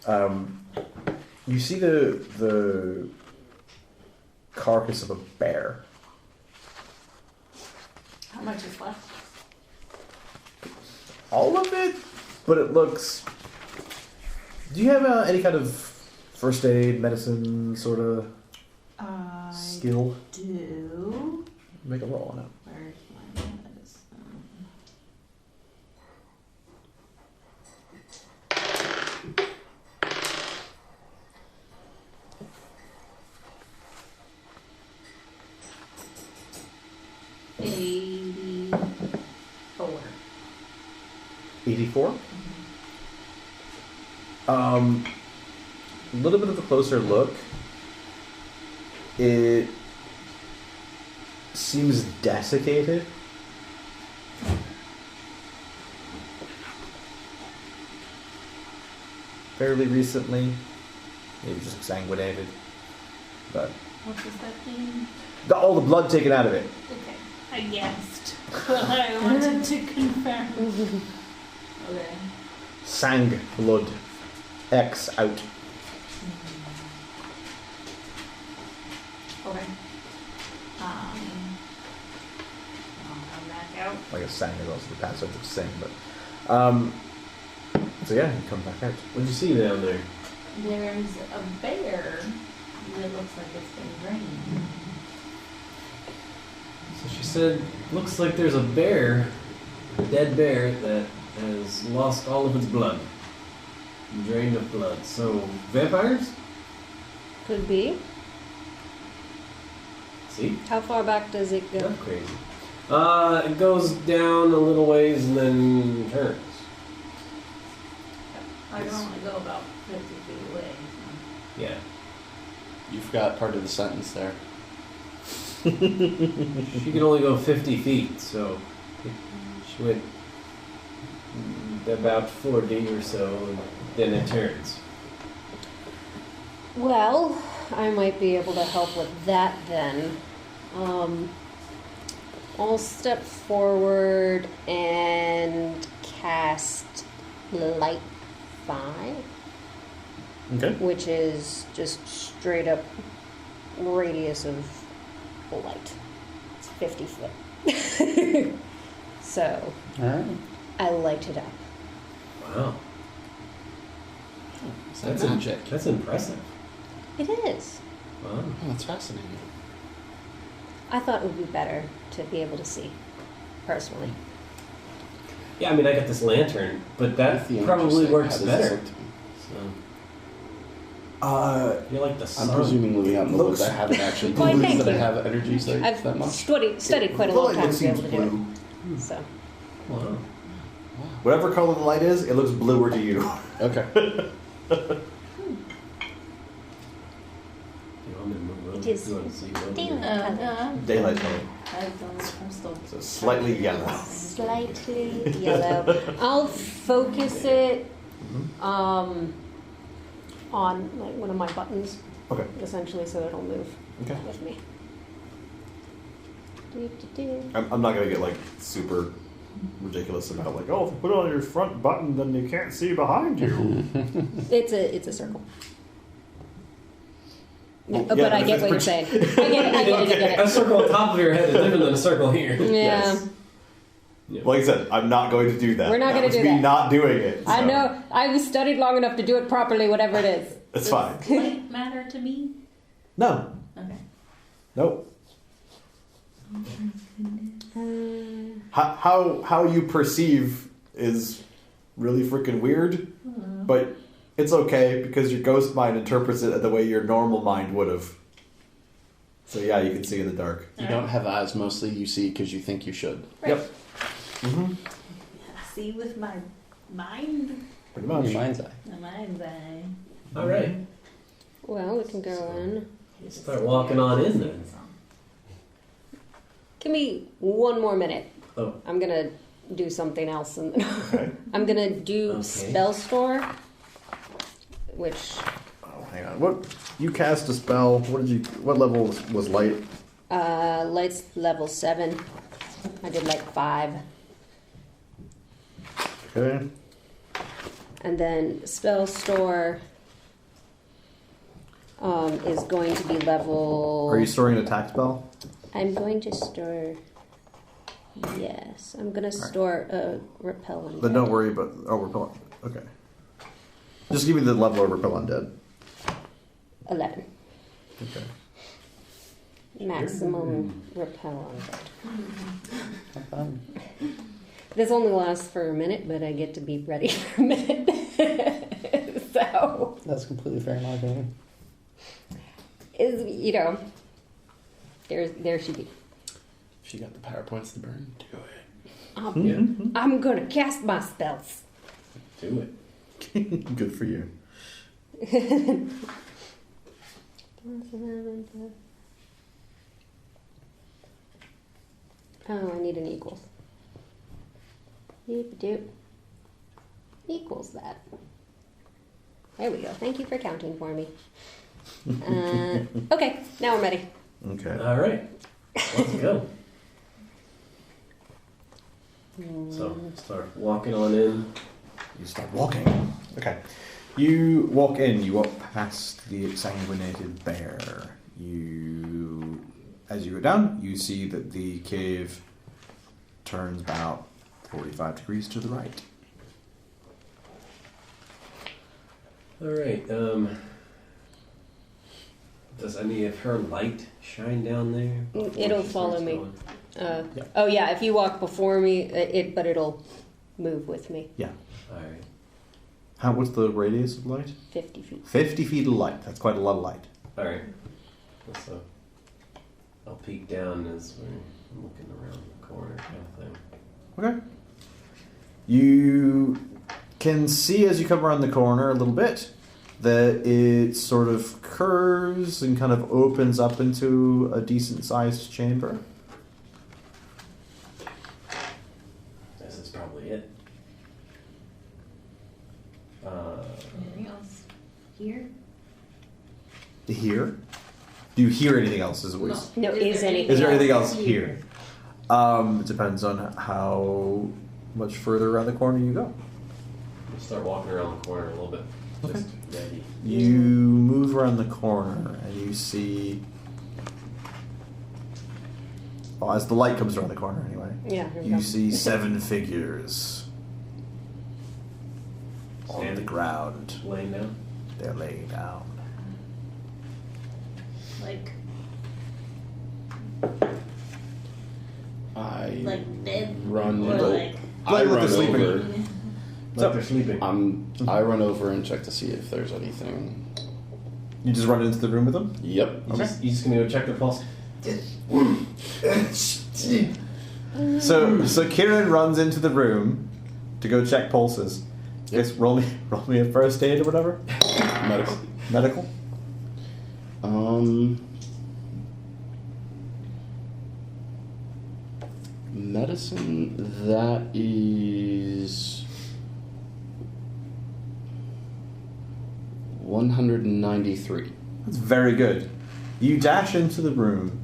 You see the carcass of a bear. How much is left? All of it, but it looks. Do you have any kind of first aid, medicine sort of skill? Do. Make a roll on it. Where's my medicine? $84. 84. A little bit of a closer look. It seems desiccated. Fairly recently. Maybe just sanguinated. But What does that mean? got all the blood taken out of it. Okay, I guessed, but I wanted to confirm. Okay. Sang blood. X out. Okay. I'll come back out. I guess sang is also the passive of sing, but so yeah, you come back out. What'd you see down there? There's a bear that looks like it's been drained. So she said, looks like there's a bear, a dead bear that has lost all of its blood. Drained of blood. So, vampires? Could be. See? How far back does it go? Not crazy. It goes down a little ways and then turns. I can only go about 50 feet away. Yeah. You forgot part of the sentence there. She can only go 50 feet, so she went about 40 or so, and then it turns. Well, I might be able to help with that then. I'll step forward and cast Light 5, Okay. which is just straight up radius of light. It's 50 foot. So, Alright. I light it up. Wow. Is that magic? That's impressive. It is. Wow. Oh, that's fascinating. I thought it would be better to be able to see, personally. Yeah, I mean, I got this lantern, but that Theon, probably just like, works how does this better. look to me? So, you're like the sun. I'm presuming living out in the woods, I Looks- haven't actually Why, believed thank that I you. have energies that I've much. studied quite a The long light time to be seems able to do blue. it. So, Wow. Whatever color the light is, it looks bluer to you. Okay. You want me to move around? It is You want to see what Daylight color. I'm still So slightly yellow. slightly yellow. I'll focus it on like one of my buttons, Okay. essentially, so it'll move Okay. with me. Do. I'm not gonna get like super ridiculous about like, oh, if you put it on your front button, then you can't see behind you. It's a circle. Well, But yeah, I but get if what you're it's saying. I get A it. circle on top of your head is different than a circle here. Yeah. Yes. Like I said, I'm not going to do that. We're not That gonna was do me that. not doing it. I so know. I've studied long enough to do it properly, whatever it is. It's fine. Light matter to me? No. Okay. Nope. How you perceive is really freaking weird, but it's okay because your ghost mind interprets it the way your normal mind would have. So yeah, you can see in the dark. You don't have eyes, mostly you see because you think you should. Yep. Mm-hmm. See with my mind? Pretty much. Your mind's eye. My mind's eye. All right. Well, we can go in. Start walking on in then. Give me one more minute. Oh. I'm gonna do something else. And I'm gonna do spell store, which Oh, hang on. What you cast a spell? What level was light? light's level 7. I did like 5, Okay. and then spell store is going to be level. Are you storing an attack spell? I'm going to store. Yes, I'm gonna store a repel undead. Then don't worry about. Oh, repel. Okay. Just give me the level of repel undead. 11. Okay. Maximum repel undead. This only lasts for a minute, but I get to be ready for a minute. So That's completely fair in my opinion. there she be. If you got the PowerPoints to burn, do it. I'm gonna cast my spells. Do it. Good for you. Oh, I need an equals. Doop-a-doop. Equals that. There we go. Thank you for counting for me. Okay, now I'm ready. Okay. All right. Let's go. So start walking on in. You start walking. Okay. You walk in. You walk past the exsanguinated bear. As you go down, you see that the cave turns about 45 degrees to the right. All right. Does any of her light shine down there? It'll She follow starts me. going? Oh yeah, if you walk before me, but it'll move with me. Yeah. All right. What's the radius of light? 50 feet. 50 feet of light. That's quite a lot of light. All right. So I'll peek down as we're looking around the corner, kind of thing. Okay. You can see as you come around the corner a little bit that it sort of curves and kind of opens up into a decent sized chamber. This is probably it. Anything else here? Here? Do you hear anything else? Is No, there is anything there anything else else here? It depends on how much further around the corner you go. We'll start walking around the corner a little bit. Just ready. You move around the corner and you see. Well, as the light comes around the corner, anyway. Yeah, here we You go. see 7 figures on the Standing. ground. Laying down. They're laying down. Like I dead? run. Or like I Like run they're sleeping. over. Like they're sleeping. I run over and check to see if there's anything. You just run into the room with them? Yep. You just gonna go check their pulse? So Kieran runs into the room to go check pulses. Yes, roll me a first aid or whatever. Medical. Medical. Medicine. That is 193. That's very good. You dash into the room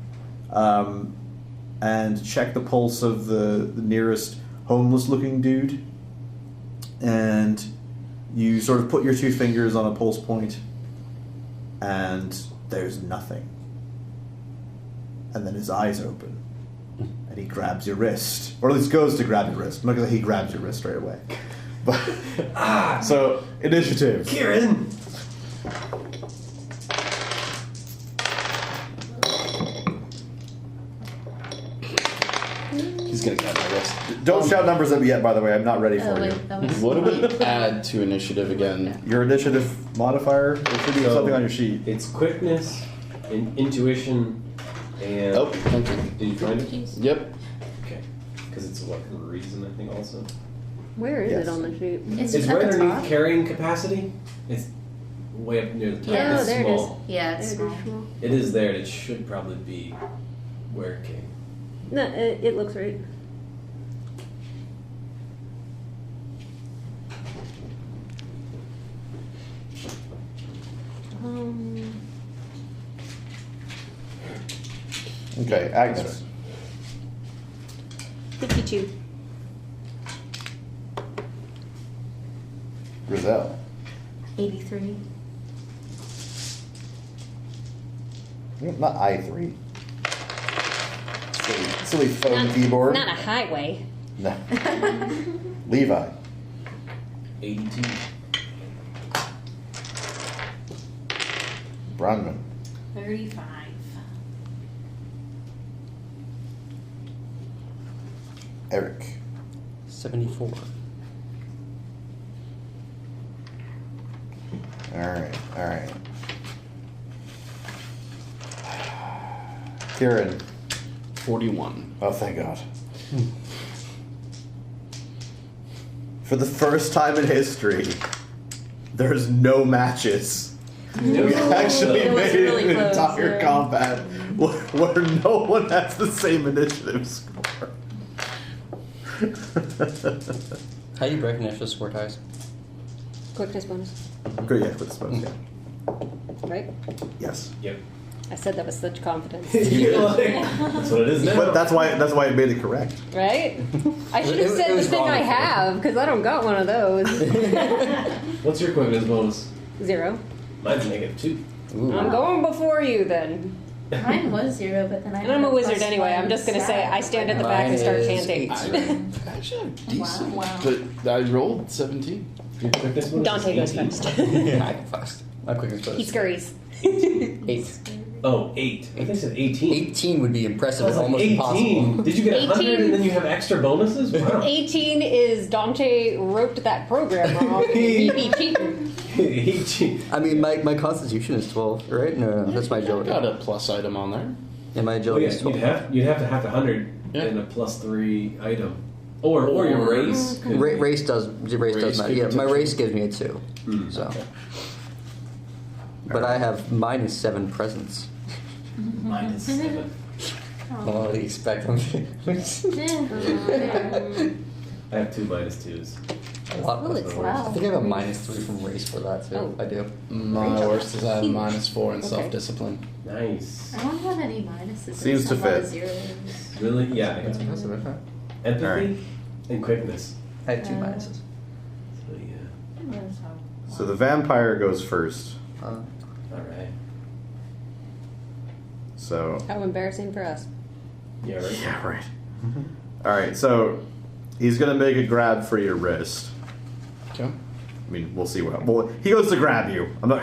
and check the pulse of the nearest homeless-looking dude, and you sort of put your 2 fingers on a pulse point, and there's nothing. And then his eyes open, and he grabs your wrist, or at least goes to grab your wrist. I'm not gonna say he grabs your wrist right away, but so initiative. Kieran! He's gonna grab my wrist. Don't shout numbers at me yet, by the way. I'm not ready for you. that was What do we add to initiative again? Your initiative modifier, it should be So- something on your sheet. It's quickness, intuition, and. Oh, thank you. Did you find it? Yep. Okay. Because it's what, reason, I think, also. Where is Yes. it on the sheet? It's It's at right the underneath top. carrying capacity. It's way up near the top. Yeah. It's Oh, there it is. small. Yeah, it's There it small. is. It is there. It should probably be where it came. No, it looks right. Okay, Agnes. 52. Grizel. 83. Not I3. Silly phone keyboard. Not a highway. No. Levi. 82. Bronman. 35. Eric. 74. Alright. Kieran. 41. Oh, thank God. For the first time in history, there's no matches. We actually It was made really an close, entire yeah. combat where no one has the same initiative score. How do you break initial score ties? Quickness bonus, Good, yeah, with the suppose, yeah. right? Yes. Yep. I said that with such confidence. That's what it is now. But that's why it made it correct. Right? I should have It said the was thing wrong I before. have, because I don't got one of those. What's your quickness bonus? 0. Mine's -2. Ooh. I'm going before you then. Mine was 0, but then I. And I'm a had wizard +1 anyway. I'm just going to say I stand at the back Mine and start is chanting. 8. I actually have decent, Wow. but I rolled 17. Your quickness bonus Dante goes is 18. first. I go first. My quickness bonus. He scurries. 8. Oh, 8. I think I said 18. 18 would be I impressive, was like, almost 18. impossible. Did you get 100 18. and then you have extra bonuses? Wow. 18 is Dante wrote that program wrong. He be cheating. 18. I mean, my constitution is 12, right? No, that's my I agility. got a plus item on there. And my Oh, agility yeah, is 12. you'd have to have 100 Yeah. and a +3 item. Or your race could Race does matter. could Yeah, my potentially- race gives me a 2. Hmm, So, okay. but I have -7 presence. -7. Well, what do you expect from me? I have 2 -2s. A lot Holy of crap. I think I have a -3 from race for that too. Oh. I do. My worst is I have -4 in Okay. self-discipline. Nice. I don't have any minuses. Seems to I have a lot of fit. zeros. Really? Yeah. I That's got impressive. Okay. empathy Alright. and quickness. I have 2 minuses. So yeah. So the vampire goes first. All right. So. How embarrassing for us. Yeah. Right. Yeah, right. Alright, so he's gonna make a grab for your wrist. Okay. I mean, we'll see what. Well, he goes to grab you. I'm not.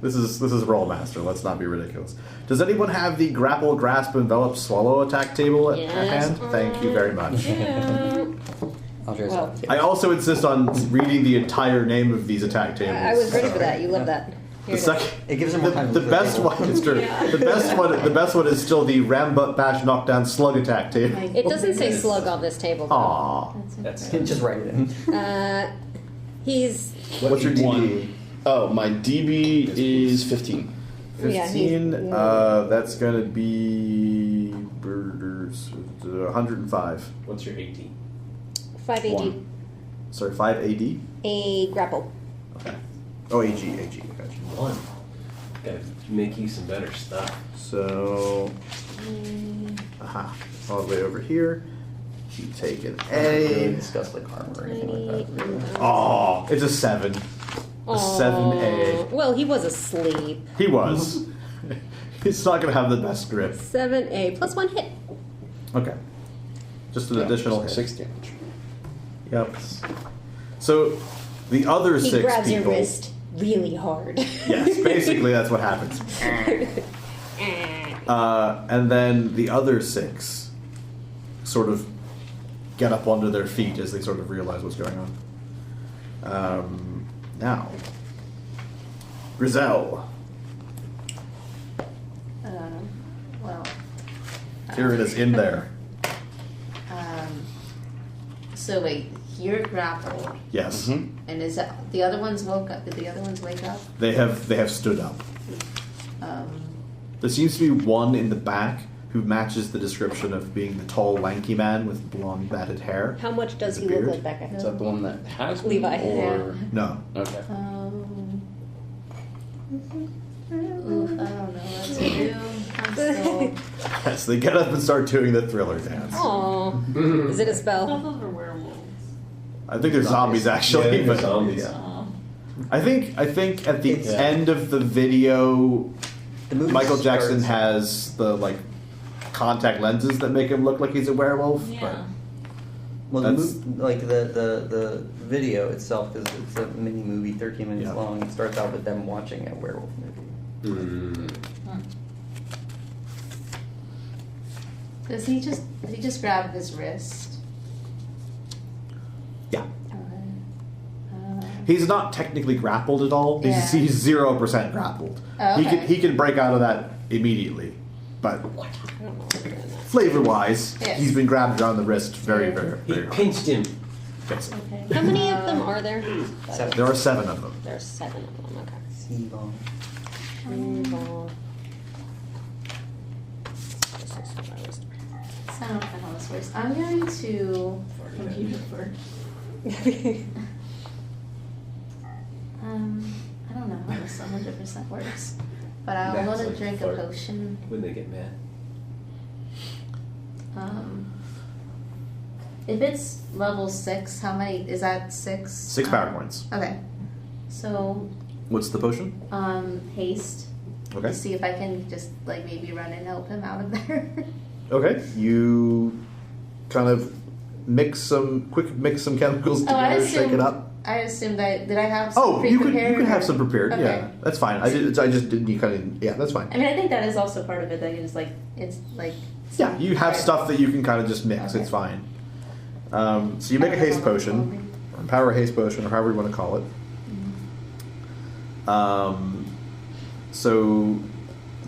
This is Rolemaster. Let's not be ridiculous. Does anyone have the grapple, grasp, envelop, swallow attack table at Yes. hand? Thank you very much. Yeah. I'll try Well, I also insist on reading the entire name of these attack tables. I was ready for that. You love that. The Here it is. second, It gives him more time to the look at the best table. one is true. The best one is still the Rambutt Bash Knockdown Slug attack table. It doesn't say slug on this table. though. Aww. That's Just write it in. He's What's your One. DB? Oh, my DB is 15. Yeah, 15. he's- That's gonna be 105. What's your AD? 5 AD. One. Sorry, 5 AD. A grapple. Okay. Oh, AG. Gotcha. 1. Gotta make you some better stuff. So, aha, all the way over here. You take an A. discuss like armor or anything like that. Oh, it's a 7. A 7A. Well, he was asleep. He was. He's not gonna have the best grip. 7A plus 1 hit. Okay. Just an additional hit. 6 damage. Yep. So, the other He 6 grabs people. your wrist really hard. Yes, basically that's what happens. And then the other 6 sort of get up onto their feet as they sort of realize what's going on. Now, Grizel. Well. Kieran is in there. So wait, you're grappled, Yes, Mhm. and is that the other ones woke up? Did the other ones wake up? they have stood up. Um, There seems to be one in the back who matches the description of being the tall, lanky man with blonde, matted hair. How much does The he look beard? like, Becca? Is that the one that has me? Levi. Or... No. Okay. Oof, I don't know what to do. I'm still. So they get up and start doing the Thriller dance. Aww. Is it a spell? Both of them are werewolves. I think there's zombies actually, Yeah, but zombies. yeah. Oh. I think at the It's- end of the video, The movie Michael Jackson starts- has the like contact lenses that make him look like he's a werewolf. Yeah. Well, That's- the video itself is it's a mini movie, 13 minutes Yeah. long. It starts out with them watching a werewolf movie. Mm. Did he just grab his wrist? Yeah. Uh, He's not technically grappled at all. Yeah. He's 0% grappled. Oh, okay. He can break out of that immediately, but I don't know what I'm doing that. flavor wise, Yes. he's been grabbed around the wrist very, very, He very hard. pinched him. Yes. Okay. How many of them are there? Seven. There are 7 of them. There's 7 of them. Okay. Sea-bomb. Involved. This is what I was so I don't know how this works. I'm going to. Computer for. I don't know how this 100% works, but I That's want to like drink a fart. potion. When they get mad. If it's level 6, how many is that? 6. 6 power points. Okay, so What's the potion? haste. Okay. To see if I can just like maybe run and help him out of there. Okay. You kind of mix some chemicals together, shake it up. I assumed did I have some Oh, you could pre-prepared, have or- some prepared. Okay. Yeah, that's fine. I just didn't. You kind of yeah, that's fine. I mean, I think that is also part of it. That it's like. Yeah, you have Right. stuff that you can kind of just mix. Okay. It's fine. So you make a haste potion, or power haste potion, or however you want to call it. So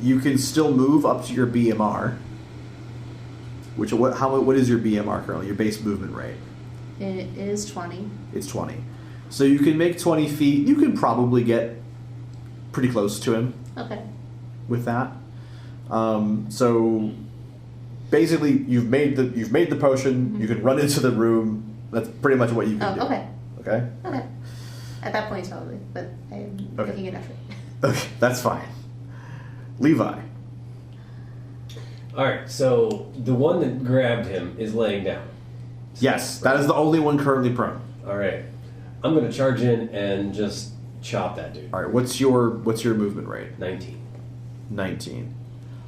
you can still move up to your BMR. What is your BMR currently? Your base movement rate? It is 20. It's 20. So you can make 20 feet. You can probably get pretty close to him Okay. with that. So basically, you've made the potion. You can run into the room. That's pretty much what you can do. Oh, okay. Okay. Okay. At that point, probably, but I'm Okay. making an effort. Okay, that's fine. Levi. Alright, so the one that grabbed him is laying down. Yes, that is the only one currently prone. Alright. I'm gonna charge in and just chop that dude. All right. What's your movement rate? 19. 19.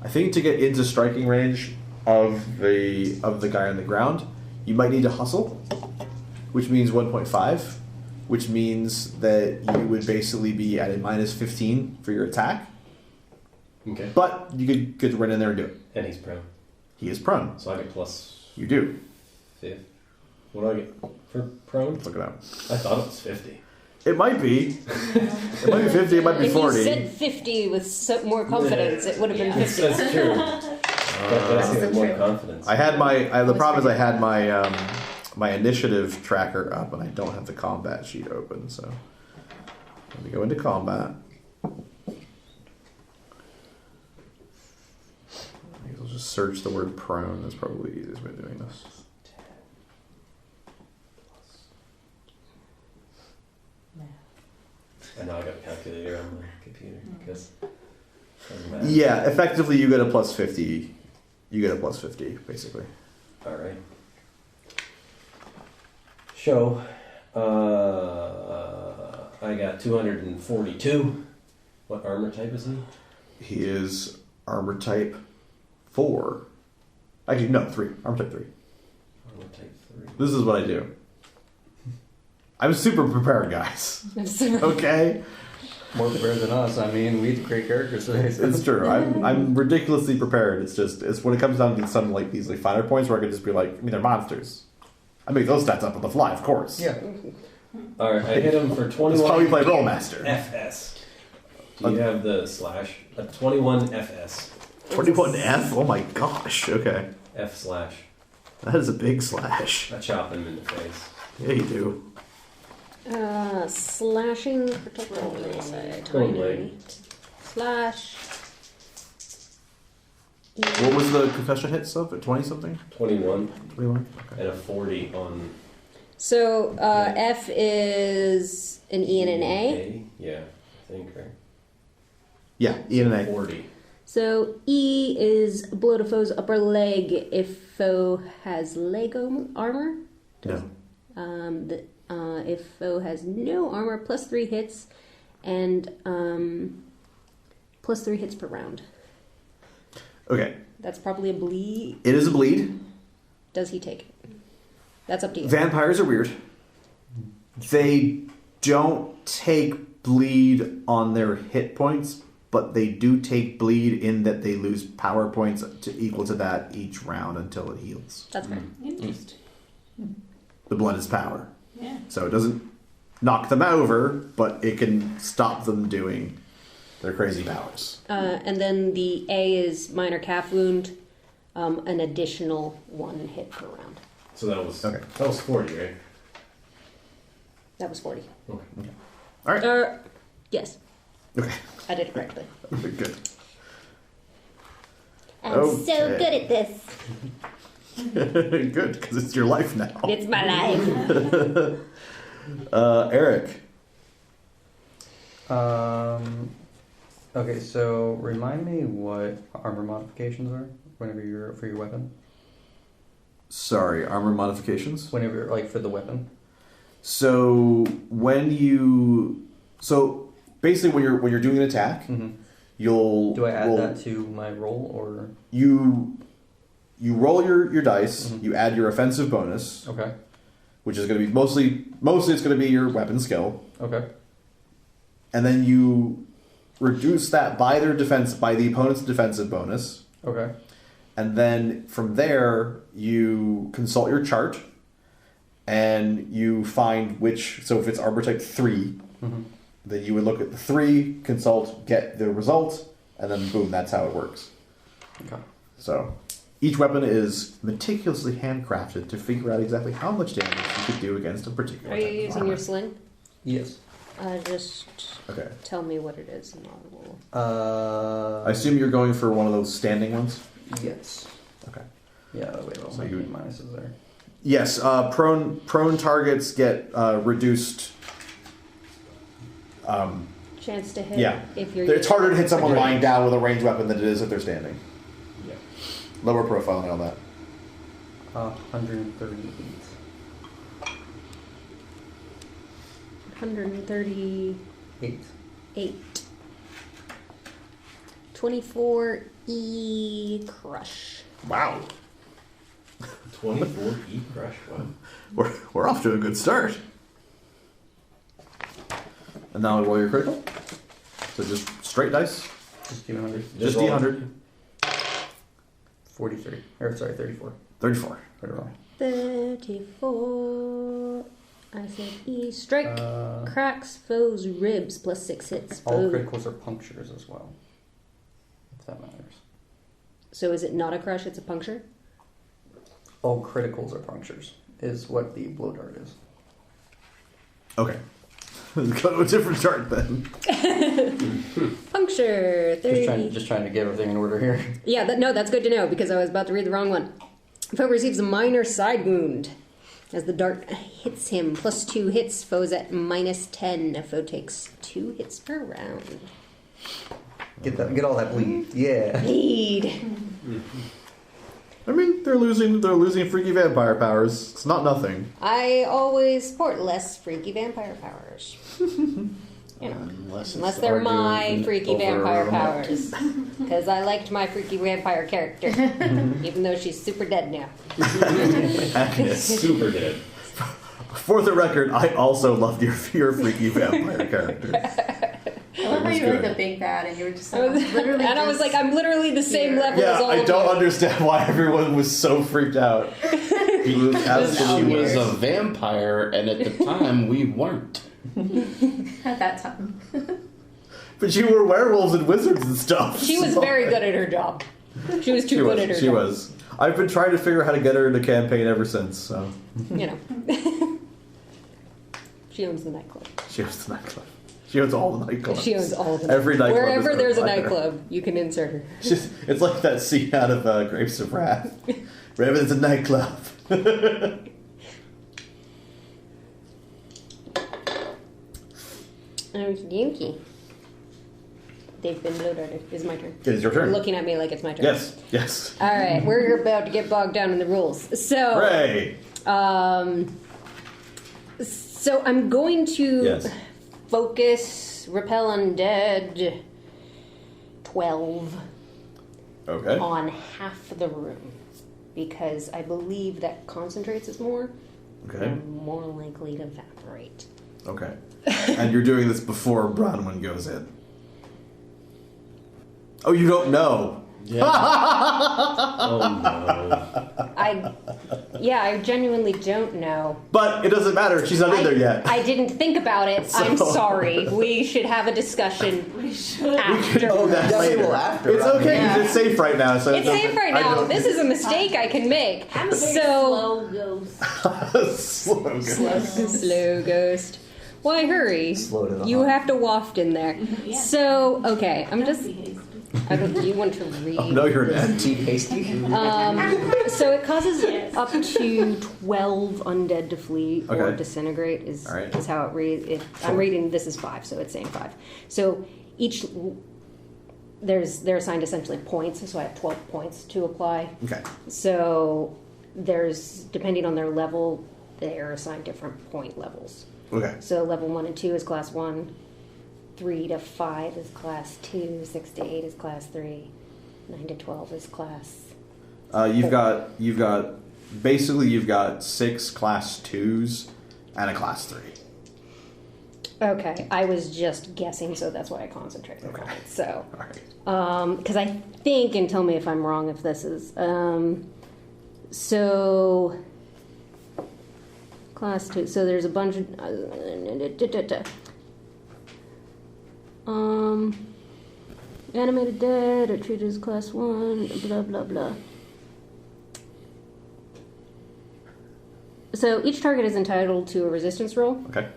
I think to get into striking range of the guy on the ground, you might need to hustle, which means 1.5, which means that you would basically be at a minus 15 for your attack. Okay. But you could get to run in there and do it. And he's prone. He is prone. So I get plus You do. 5. What do I get for prone? Look it up. I thought it was 50. It might be. It might be 50. It might be If 40. you said 50 with more confidence, it would have been 50. That's true. But I see with more confidence. I had the problem is I had my my initiative tracker up and I don't have the combat sheet open, so let me go into combat. I'll just search the word prone. That's probably the easiest way of doing this. And now I got a calculator on my computer because it doesn't matter. Yeah, effectively you get a plus 50. You get a plus 50, basically. Alright. Show. I got 242. What armor type is he? He is armor type 4. Actually, no, 3. Armor type 3. Armor type 3. This is what I do. I'm super prepared, guys. Okay? More prepared than us. I mean, we had great characters today. So. It's true. I'm ridiculously prepared. It's when it comes down to some like these like finer points where I could just be like, I mean, they're monsters. I make those stats up on the fly, of course. Yeah. Alright, I hit him for 21. That's how we play Rolemaster. FS. Do you have the slash? A 21 FS. 21F? Oh my gosh. Okay. F slash. That is a big slash. I chop him in the face. Yeah, you do. Slashing critical say Totally. slash. What was the concussion hit stuff at 20 something? 21 21? Okay. and a 40 on So F is an E and an A. Yeah, I think, right? Yeah, E and an A. 40. So E is blow to foe's upper leg if foe has leg armor. No. If foe has no armor, +3 hits, and +3 hits per round. Okay. That's probably a bleed. It is a bleed. Does he take it? That's up to you. Vampires are weird. They don't take bleed on their hit points, but they do take bleed in that they lose power points to equal to that each round until it heals. That's fair. Interesting. The blood is power. Yeah. So it doesn't knock them over, but it can stop them doing their crazy powers. And then the A is minor calf wound, an additional 1 hit per round. So that was Okay. That was 40, right? That was 40. All right. Yes, Okay. I did it correctly. Good. I'm so Okay. good at this. Good, because it's your life now. It's my life. Eric. Okay, so remind me what armor modifications are whenever you're for your weapon. Sorry, armor modifications. Whenever, like, for the weapon. So basically when you're doing an attack, Mm-hmm. you'll Do I add that to my roll or? you roll your dice, Mhm. you add your offensive bonus, Okay. which is going to be mostly it's going to be your weapon skill, Okay. and then you reduce that by the opponent's defensive bonus, Okay. and then from there you consult your chart, and you find which. So if it's armor type 3, Mm-hmm. then you would look at the 3, consult, get the result, and then boom, that's how it works. Okay. So each weapon is meticulously handcrafted to figure out exactly how much damage you could do against a particular Are you type of using armor. your sling? Yes. Just Okay. tell me what it is and I will. I assume you're going for one of those standing ones? Yes. Okay. Yeah. Wait. I'll So make you- any minuses there. Yes, prone targets get reduced. Chance to hit. Yeah. If you're. It's harder to hit someone Okay. lying down with a ranged weapon than it is if they're standing. Yeah. Lower profile and all that. 138. 138. 8. 24 E crush. Wow. 24 E crush. Wow. We're off to a good start. And now roll your critical. So just straight dice. Just D100. Just roll. D100. 43. Or sorry, 34. 34. Right wrong. 34. I said E. Strike. Uh, Cracks foe's ribs +6 hits. All Foe- criticals are punctures as well. If that matters. So is it not a crush, it's a puncture? All criticals are punctures, is what the blow dart is. Okay. Let's go to a different chart then. Puncture. 30. Just trying to get everything in order here. Yeah, that's good to know because I was about to read the wrong one. Foe receives a minor side wound. As the dart hits him, +2 hits, foe's at -10. Foe takes 2 hits per round. Get all that bleed. Yeah. Bleed. I mean, they're losing freaky vampire powers. It's not nothing. I always support less freaky vampire powers. You know, Unless unless they're my freaky over vampire remote. powers. Because I liked my freaky vampire character, even though she's super dead now. Agnes. Super dead. For the record, I also loved your freaky vampire characters. I love how was you were like good. the big bad and you were just I like, was, literally and I was just like, I'm literally the same here. level as Yeah, all I of don't you. understand why everyone was so freaked out. He was She absolutely was a vampire, and at the time we weren't. at that time. But you were werewolves and wizards and stuff. She was so- very good at her job. She was too She good was. at her She job. was. I've been trying to figure out how to get her into campaign ever since. So You know. She owns the nightclub. she owns the nightclub. She owns all the nightclubs. She owns all the Every nightclub. Wherever is there's a owned by her. nightclub, you can insert her. It's like that scene out of Grapes of Wrath. Wherever there's a nightclub. Okie dokie. they've been loaded. It's my turn. It is your turn. You're looking at me like it's my turn. Yes. All right, we're about to get bogged down in the rules. So, Hooray! So I'm going to Yes. focus repel undead 12 Okay. on half the room because I believe that concentrates is more. Okay. They're more likely to evaporate. Okay. And you're doing this before Bronwyn goes in. Oh, you don't know. Yeah. Oh no. I genuinely don't know. But it doesn't matter. She's not in there yet. I didn't think about it. I'm So- sorry. We should have a discussion We should. after. Oh, that's Definitely later. will after, It's right? okay because Yeah. it's safe right now. So It's safe right I now. don't- This is a mistake I can make. I'm a very So slow ghost. Slow. slow ghost. Why hurry? Slow to the You heart. have to waft in there. Yeah. So okay, I'm just. Don't be hasty. I don't. You want to read? Oh, no, you're dead. Too hasty. So it causes Yes. up to 12 undead to flee or Okay. disintegrate is All right. is how it reads. I'm Sure. reading this is 5, so it's saying 5. So each they're assigned essentially points, so I have 12 points to apply. Okay. So there's depending on their level, they are assigned different point levels. Okay. So level 1 and 2 is class 1, 3 to 5 is class 2, 6 to 8 is class 3, 9 to 12 is class. You've got basically 6 class 2s and a class 3. Okay, I was just guessing, so that's why I concentrated Okay. on it. So, All right. because I think, and tell me if I'm wrong if this is, so class 2. So there's a bunch of animated dead are treated as class 1. Blah blah blah. So each target is entitled to a resistance roll. Okay.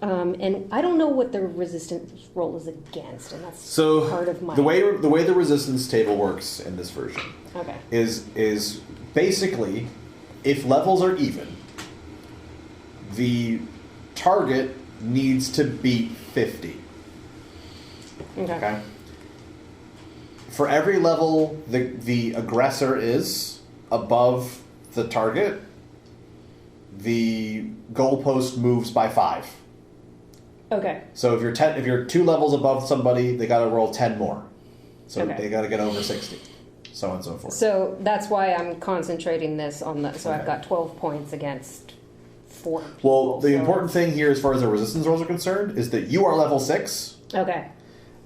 And I don't know what the resistance roll is against, and that's So part of my the way the resistance table works in this version Okay. is basically if levels are even, the target needs to beat 50. Okay. For every level the aggressor is above the target, the goalpost moves by 5. Okay. So if you're 2 levels above somebody, they got to roll 10 more. So Okay. they got to get over 60, so on and so forth. So that's why I'm concentrating this on the. So I've Okay. got 12 points against 4. Well, the so- important thing here, as far as the resistance rolls are concerned, is that you are level 6, Okay.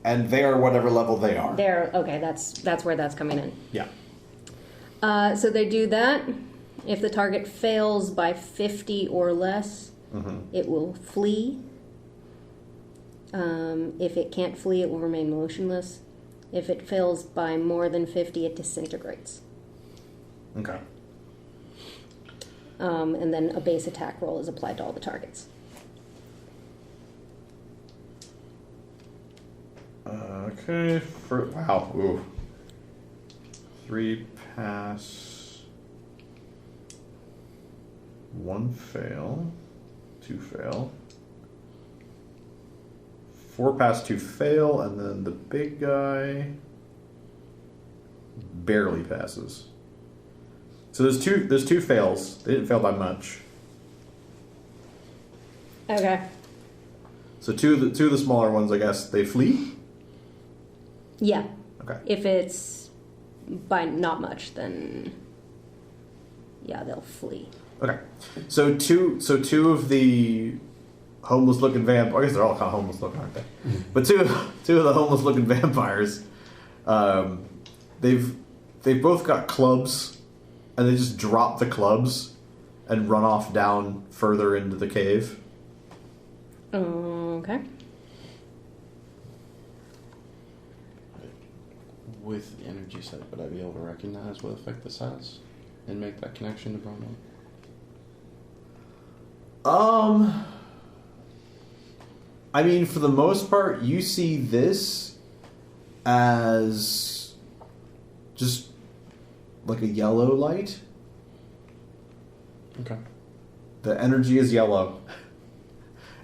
and they are whatever level they are. There. Okay. That's where that's coming in. Yeah. So they do that. If the target fails by 50 or less, it will flee. If it can't flee, it will remain motionless. If it fails by more than 50, it disintegrates. Okay. And then a base attack roll is applied to all the targets. Okay. Wow. Ooh. 3 pass. 1 fail. 2 fail. 4 pass, 2 fail, and then the big guy barely passes. So there's two fails. They didn't fail by much. Okay. So two of the smaller ones, I guess, they flee. Yeah. Okay. If it's by not much, then yeah, they'll flee. Okay. So two of the homeless-looking vampires. I guess they're all kind of homeless-looking, aren't they? But two of the homeless-looking vampires. They've both got clubs, and they just drop the clubs and run off down further into the cave. Okay. With the energy set, would I be able to recognize what effect this has and make that connection to Bruno? I mean, for the most part, you see this as just like a yellow light. Okay. The energy is yellow.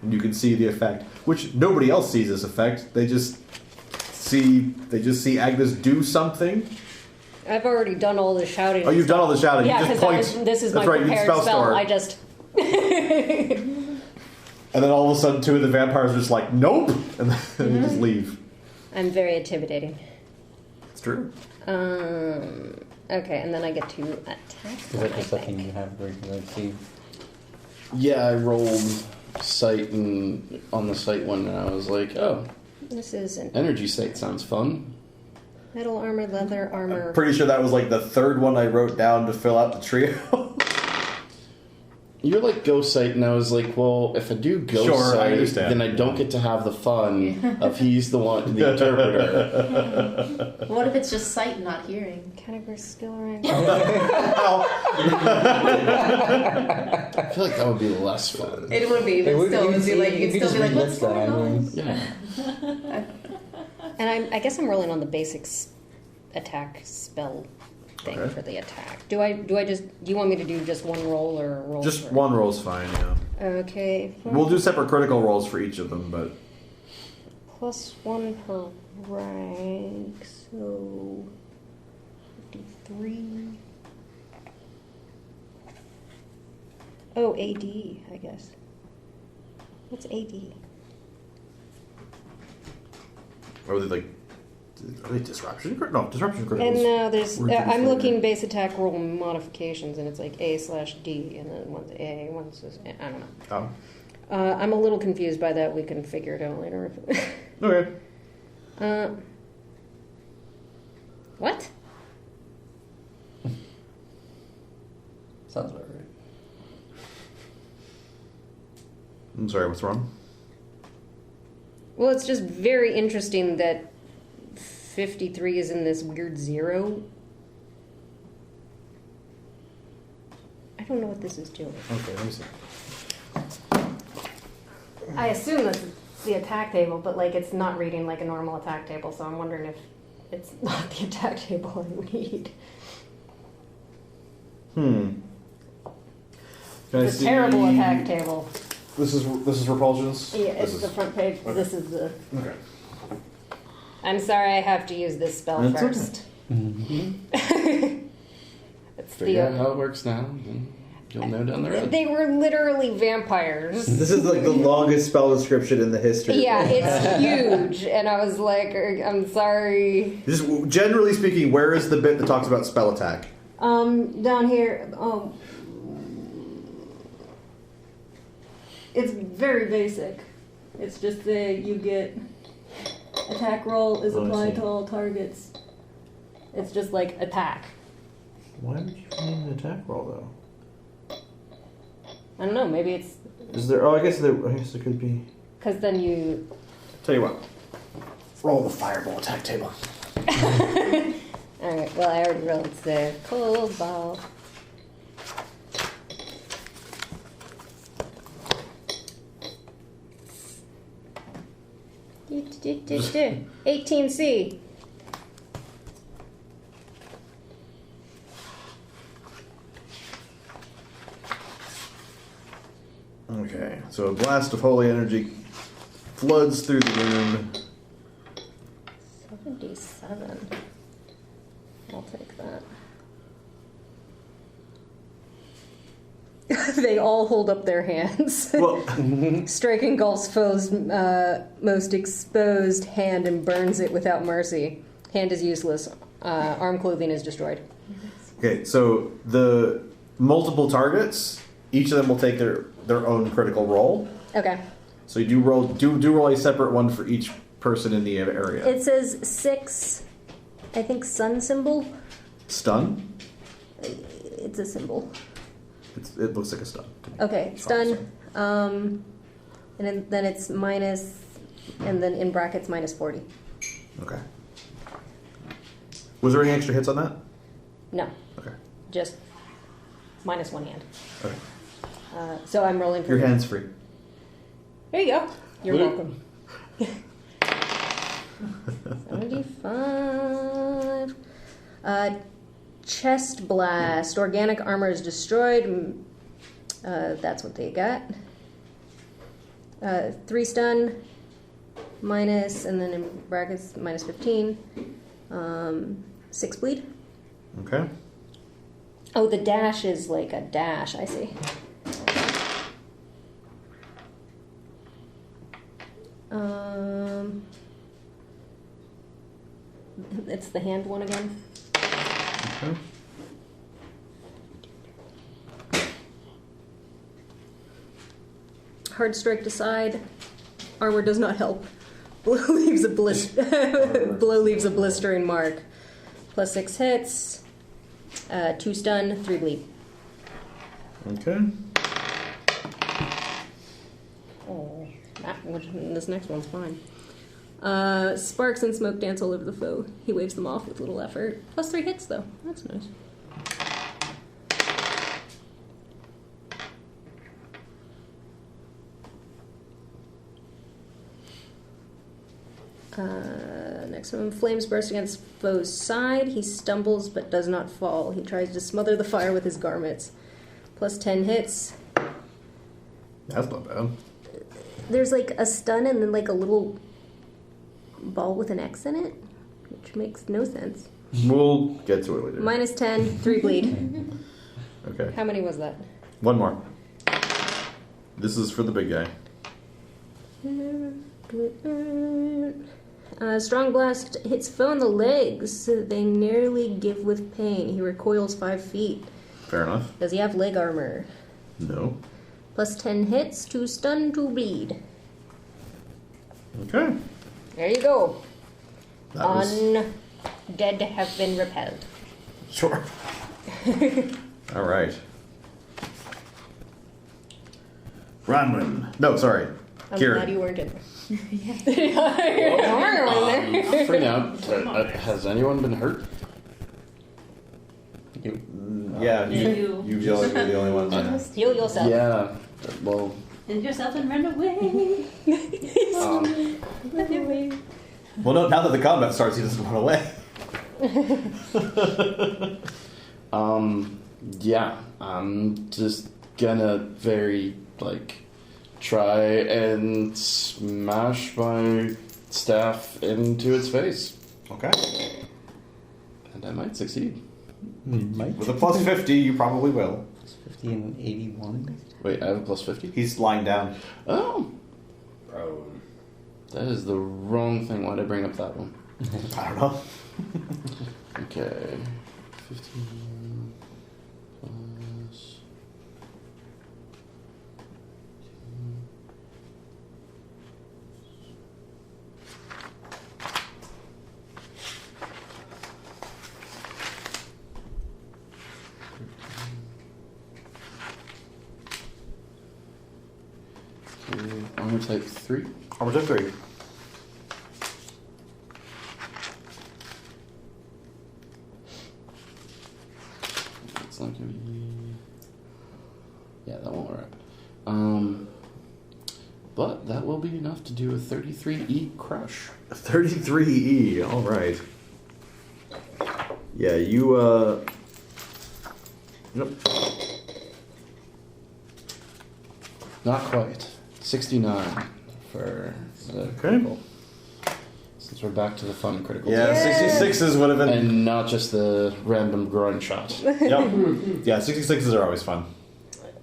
And you can see the effect, which nobody else sees this effect. They just They just see Agnes do something. I've already done all the shouting. Oh, you've done all the shouting. Yeah, You just because point. this is That's my right, you prepared spell spell. store. I just. And then all of a sudden, two of the vampires are just like, nope, and then they just leave. I'm very intimidating. It's true. Okay, and then I get to attack. Is that just something you have where you can like see? Yeah, I rolled sight on the sight one, and I was like, oh, This is an energy sight sounds fun. metal armor, leather armor. Pretty sure that was like the third one I wrote down to fill out the trio. You're like ghost sight, and I was like, well, if I do ghost Sure, I sight, understand. then I don't get to have the fun of he's the one, the interpreter. What if it's just sight, not hearing? Category skill rank. I feel like that would be less fun. It would be, but still, it'd be like, you'd still be like, what's going on? Yeah. And I guess I'm rolling on the basics attack spell thing Okay. for the attack. Do you want me to do just one roll or a roll? Just for- one roll's fine, yeah. Okay. We'll do separate critical rolls for each of them, but +1 per rank, so 53. Oh, AD, I guess. What's AD? are they disruption? No, disruption criticals. And now there's. We're doing I'm for looking you. base attack roll modifications, and it's like A/D, and then one's A, one's I don't know. Oh. I'm a little confused by that. We can figure it out later. Okay. What? Sounds about right. I'm sorry, what's wrong? Well, it's just very interesting that 53 is in this weird zero. I don't know what this is doing. Okay, let me see. I assume that's the attack table, but like it's not reading like a normal attack table, so I'm wondering if it's not the attack table I need. Can I It's a see- terrible attack table. This is repulsions? Yeah, it's This the is- front page. okay. This is the. Okay. I'm sorry, I have to use this spell That's okay. first. It's Figure out the. how it works now, and you'll know down the road. They were literally vampires. This is like the longest spell description in the history. Yeah, it's huge, and I was like, I'm sorry. Just generally speaking, where is the bit that talks about spell attack? Down here, it's very basic. It's just that you get attack roll is Oh, I applied see. to all targets. It's just like attack. Why would you find an attack roll though? I don't know, maybe it's Is there? Oh, I guess there could be. because then you. Tell you what. Roll the fireball attack table. Alright, well, I already rolled the cold ball. Do, do, do, do, do. 18C. Okay, so a blast of holy energy floods through the room. 77. I'll take that. They all hold up their hands. Well, Strike engulfs foe's most exposed hand and burns it without mercy. Hand is useless. Arm clothing is destroyed. okay, so the multiple targets, each of them will take their own critical roll. Okay. So you do roll a separate one for each person in the area. It says 6, I think, sun symbol. Stun. It's a symbol. It looks like a stun. Okay, stun. And then it's minus, and then in brackets minus 40. Okay. Was there any extra hits on that? No, Okay. just minus one hand. Okay. So I'm rolling for Your hand's free. There you go. You're Woo. welcome. 75. Chest blast. Organic armor is destroyed. That's what they got. 3 stun. minus, and then in brackets, minus 15. 6 bleed. Okay. Oh, the dash is like a dash, I see. It's the hand one again. Okay. Hard strike to side. Armor does not help. Blow leaves a blow leaves a blistering mark. Plus 6 hits. 2 stun, 3 bleed. Okay. Oh, this next one's fine. Sparks and smoke dance all over the foe. He waves them off with little effort. Plus 3 hits, though. That's nice. Next one, flames burst against foe's side. He stumbles but does not fall. He tries to smother the fire with his garments. Plus 10 hits. That's not bad. There's like a stun and then like a little ball with an X in it, which makes no sense. We'll get to it later. Minus 10, 3 bleed. Okay. How many was that? One more. This is for the big guy. Strong blast hits foe in the legs. They nearly give with pain. He recoils 5 feet. Fair enough. Does he have leg armor? No. Plus 10 hits, 2 stun, 2 bleed. Okay. There you go. That was... Undead have been repelled. Sure. All right. Ranman. No, sorry. I'm Kieran. glad you weren't in For now, has anyone been hurt? Yeah, You. you feel like you're the only ones. Yeah. Heal yourself. Yeah. Well, Hit yourself and run away. Well, no, now that the combat starts, he doesn't run away. yeah. I'm just gonna try and smash my staff into its face. Okay. And I might succeed. With a plus 50, you probably will. 50 and 81. Wait, I have a plus 50? He's lying down. Oh, Prone. that is the wrong thing. Why'd I bring up that one? I don't know. Okay. 15 plus... Okay, armor type 3. Armor type 3. It's not gonna be... Yeah, that won't work. But that will be enough to do a 33E crush. 33E, alright. Yeah, you, Yep. Not quite. 69 for the Okay. critical. Since we're back to the fun critical. Yeah, 66s would have been... And not just the random groin shot. Yep. Yeah, 66s are always fun.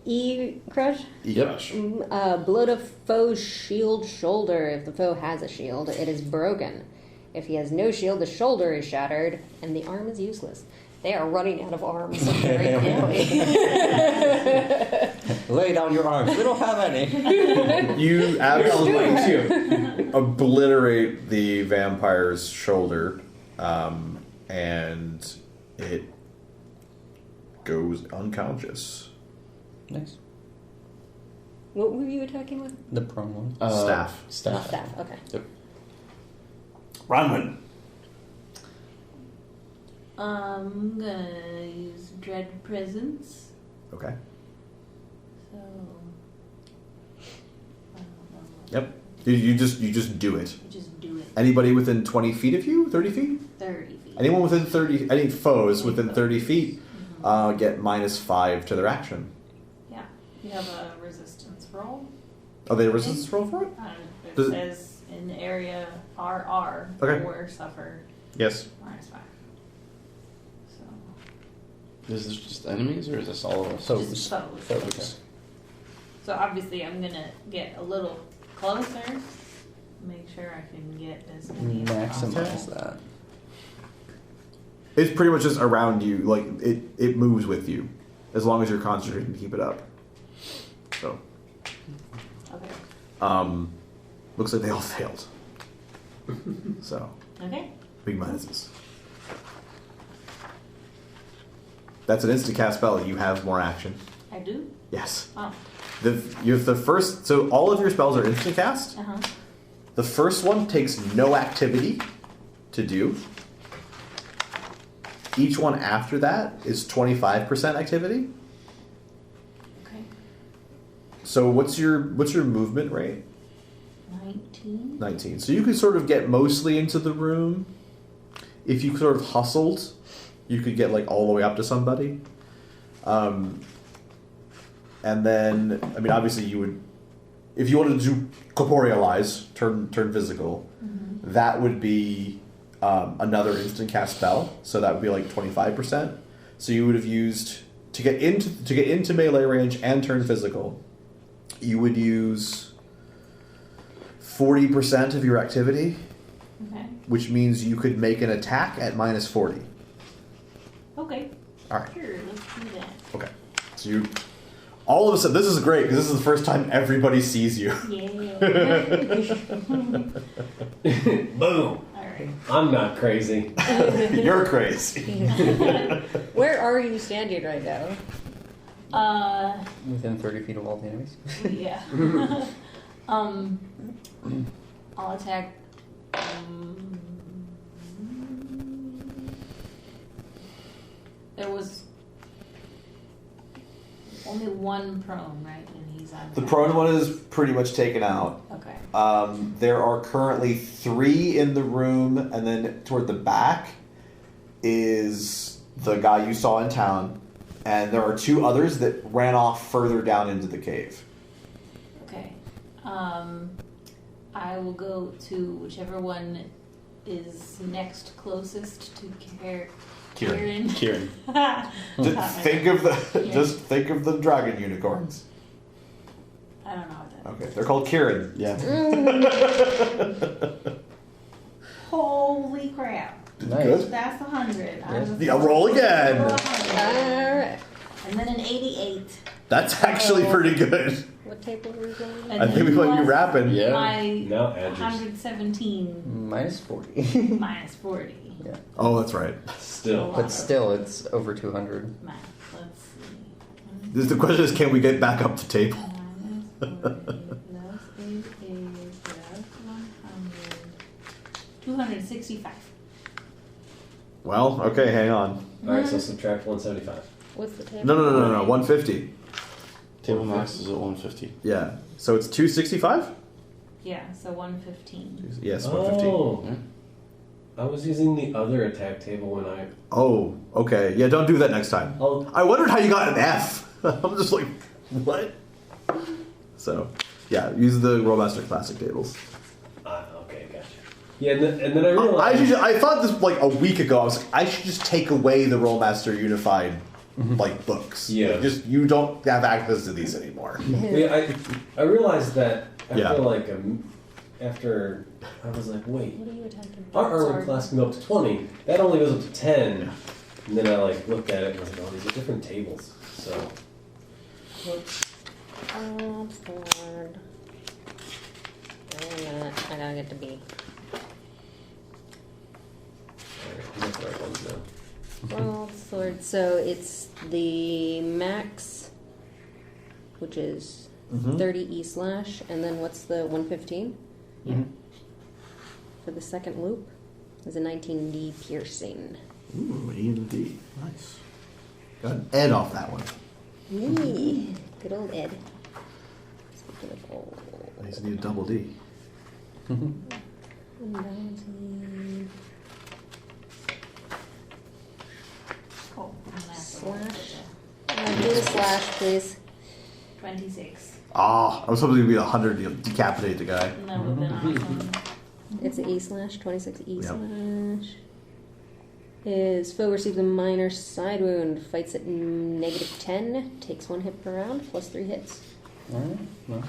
E crush. Yep. Blow to foe's shield shoulder. If the foe has a shield, it is broken. If he has no shield, the shoulder is shattered, and the arm is useless. They are running out of arms very quickly. Lay down your arms. We don't have any. You absolutely obliterate the vampire's shoulder, and it goes unconscious. Nice. What were you attacking with? The prone one. Staff. Staff. Staff, okay. Yep. Ranman. I'm gonna use Dread Presence. Okay. So. Yep. You just do it. Just do it. Anybody within 20 feet of you? 30 feet? 30 feet. Anyone within 30... Any foes within 30 feet get -5 to their action. You have a resistance roll. Are they a resistance roll for it? It Does it- says in in the area RR Okay. or suffer Yes. -5. So Is this just enemies or is this all of us? just foes. So obviously I'm gonna get a little closer, make sure I can get as many as possible. Maximize that. It's pretty much just around you. Like it moves with you, as long as you're concentrating to keep it up. So, Okay. looks like they all failed. So, Okay. big minuses. That's an instant cast spell. You have more action. I do? Yes. Oh. You have the first. So all of your spells are instant cast. Uh-huh. The first one takes no activity to do. Each one after that is 25% activity. Okay. So what's your movement rate? 19. 19. So you could sort of get mostly into the room. If you sort of hustled, you could get like all the way up to somebody. And then, I mean, obviously you would, if you wanted to do corporealize, turn physical, that would be another instant cast spell. So that would be like 25%. So you would have used to get into melee range and turn physical. You would use 40% of your activity, Okay. which means you could make an attack at -40. Okay. All right. Sure, let's do that. Okay. So you, all of a sudden, this is great because this is the first time everybody sees you. Yeah. Boom. Alright. I'm not crazy. You're crazy. Where are you standing right now? Within 30 feet of all the enemies. Yeah. I'll attack. There was only one prone, right? And he's on. The prone one is pretty much taken out. Okay. There are currently 3 in the room, and then toward the back is the guy you saw in town, and there are 2 others that ran off further down into the cave. Okay. I will go to whichever one is next closest to Kieran. Kieran. Just think of the dragon unicorns. I don't know what that Okay, they're called Kieran. Yeah. Holy crap. Nice. Good. That's 100. Yeah, roll again. Alright. And then an 88. That's actually pretty good. What table were we going? And I think we then might be plus rapping. Yeah. My Now Andrew's. 117 -40. minus 40. Yeah. Oh, that's right. Still. But still, it's over 200. Math. Let's see. The question is, can we get back up to table? Minus 40 plus 88 plus 100. 265. Well, okay, hang on. Alright, so subtract 175. What's the table? No, 150. Table max is at 150. Yeah. So it's 265? Yeah, so 115. Yes, 115. Oh. Yeah. I was using the other attack table when I. Oh, okay. Yeah, don't do that next time. Oh. I wondered how you got an F. I'm just like, what? So, yeah, use the Rolemaster Classic tables. Okay, gotcha. Yeah, and then I realized. I thought this like a week ago. I was like, I should just take away the Rolemaster Unified like books. Yeah. Like, just you don't have access to these anymore. Yeah, I realized that after Yeah. after I was like, wait, What are you attacking? our armor Sorry. class can go up to 20. That only goes up to 10. And then I like looked at it and was like, oh, these are different tables. So Sword. Wait a minute. I gotta get to B. alright, that's the right ones now. World sword. So it's the max, which is 30 E slash, and then what's the 115? Mhm. For the second loop is a 19D piercing. Ooh, E and D. Nice. Got an Ed off that one. Yee. Good old Ed. Speaking of old. I just need a double D. Oh, Slash. Do the slash, please. 26. Ah, I was hoping it would be 100 to decapitate the guy. That would have been awesome. It's an E slash, 26 E Yep. slash. His foe receives a minor side wound, fights at -10, takes 1 hit per round, plus 3 hits. Alright, well.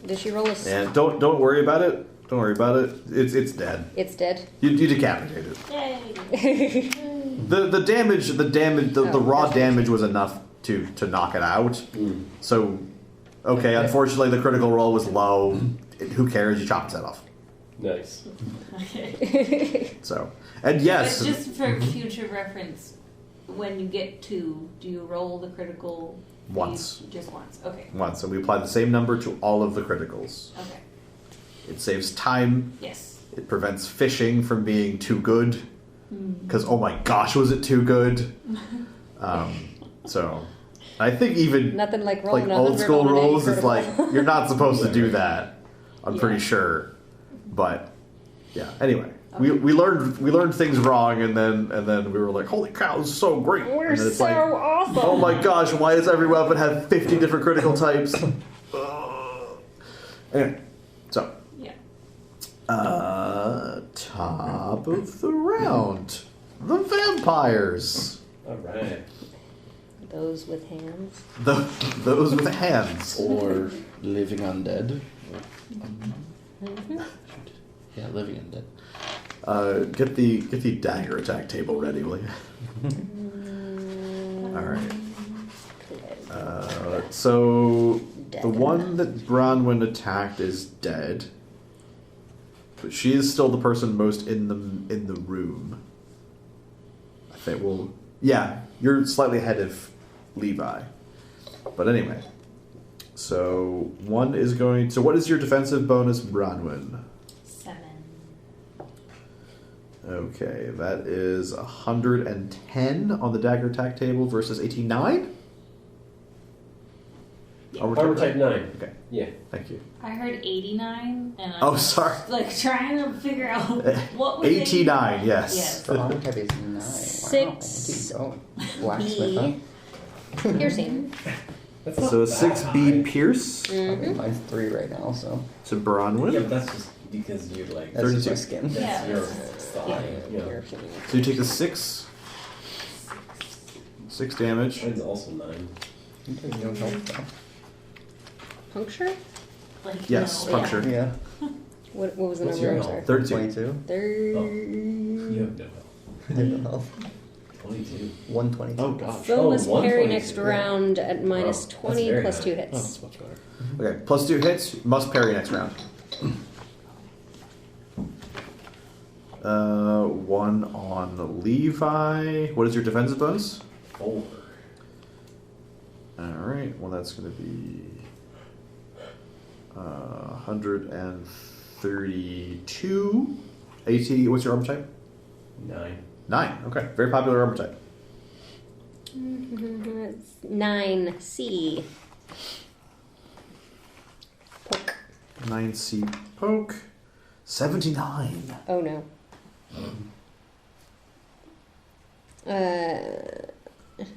Does she roll a And don't worry about it. Don't worry about it. It's dead. It's dead. You decapitate it. Yay! The damage, the Oh, raw that's damage was enough to knock it out. So, okay, unfortunately the critical roll was low. Who cares? You chop his head off. Nice. Okay. So, and yes, But just for future reference, when you get 2, do you roll the critical Once. Just once. Okay. once, and we apply the same number to all of the criticals. Okay. It saves time. Yes. It prevents fishing from being too good. Because oh my gosh, was it too good? So, I think even Nothing like rolling like 100 old school on any rules is critical. like you're not supposed to do that. I'm Yeah. pretty sure, but yeah. Anyway, we learned things wrong, and then we were like, holy cow, this is so great. We're and then it's so like, awesome. oh my gosh, why does every weapon have 50 different critical types? Anyway, so Yeah. top of the round, the vampires. All right. Those with hands. Those with hands. Or living undead. Mm-hmm. Yeah, living undead. Get the dagger attack table ready, will you? All right. So the one that Bronwyn attacked is dead, but she is still the person most in the room. I think. Well, yeah, you're slightly ahead of Levi, but anyway. So one is going. So what is your defensive bonus, Bronwyn? 7. Okay, that is 110 on the dagger attack table versus 89. Armor type 9. Okay, Yeah. thank you. I heard 89, and I Oh, was sorry. like trying to figure out what was 89, yes. Yes. For armor type is 9. Wow. 6 Keep going. Blacksmith, huh? B. Piercing. That's not So a that 6B high. Pierce Mm-hmm. Mine's 3 right now, so to Yeah, Bronwyn. but that's just because you're like that's just 32. my skin. that's Yeah, your that's- thigh. You know. So you take the 6 damage. Mine's also 9. You don't help, though. Puncture? Like, Yes, no, puncture. Yeah. What was the What's number? your I'm sorry. health? 32. 22. You have no health. No health. 22. 122. Oh gosh. Bonus Oh, parry 122, next yeah. round at minus Wow, that's 20 very plus high. 2 Oh, hits. that's much better. Okay, plus 2 hits. Must parry next round. 1 on Levi. What is your defensive bonus? 4. Alright, well that's going to be 132. AT, what's your armor type? 9. 9. Okay, very popular armor type. 9C. Poke. 9C poke. 79. Oh no.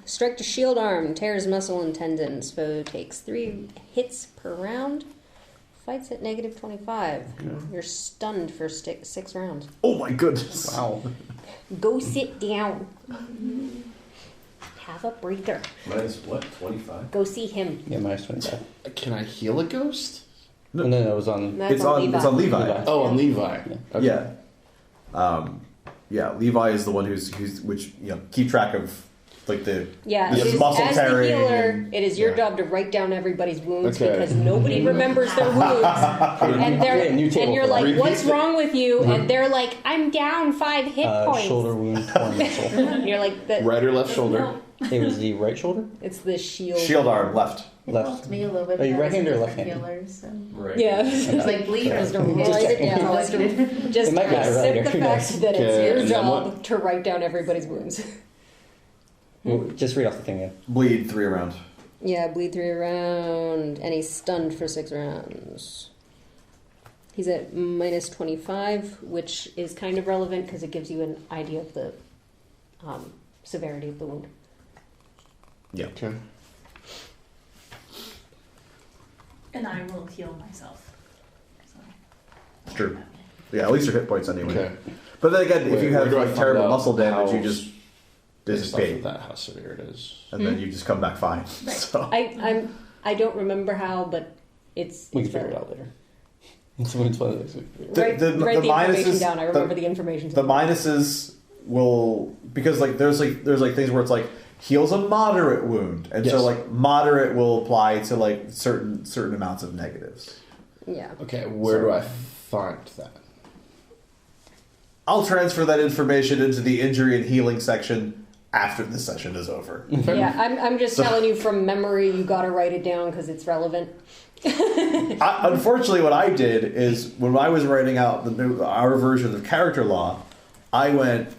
Strike to shield arm, tears muscle and tendons. Foe takes 3 hits per round. Fights at negative 25. You're stunned for 6 rounds. Oh my goodness. Wow. Go sit down. Have a breather. Minus what? 25? Go see him. Yeah, minus 25. Can I heal a ghost? No, it was on. That's It's on Levi. Levi. Oh, on Levi. Okay. Yeah. Yeah, Levi is the one who's which, you know, keep track of like the Yeah, the it is, muscle as the tearing healer, and- it is your yeah. job to write down everybody's wounds Okay. because nobody remembers their wounds. And they're Yeah, new table and you're for like, that. "What's wrong with you?" And they're like, "I'm down 5 hit points." Shoulder wound, torn muscle. And you're like, Right or left shoulder? No, It was the right shoulder? "It's the shield." shield arm left. It Left. helped me a little bit. Are you but I was right-handed a or different left-handed? healer, so. Right. Yeah. It's like bleed. Just Just write it checking. down. Just It might be accept right, the who fact knows? that it's Okay, your and then job to write down everybody's wounds. Well, just read off the thing again. Bleed 3 around. Yeah, bleed 3 around, and he's stunned for 6 rounds. He's at minus 25, which is kind of relevant because it gives you an idea of the severity of the wound. Yeah. Okay. And I will heal myself. So, It's true. Yeah, at least your hit points anyway. Okay. But then again, if Wait, you where have do I like find terrible out muscle damage, you how- just Based off dissipate, of that, how severe it is. and then you just come back fine. So I don't remember how, but it's. We it's can figure it relevant. out later. Someone's one of those. Write the information minuses- down. I remember the information. the minuses will, because like there's things where it's like heals a moderate wound, and so Yes. like moderate will apply to like certain amounts of negatives. Yeah. Okay, where do I find that? I'll transfer that information into the injury and healing section after the session is over. Yeah, I'm just telling you from memory. You got to write it down because it's relevant. Unfortunately, what I did is when I was writing out our version of character law, I went,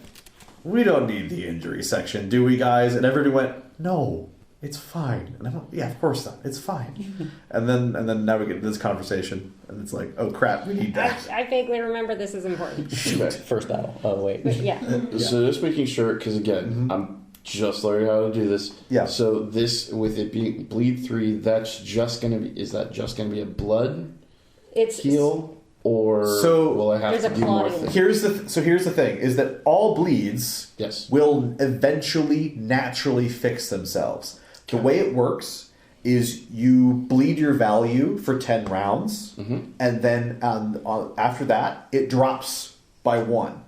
"We don't need the injury section, do we, guys?" And everybody went, "No, it's fine." And I went, "Yeah, of course not. It's fine." and then now we get this conversation, and it's like, "Oh crap, we need that." I vaguely remember this is important. First battle. Oh, wait. But yeah. So just making sure, because again, I'm just learning how to do this. Yeah. So this, with it being bleed 3, that's just gonna be. Is that just gonna be a blood It's heal, or So- will I have There's to a do more clotting. things? Here's the thing: is that all bleeds Yes. will eventually naturally fix themselves. The way it works is you bleed your value for 10 rounds, and then after that, it drops by 1.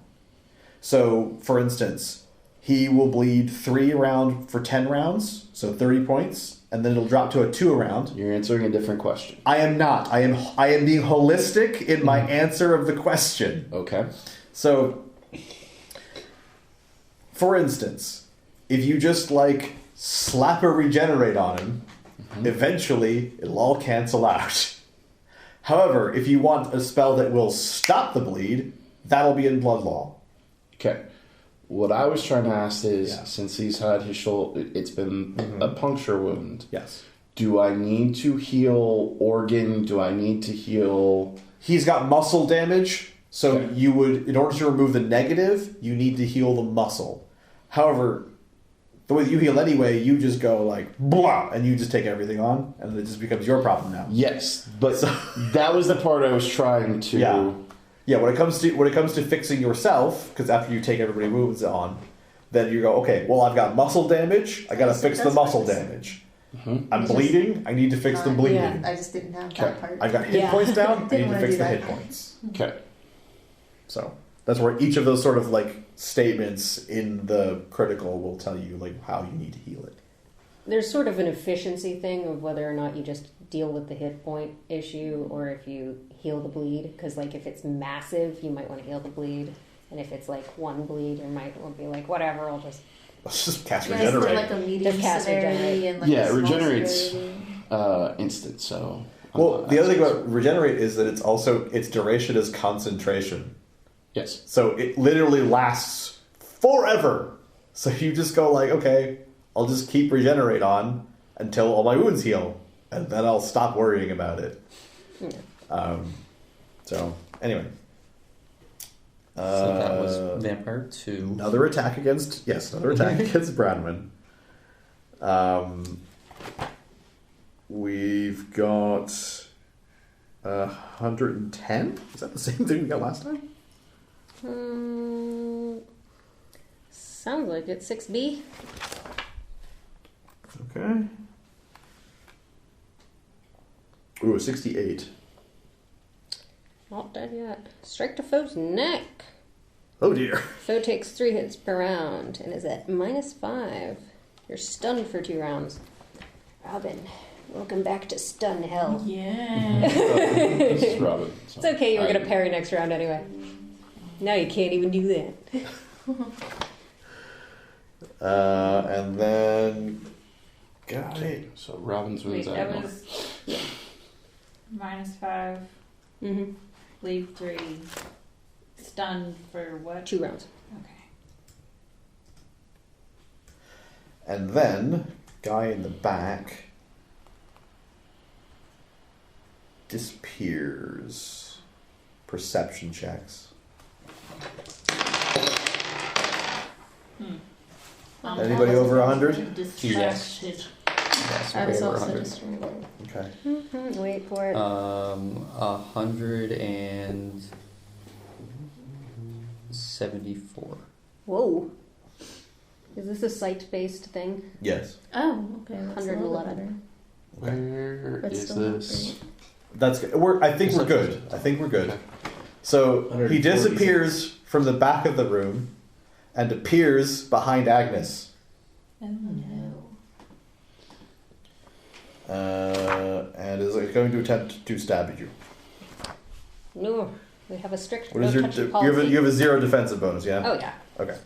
So, for instance, he will bleed 3 around for 10 rounds, so 30 points, and then it'll drop to a 2 a round. You're answering a different question. I am not. I am being holistic in my answer of the question. Okay. So, for instance, if you just like slap a regenerate on him, eventually it'll all cancel out. However, if you want a spell that will stop the bleed, that'll be in Blood Law. Okay. What I was trying to ask is, Yeah. since he's had his shoulder, it's been a puncture wound. Yes. Do I need to heal organ? Do I need to heal? He's got muscle damage, so Okay. you would, in order to remove the negative, you need to heal the muscle. However, the way that you heal anyway, you just go like blah, and you just take everything on, and it just becomes your problem now. Yes, but that was the part I was trying to. Yeah. Yeah, when it comes to fixing yourself, because after you take everybody moves on, then you go, okay, well I've got muscle damage, I gotta fix the That's muscle nice. damage. Mhm. I'm You just- bleeding, I need to fix the bleeding. Yeah. I just didn't have Okay. that part. I've got hit Yeah. points down, I Didn't need to wanna fix do the that. hit points. Okay. So that's where each of those sort of like statements in the critical will tell you like how you need to heal it. There's sort of an efficiency thing of whether or not you just deal with the hit point issue or if you heal the bleed. Because like if it's massive, you might want to heal the bleed, and if it's like 1 bleed, you might want to be like, whatever, I'll just. Let's just cast Yeah, is there regenerate. like a medium Just cast severity regenerate. and like Yeah, a small regenerates. severity? Instant. So. I'm Well, not the other thing asking. about regenerate is that it's also its duration is concentration. Yes. So it literally lasts forever. So you just go like, okay, I'll just keep regenerate on until all my wounds heal, and then I'll stop worrying about it. Yeah. So anyway, So that was Vampire 2. another attack against against Bradman. We've got 110. Is that the same thing we got last time? Sounds like it's 6B. Okay. Ooh, 68. Not dead yet. Strike to foe's neck. Oh dear. Foe takes 3 hits per round and is at -5. You're stunned for 2 rounds. Robin, welcome back to stun hell. Yeah. This is Robin. It's okay, you were I- going to parry next round anyway. Now you can't even do that. And then got it. So Robin's Wait, wins that out. was -5, Mm-hmm. bleed 3, stunned for what? 2 rounds. Okay. And then guy in the back disappears. Perception checks. Anybody over 100? Distracted. Yes, I way was over also 100. distracted. Okay. Wait for it. 174. Whoa. Is this a site-based thing? Yes. Oh, okay. That's a little bit 111. Where But is still not this? That's good. I think we're good. I think we're good. So he 146. disappears from the back of the room and appears behind Agnes. Oh no. And is going to attempt to stab you. No. We have a strict What is your? no-touching You policy. have a 0 defensive bonus, yeah. Oh, yeah. Okay.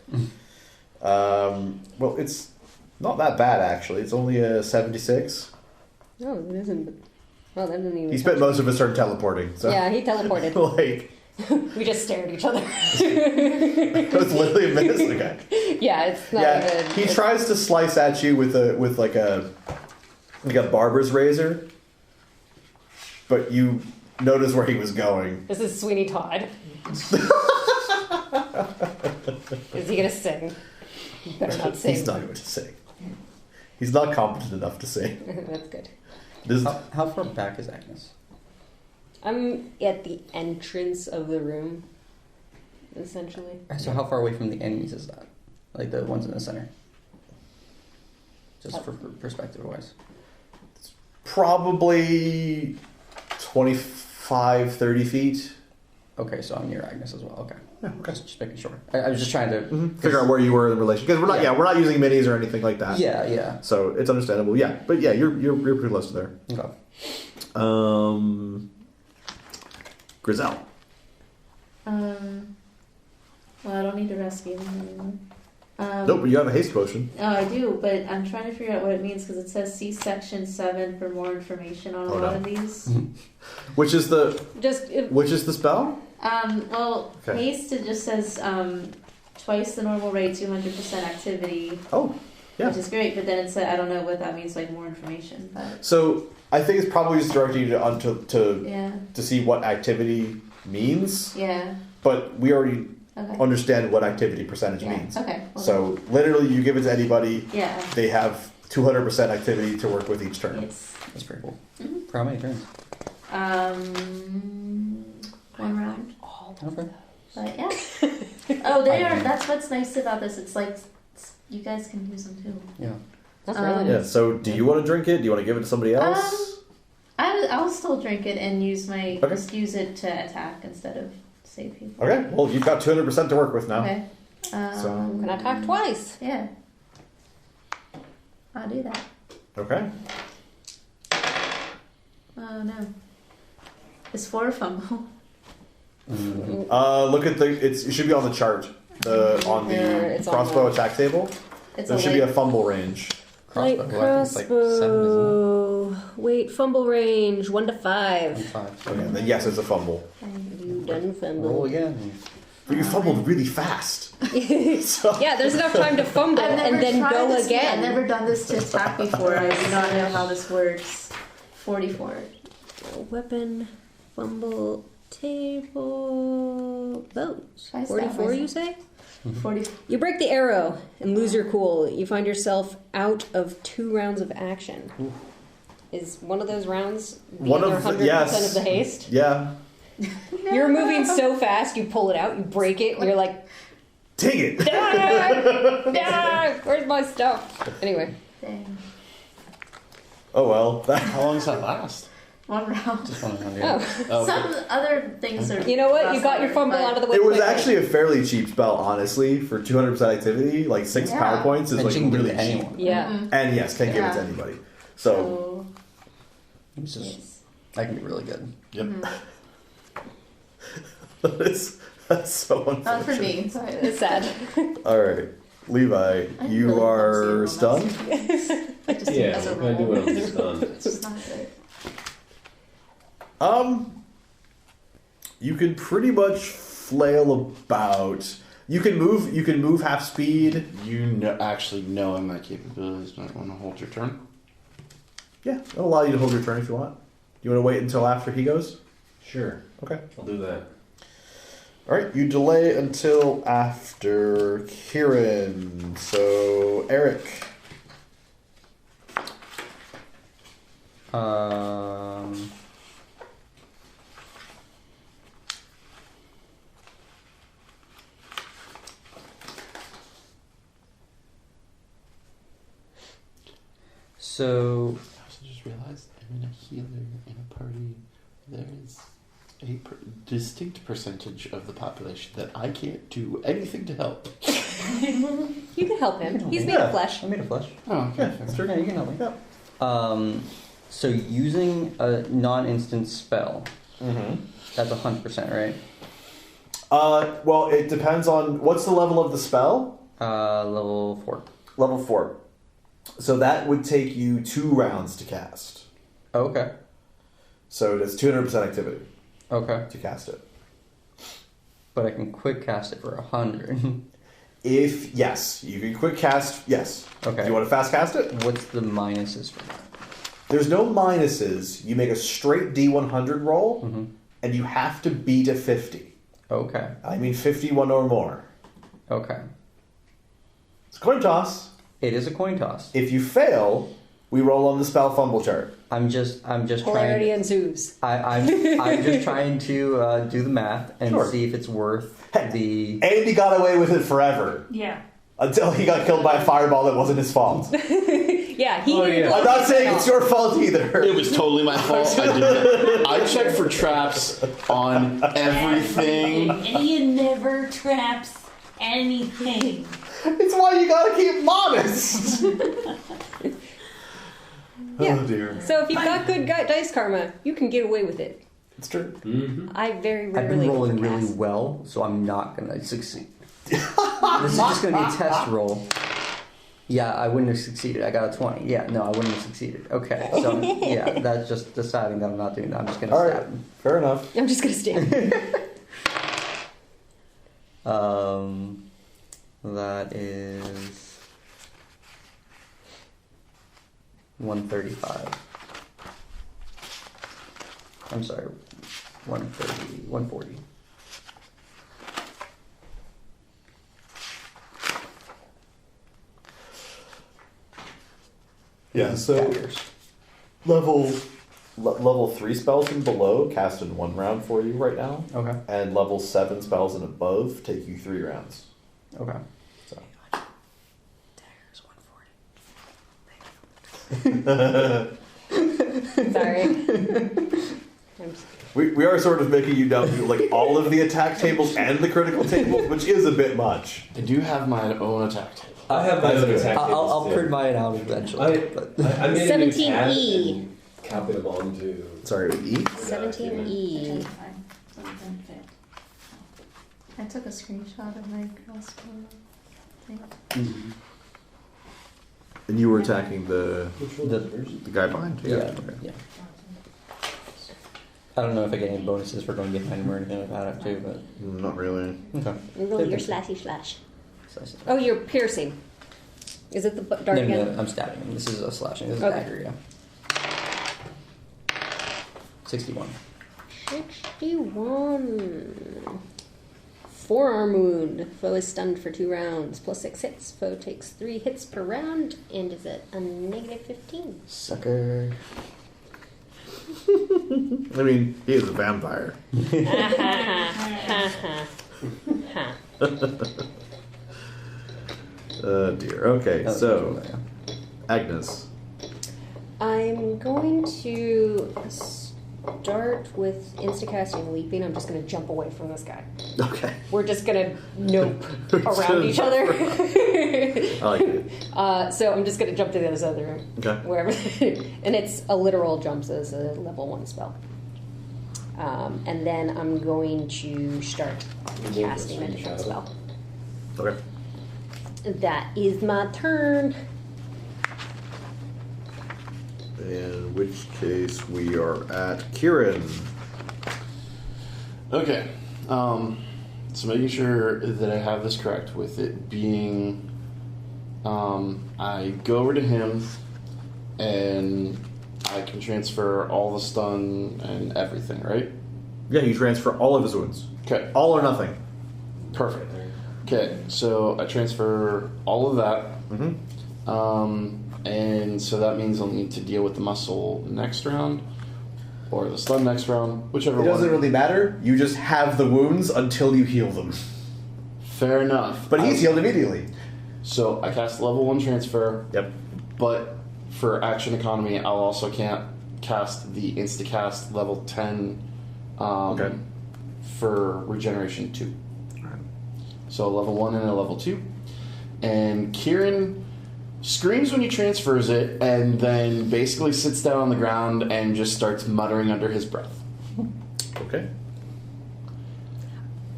Well, it's not that bad actually. It's only a 76. No, it isn't. Well, that didn't even. He spent most of his turn teleporting. So Yeah, he teleported. like We just stared at each other. it was literally a miss. Okay. Yeah, it's not Yeah, even. he tries to slice at you with like a barber's razor, but you notice where he was going. This is Sweeney Todd. Is he gonna sing? He better not sing. He's not going to sing. He's not competent enough to sing. That's good. This is, How far back is Agnes? I'm at the entrance of the room, essentially. So how far away from the enemies is that? Like the ones in the center? Just for perspective wise. probably 25, 30 feet. Okay, so I'm near Agnes as well. Okay. Yeah, okay. Just making sure. I was just trying to Figure out where you were in relation, because we're not. Yeah. Yeah, we're not using minis or anything like that. Yeah. So it's understandable. Yeah, but yeah, you're pretty close to there. Okay. Grizel. Well, I don't need to rescue him anymore. Nope, but you have a haste potion. Oh, I do, but I'm trying to figure out what it means because it says see section 7 for more information on a Oh, lot no. of these. Which is the spell? Well, Okay. haste it just says twice the normal rate, 200% activity, Oh, yeah. which is great. But then it said I don't know what that means, like more information. But So I think it's probably just directing you to yeah, see what activity means. yeah, But we already okay, understand what activity percentage yeah, means. okay. Well, So literally, you give it to anybody. yeah, They have 200% activity to work with each turn. yes. That's pretty cool. Mhm. For how many turns? 1 round. Okay. But yeah. Oh, they are. That's what's nice about this. It's like you guys can use them too. Yeah. That's really Yeah. nice. So do you want to drink it? Do you want to give it to somebody else? I'll still drink it and use my Okay. just use it to attack instead of save people. Okay. Well, you've got 200% to work with now. Okay. I'm gonna attack twice. Yeah. I'll do that. Okay. Oh no. It's 4 fumble. Look at it should be on the chart. On the It's on crossbow the- attack table. It's There a should be a light. fumble range. Light Crossbow, I think it's like 7, isn't crossbow. Wait, fumble range 1 to it? 5. 5. Okay. Then yes, it's a fumble. You done Roll fumble? again. But you fumbled really fast. So- Yeah, there's enough time to fumble and then go I've again. never done this to attack before. I do not know how this works. 44. Weapon, fumble, table, bows. I stab 44, you myself. say? 40. You break the arrow and lose your cool. You find yourself out of 2 rounds of action. Is one of those rounds the One other of the- 100% yes. of the haste? Yeah. You're moving so fast, you pull it out, you break it, and you're like, Take it. ah, where's my stuff? Anyway, Dang. Oh well. How long does that last? 1 round. Just 1 round. oh, Oh, okay. Some other things are. you know what? You got your fumble out of the way. It was quickly. actually a fairly cheap spell, honestly, for 200% activity. Like 6 Yeah. power points is And like she can give it really to cheap. anyone. Yeah. And yes, can give it to Yeah. anybody. So So. It's just, Yes. that can be really good. Yep. that's so unfortunate. Not for me. Sorry. It's sad. All right, Levi, I'm you really are clumsy stunned. I just Yeah, as a what can I do roll. when I'm stunned? It's just not good. You can pretty much flail about. You can move. You can move half speed. You actually knowing my capabilities might want to hold your turn. Yeah, it'll allow you to hold your turn if you want. You want to wait until after he goes? Sure, Okay. I'll do that. All right, you delay until after Kieran. So, Eric. So I also just realized I'm in a healer in a party. There is a distinct percentage of the population that I can't do anything to help. You can help him. He's made of flesh. I'm made of flesh. Oh, okay. That's true. Yeah, you can help me. Yeah. So using a non-instant spell, Mm-hmm. that's 100%, right? Well, it depends on what's the level of the spell. Level 4. Level 4. So that would take you 2 rounds to cast. Okay. So it's 200% activity Okay. to cast it. But I can quick cast it for 100. If, yes, you can quick cast, yes. Okay. Do you want to fast cast it? What's the minuses for that? There's no minuses. You make a straight D100 roll, Mm-hmm. and you have to beat a 50. Okay. I mean 51 or more. Okay. It's a coin toss. It is a coin toss. If you fail, we roll on the spell fumble chart. I'm just Polarity trying. ensues. I'm just trying to do the math and Sure. see if it's worth the. Andy got away with it forever. Yeah. Until he got killed by a fireball that wasn't his fault. Yeah, he. Oh, yeah. I'm not saying it's your fault either. It was totally my fault. I checked for traps on everything. And he never traps anything. It's why you gotta keep modest. Yeah. Oh dear. So if you've got good dice karma, you can get away with it. It's true. Mm-hmm. I very I've rarely been rolling overcast. really well, so I'm not gonna succeed. This is just gonna be a test roll. Yeah, I wouldn't have succeeded. I got a 20. Yeah, no, I wouldn't have succeeded. Okay, so yeah, that's just deciding that I'm not doing that. I'm just gonna All stab right. him. Fair enough. I'm just gonna stand. That is 135. I'm sorry, 130, 140. Yeah. So Daggers. level 3 spells and below cast in 1 round for you right now, Okay. and level 7 spells and above take you 3 rounds. Okay. So. Daggers 140. Sorry. I'm just- We are sort of making you down to like all of the attack tables and the critical tables, which is a bit much. I do have my own attack table. I have my own attack I'll tables, too. print mine out eventually. but I made a new tab 17E. and copied them onto. Sorry, with E? 17E. Fine. Something fit. I took a screenshot of my crossbow thing. Mhm. And you were attacking the The- guy behind you. Yeah. Yeah. I don't know if I get any bonuses for going behind him or anything like that too, but Not really. okay. Roll your slashy slash. So I said- Oh, you're piercing. Is it the dart No, again? no, I'm stabbing him. This is a slashing. This is Okay. a dagger, yeah. 61. 61. Forearm wound. Foe is stunned for 2 rounds. Plus 6 hits. Foe takes 3 hits per round and is at a negative 15. Sucker. I mean, he is a vampire. Oh dear. Okay, so Agnes. I'm going to start with instacasting leaping. I'm just going to jump away from this guy. Okay. We're just going to nope We're around just each gonna other. I like it. So I'm just going to jump to the other room. Okay. Wherever. And it's a literal jump, so it's a level 1 spell. And then I'm going to start casting a different spell. Okay. That is my turn. In which case we are at Kieran. Okay. So making sure that I have this correct with it being, I go over to him and I can transfer all the stun and everything, right? Yeah, you transfer all of his wounds. Okay. All or nothing. Perfect. Okay, so I transfer all of that. And so that means I'll need to deal with the muscle next round, or the stun next round, whichever It doesn't one. really matter. You just have the wounds until you heal them. Fair enough. But he's healed immediately. So I cast level 1 transfer. Yep. But for action economy, I'll also can't cast the instacast level 10 Okay. for regeneration 2. So a level 1 and a level 2. And Kieran screams when he transfers it and then basically sits down on the ground and just starts muttering under his breath. Okay.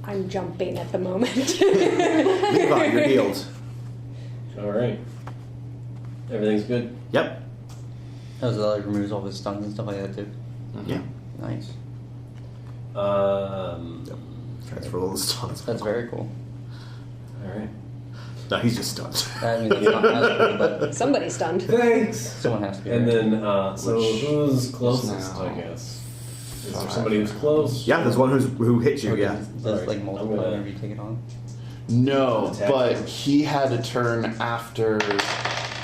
I'm jumping at the moment. Levi, you're healed. All right. Everything's good. Yep. That was like removes all his stuns and stuff like that too. Yeah. Nice. Transfer all the stuns. That's very cool. All right. No, he's just stunned. I mean, it's not as cool, but Somebody's stunned. Thanks. someone has to be. And right? then, so Which who's closest? is now I guess. Is there somebody who's close? Yeah, there's one who hit you. Okay, Yeah. Does Alright, like I'm multiple gonna- whenever you take it on? No, Attack but him. he had a turn after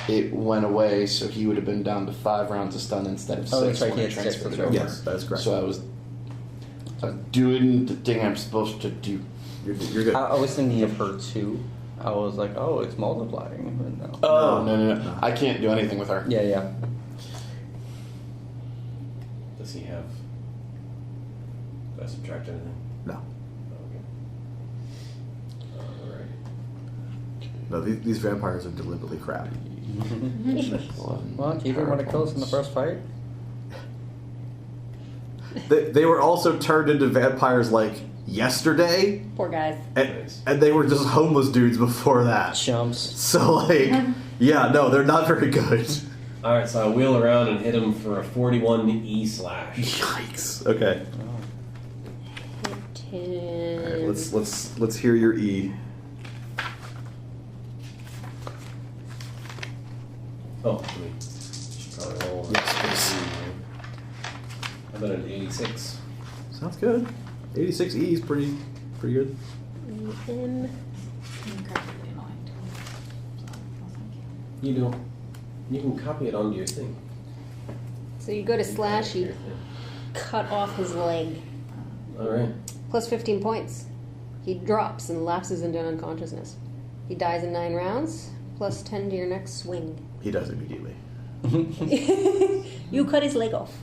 it went away, so he would have been down to 5 rounds of stun instead of 6 Oh, that's right, when he I had 6, transferred that's it right. over. Yes, that is correct. So I was doing the thing I'm supposed to do. You're good. I was thinking of her too. I was like, oh, it's multiplying. But no. Oh, No. no. I can't do anything with her. Yeah. Does he have? Do I subtract anything? No. Okay. All right. No, these vampires are deliberately crap. Well, you didn't want to kill us in the first fight? They were also turned into vampires like yesterday, Poor guys. and they were just homeless dudes before that. Chumps. So like, yeah, no, they're not very good. All right. So I wheel around and hit him for a 41 E slash. Yikes. Okay. Hit All right, him. let's hear your E. Oh, let me should probably roll. Yes, How about an 86? Sounds good. 86 E is pretty good. Him. Incredibly annoying. So, well, thank you. You don't. You can copy it onto your thing. So you go to slash, you cut off his leg. All right. Plus 15 points. He drops and lapses into unconsciousness. He dies in 9 rounds. Plus 10 to your next swing. He does immediately. You cut his leg off.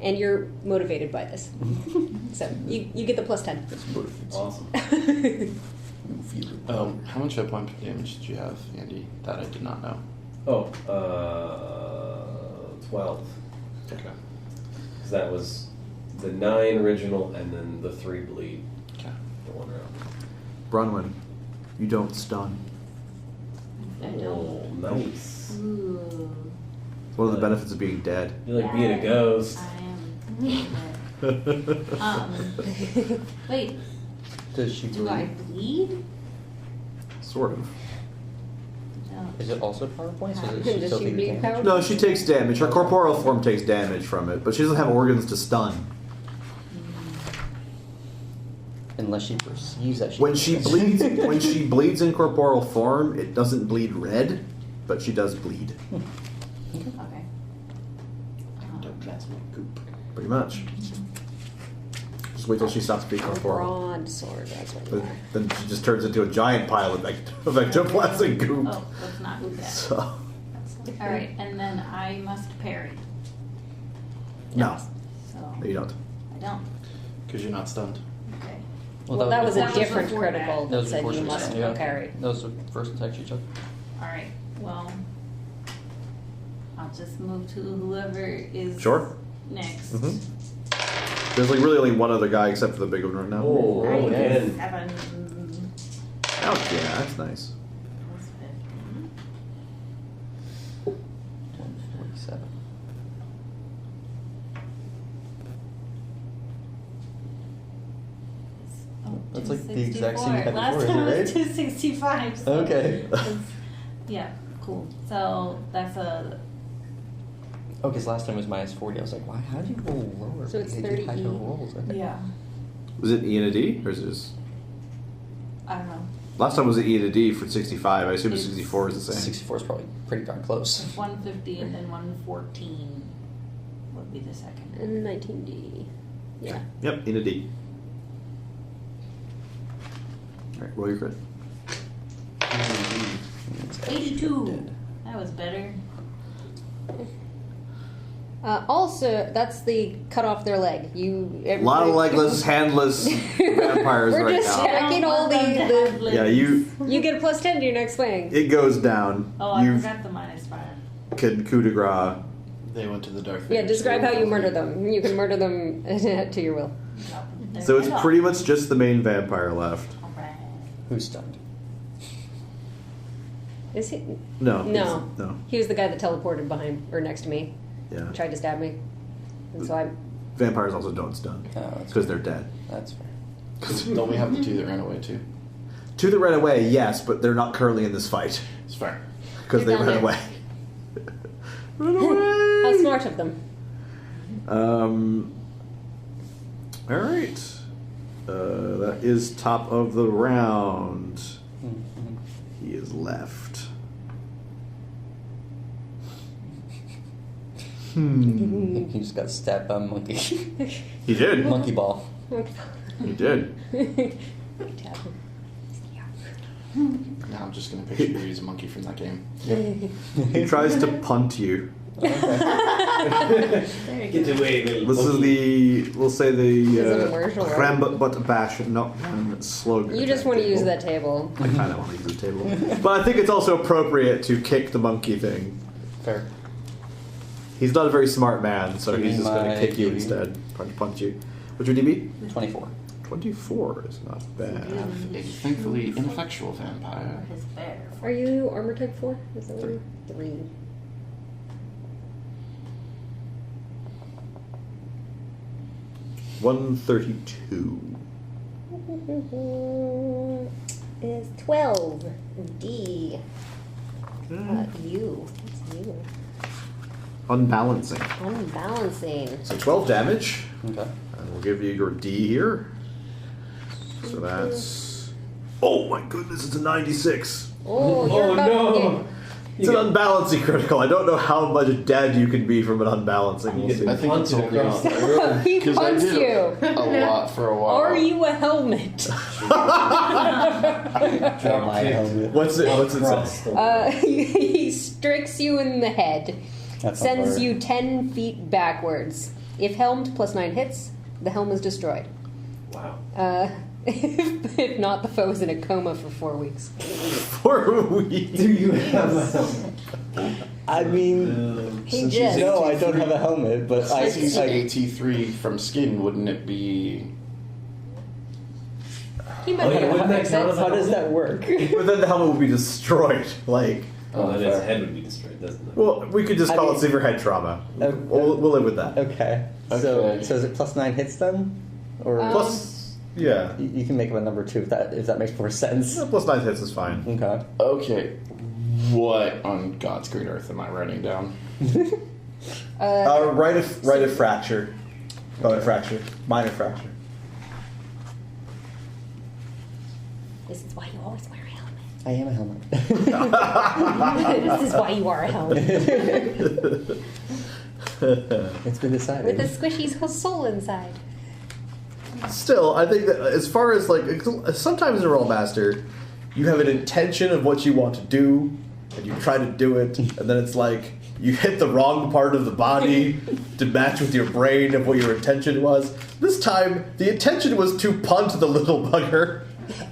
And you're motivated by this. So you get the plus 10. Awesome. How much hit point damage did you have, Andy? That I did not know. Oh, 12. Okay. Because that was the 9 original and then the 3 bleed. Okay. The 1 round. Bronwyn, you don't stun. I Oh, don't. nice. Ooh. It's one of the benefits of being dead. You like being a ghost. I am. Wait, Does she do I bleed? bleed? Sort of. No. Is it also power points? Or does Does she still she take bleed damage? power? No, she takes damage. Her corporeal form takes damage from it, but she doesn't have organs to stun. Unless she perceives that she When she bleeds in corporeal form, it doesn't bleed red, but she does bleed. Okay. That's my goop. Pretty much. Just wait till she stops being corporeal. Broadsword, that's what you are. Then she just turns into a giant pile of ectoplasmic goop. Oh, let's not do that. So, All right, and then I must parry. no, So no, you don't. I don't. Because you're not stunned. Okay. Well, that was a that was different before that. critical That that was said before you she must was done, yeah. carry. That was the first attack she took. All right. Well, I'll just move to whoever is Sure. next. Mhm. There's like really only one other guy except for the big one right now. Oh, roll again. 7 Oh, yeah, that's nice. plus 15. 147. Oh, That's like the exact same you had 264. Last before, time isn't it was it, 265. So Okay. yeah, cool. So that's a Oh, because last time was minus 40. I was like, why? How did you roll lower? So it's You had 30 higher E. rolls. Okay. Yeah. Was it E and a D, or is it just... I don't know. Last time was it E and a D for 65. I assume 64 is the same. 64 is probably pretty darn close. 150 and then 114 would be the second. And 19D. Yeah. Yep, E and a D. Alright, roll your crit. 82. Dead. That was better. Also, that's the cut off their leg. A lot of legless, handless vampires We're right just now. stacking all the. Yeah, you... You get a plus 10 to your next swing. It goes down. Oh, I You forgot the -5. can coup de grace. They went to the Darth Yeah, Vader describe how school. you murder them. You can murder them to your will. So it's pretty much just the main vampire left. Alright. Who's stunned? Is he? No. No. No. He was the guy that teleported behind or next to me. Yeah. Tried to stab me. And so I. Vampires also don't stun. Oh, that's Because they're dead. That's fair. Don't we have the two that ran away too? To the ran away, yes, but they're not currently in this fight. It's fair. Because they They're down ran there. away. Run away! How smart of them. Alright. That is top of the round. Mm-hmm. He is left. You just got stabbed by a monkey. He did. Monkey ball. He did. Stab him. Now I'm just gonna picture you as a monkey from that game. He tries to punt you. Get away, little This is monkey. the, we'll say Is it the immersion, right? cram but bash, not slogan. You just want to use that table. I kind of want to use the table. But I think it's also appropriate to kick the monkey thing. Fair. He's not a very smart man, so Give he's me just going to my kick you DB. instead. Punch you. What's your DB? 24. 24 is not I bad. have a thankfully ineffectual vampire. His bear. Are you armor type 4? Is that what you 3. $132. Is 12. D. You. It's you. Unbalancing. Unbalancing. So 12 damage. Okay. And we'll give you your D here. So that's... Oh my goodness, it's a 96. Oh, you're Oh about no! to It's an unbalancing critical. I don't know how much dead you can be from an unbalancing. We'll see. I think it's Punted only across on the room. He because I punts did you. a lot for a while. Are you a helmet? Drop my helmet. What's it Across say? the room. He strikes you in the head. That's not Sends fair. you 10 feet backwards. If helmed, +9 hits, the helm is destroyed. Wow. If not, the foe is in a coma for 4 weeks. 4 weeks. Do you have a helmet? I mean, He Since just. he's no, I don't have a helmet, but Since he's I AT3 from skin, wouldn't it be? He might Oh, yeah, have wouldn't that fixed count it. as how does that work? But then the helmet would be destroyed. Like, Oh, then his fair. head would be destroyed, doesn't it? well, we could just I call mean- it severe head trauma. Uh, We'll live with that. Okay. So Okay. is it +9 hits then? Or Plus, yeah. you can make him a number 2 if that makes more sense. Yeah, +9 hits is fine. Okay. Okay. What on God's green earth am I writing down? Right of fracture. Bone fracture. Minor fracture. This is why you always wear a helmet. I am a helmet. This is why you are a helmet. It's been decided. With a squishy soul inside. Still, I think that as far as like sometimes in Rolemaster, you have an intention of what you want to do, and you try to do it, and then it's like you hit the wrong part of the body to match with your brain of what your intention was. This time, the intention was to punt the little bugger,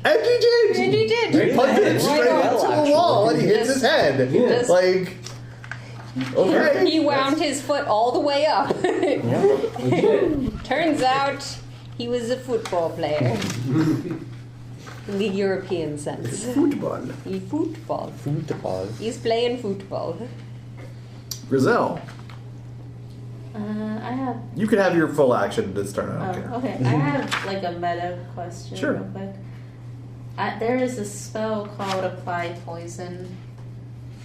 and he did. And he did. He punted it Right straight on. into Well, the wall, and he hits his head. Yeah. Like, okay. He wound his foot all the way up. Turns out he was a football player. In the European sense. Football. He football. Football. He's playing football. Grizel, I have. you can have your full action this turn. I don't care. Okay. I have like a meta question Sure. real quick. There is a spell called Apply Poison.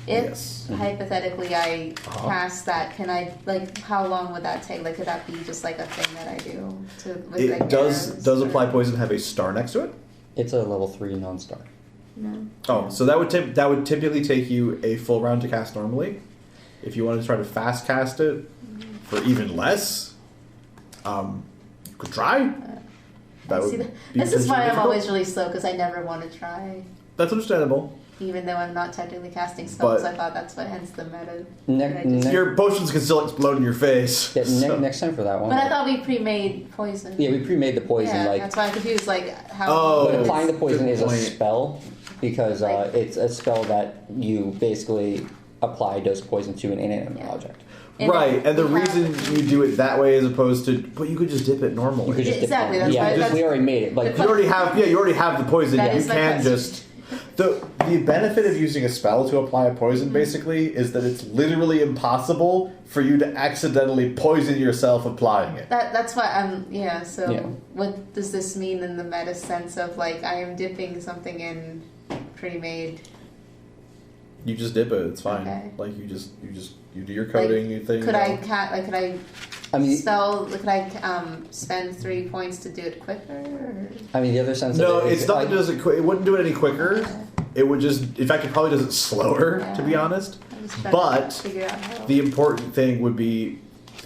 If Yes. hypothetically I Uh-huh. cast that, can I like? How long would that take? Like, could that be just like a thing that I do? With, It like, does arrows, or- apply poison have a star next to it? It's a level 3 non-star. No. Oh, so that would typically take you a full round to cast normally. If you wanted to try to fast cast it for even less, you could try. That would See, be this is why I'm difficult. always really slow because I never want to try, That's understandable. even though I'm not technically casting spells. But- I thought that's what hence the meta. Ne- Could I just- ne- Your potions can still explode in your face. Yeah, so- next time for that one. But I thought we pre-made poison. Yeah, we pre-made the poison. Yeah, like, that's why I'm confused. Like how? Oh. but applying the poison good is a point. spell because Like- it's a spell that you basically apply dose poison to an inanimate Yeah. object. And Right, and the we have- reason you do it that way as opposed to, but you could just dip it normally. You could just Exactly, dip it. that's Yeah, why- just- that's- we already made it. Like You already have the poison. That You is my can question. just the benefit of using a spell to apply a poison basically is that it's literally impossible for you to accidentally poison yourself applying it. That's why I'm So Yeah. what does this mean in the meta sense of like I am dipping something in pre-made? You just dip it. It's fine. Okay. Like you do your coding. You think. Could I could I I mean, spend 3 points to do it quicker? Or? I mean, the other sense No, of it is it's not like, that it does it. It wouldn't do it any quicker. It would just. In fact, it probably does it slower. To be Yeah. honest. I'm just trying But to figure out how. The important thing would be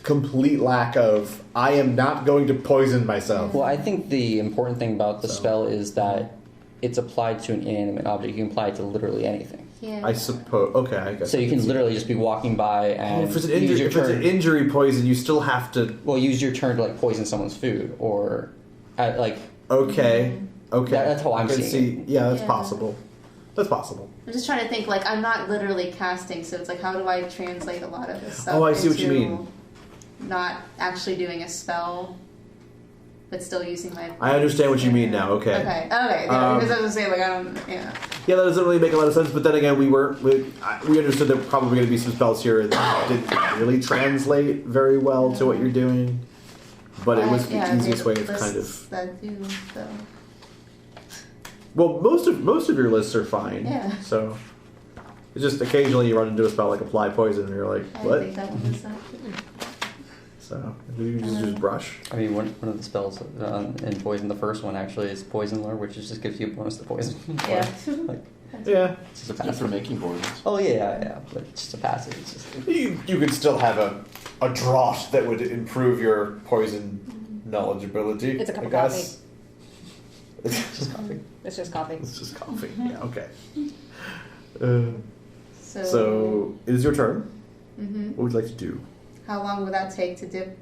complete lack of. I am not going to poison myself. Well, I think the important thing about the So. spell is that it's applied to an inanimate object. You can apply it to literally anything. Yeah. I suppose. Okay, I guess. So you can literally just be walking by Well, and if it's an use injury, your if it's turn. an injury poison, you still have to. Well, use your turn to like poison someone's food or like Okay. Okay. That's how I'm I can seeing see. Yeah, that's Yeah. possible. That's possible. I'm just trying to think. Like I'm not literally casting, so it's like how do I translate a lot of this stuff? Oh, I see what you into mean. Not actually doing a spell, but still using my. I understand what you mean now. Okay. Okay. Yeah, because I was saying like I don't. Yeah. Yeah, that doesn't really make a lot of sense. But then again, we understood there were probably going to be some spells here that didn't really translate very well to what you're doing. But it was the Yeah, easiest way of lists kind of. that do so. Well, most of your lists are fine. Yeah. So it's just occasionally you run into a spell like apply poison, and you're like, I what? think that one was that. So you just use brush. I mean, one of the spells in poison, the first one actually is poison lure, which just gives you a bonus to poison. Yeah. Like, Yeah. it's just a Good passive. for making poisons. Oh yeah, but it's just a passive. It's just You could still have a draught that would improve your poison knowledgeability. It's a cup I of guess. it's just coffee. It's just coffee. It's just coffee. Yeah. Okay. So. So it is your turn. Mhm. What would you like to do? How long would that take to dip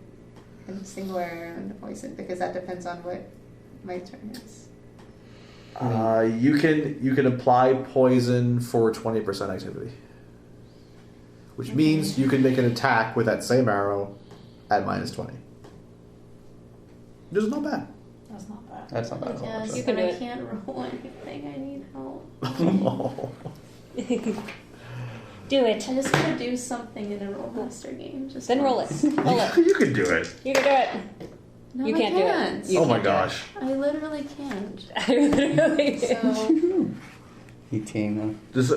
in a single arrow into poison? Because that depends on what my turn is. You can apply poison for 20% activity, which means you can make an attack with that same arrow at -20. This is not bad. That's not bad. That's not bad at all. Yes, actually. You can but do I it. can't roll anything. I need help. Do it. I just want to do something in a Rolemaster game. Just Then roll it. once. Roll it. You can do it. You can do it. No, You I can't do it. can't. You Oh my can't do it. gosh. I literally can't. I literally So 18. This,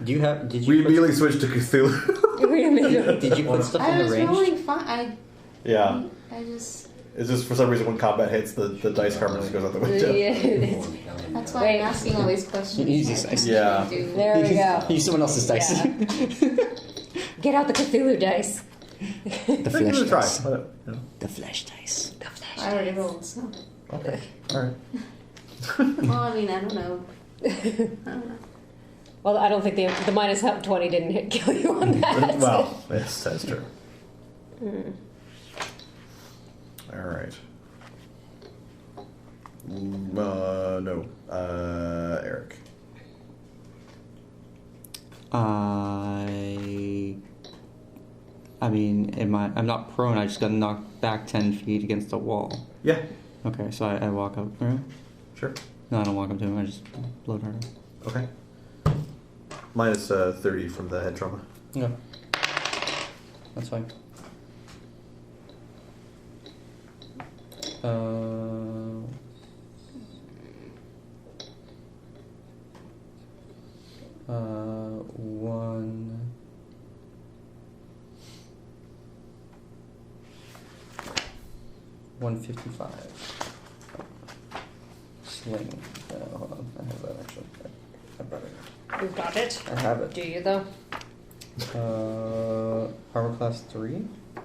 Do you have? Did we you? immediately switched to Cthulhu. Did you put stuff I in the was range? rolling fine. Yeah. I just. It's just for some reason when combat hits, the dice card just goes out the window. Yeah. That's why Wait. I'm asking all these questions. Easy I size. just Yeah. can't do. There we go. Use someone else's dice. Get out the Cthulhu dice. The Give it flesh a try. dice. Yeah. The flesh dice. The flash I already dice. rolled. So. Okay. All right. Well, I mean, I don't know. I don't know. Well, I don't think the minus 20 didn't kill you on that. Well, yes, that's true. All right. No. Eric. I mean, I'm not prone. I just got knocked back 10 feet against the wall. Yeah. Okay, so I walk up through. Sure. No, I don't walk up to him. I just blow harder. Okay. Minus 30 from the head trauma. No, that's fine. 1. $155. Sling. Hold on. I have that actually. I brought it. You've got it. I have it. Do you though? Armor class 3.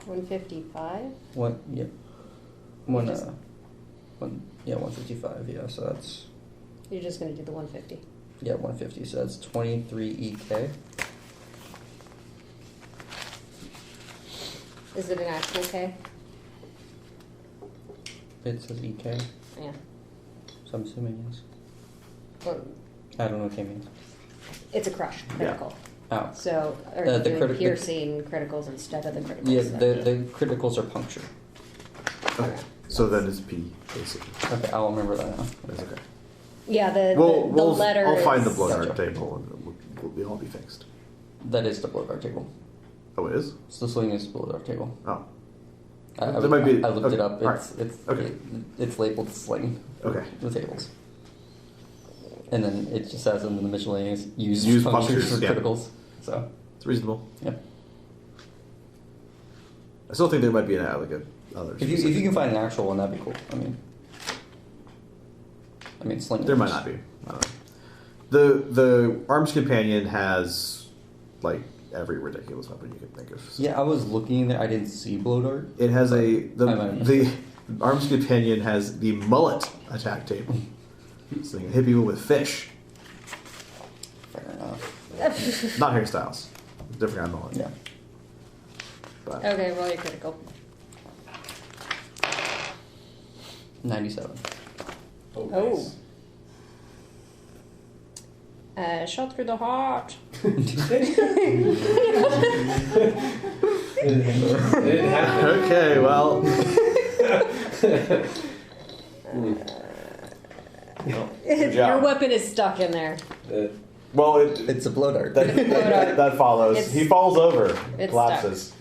155. One. Yep. One. Just- One. Yeah, 155. Yeah. So that's. You're just gonna do the 150. Yeah, 150. So that's 23 EK. Is it an actual K? It says EK. Yeah. So I'm assuming yes. Well, I don't know what K means. it's a crush critical. Oh. So, are The you doing criti- piercing criticals instead of the criticals? Yeah, then? the criticals are puncture. Okay. So that is P, basically. Okay, I'll remember that now. That's okay. Yeah, the We'll letter. I'll find the is- blow dart Gotcha. table and we'll all be fixed. That is the blow dart table. Oh, it is? So the sling is the blow dart table. Oh. I There might be- looked okay, it up. alright. It's it's labeled sling. Okay. The tables. And then it just says in the miscellaneous use Use punctures punctures, for yeah. criticals. So It's reasonable. yeah. I still think there might be other. If you can find an actual one, that'd be cool. I mean sling. There might not be. I don't know. The arms companion has like every ridiculous weapon you could think of. Yeah, I was looking there. I didn't see blow dart. It has I might have the arms companion has the mullet attack table. So you can hit people with fish, Fair enough. not hairstyles. Different kind of mullet. Yeah. But Okay, roll your critical. 97. Oh. Shot through the heart. It didn't happen. okay, well. Good Your job. weapon is stuck in there. Well, It's a blow dart. that follows. It's- He falls over, it's collapses.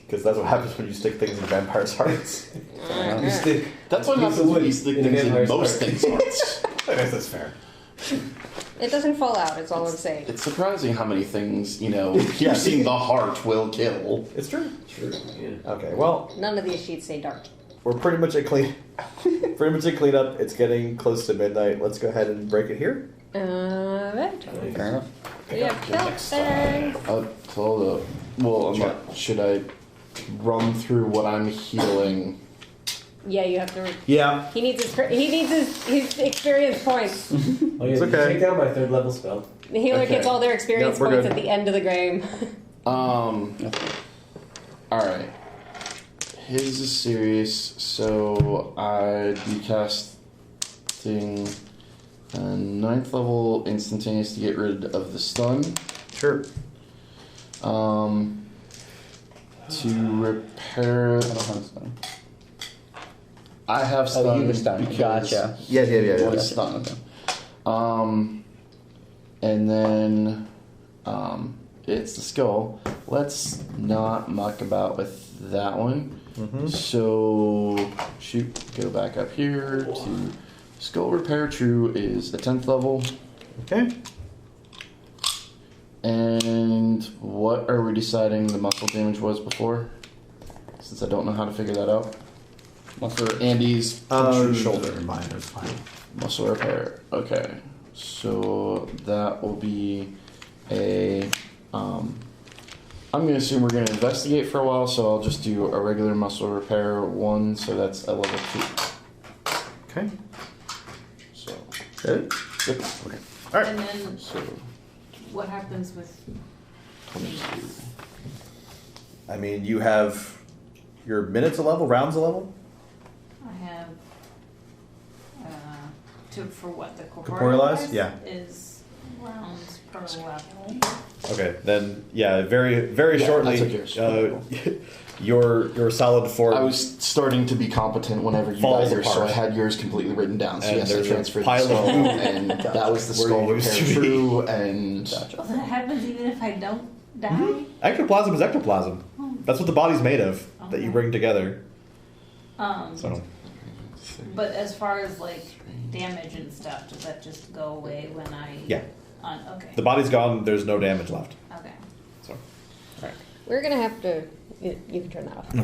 Because that's what happens when you stick things in vampires' hearts. You stick That's what a piece happens of when wood you stick in a things in vampire's most heart. things' hearts. I guess that's fair. It doesn't fall out, it's all I'm saying. It's surprising how many things, piercing the heart will kill. It's true. True. Yeah. Okay, well, None of these sheets say dart. we're pretty much at cleanup. It's getting close to midnight. Let's go ahead and break it here. Right. Fair enough. We have killed thing. Hold up. Well, should I run through what I'm healing? Yeah, you have to. Yeah. He needs his experience points. Oh, yeah, It's you okay. take down my 3rd level spell. The healer Okay. gets all their experience Yep, we're points good. at the end of the game. Alright. His is serious, so I'd be casting a 9th level instantaneous to get rid of the stun. Sure. To repair. I don't have stun. I have stun. Oh, you were stunned. because Gotcha. Yeah. it was Gotcha. stun. Okay. And then it's the skull. Let's not muck about with that one. Mm-hmm. So go back up here to skull repair. True is the 10th level. Okay. And what are we deciding the muscle damage was before? Since I don't know how to figure that out. For Andy's shoulder. Mine is fine. Muscle repair. Okay. So that will be a. I'm going to assume we're going to investigate for a while, so I'll just do a regular muscle repair 1, so that's a level 2. Okay. So. Good. Yep. Okay. All right. And then So what happens with 22. I mean, you have your minutes a level, rounds a level. I have for what the Corporealize? Yeah. is rounds per level. Okay, then very Yeah, shortly, I took yours. your solid form. I was starting to be competent whenever you Falls got yours, so I apart. had yours completely written down. So And yes, I there's a transferred the pile of skull, food. and that was the Where skull you used repair to be. true, and Well, that happens even if I don't die. Ectoplasm is ectoplasm. That's what the body's made of. That you bring together. So But as far as like damage and stuff, does that just go away when I? yeah, Okay. The body's gone. There's no damage left. Okay. So, all right. We're gonna have to. You can turn that off. Okay.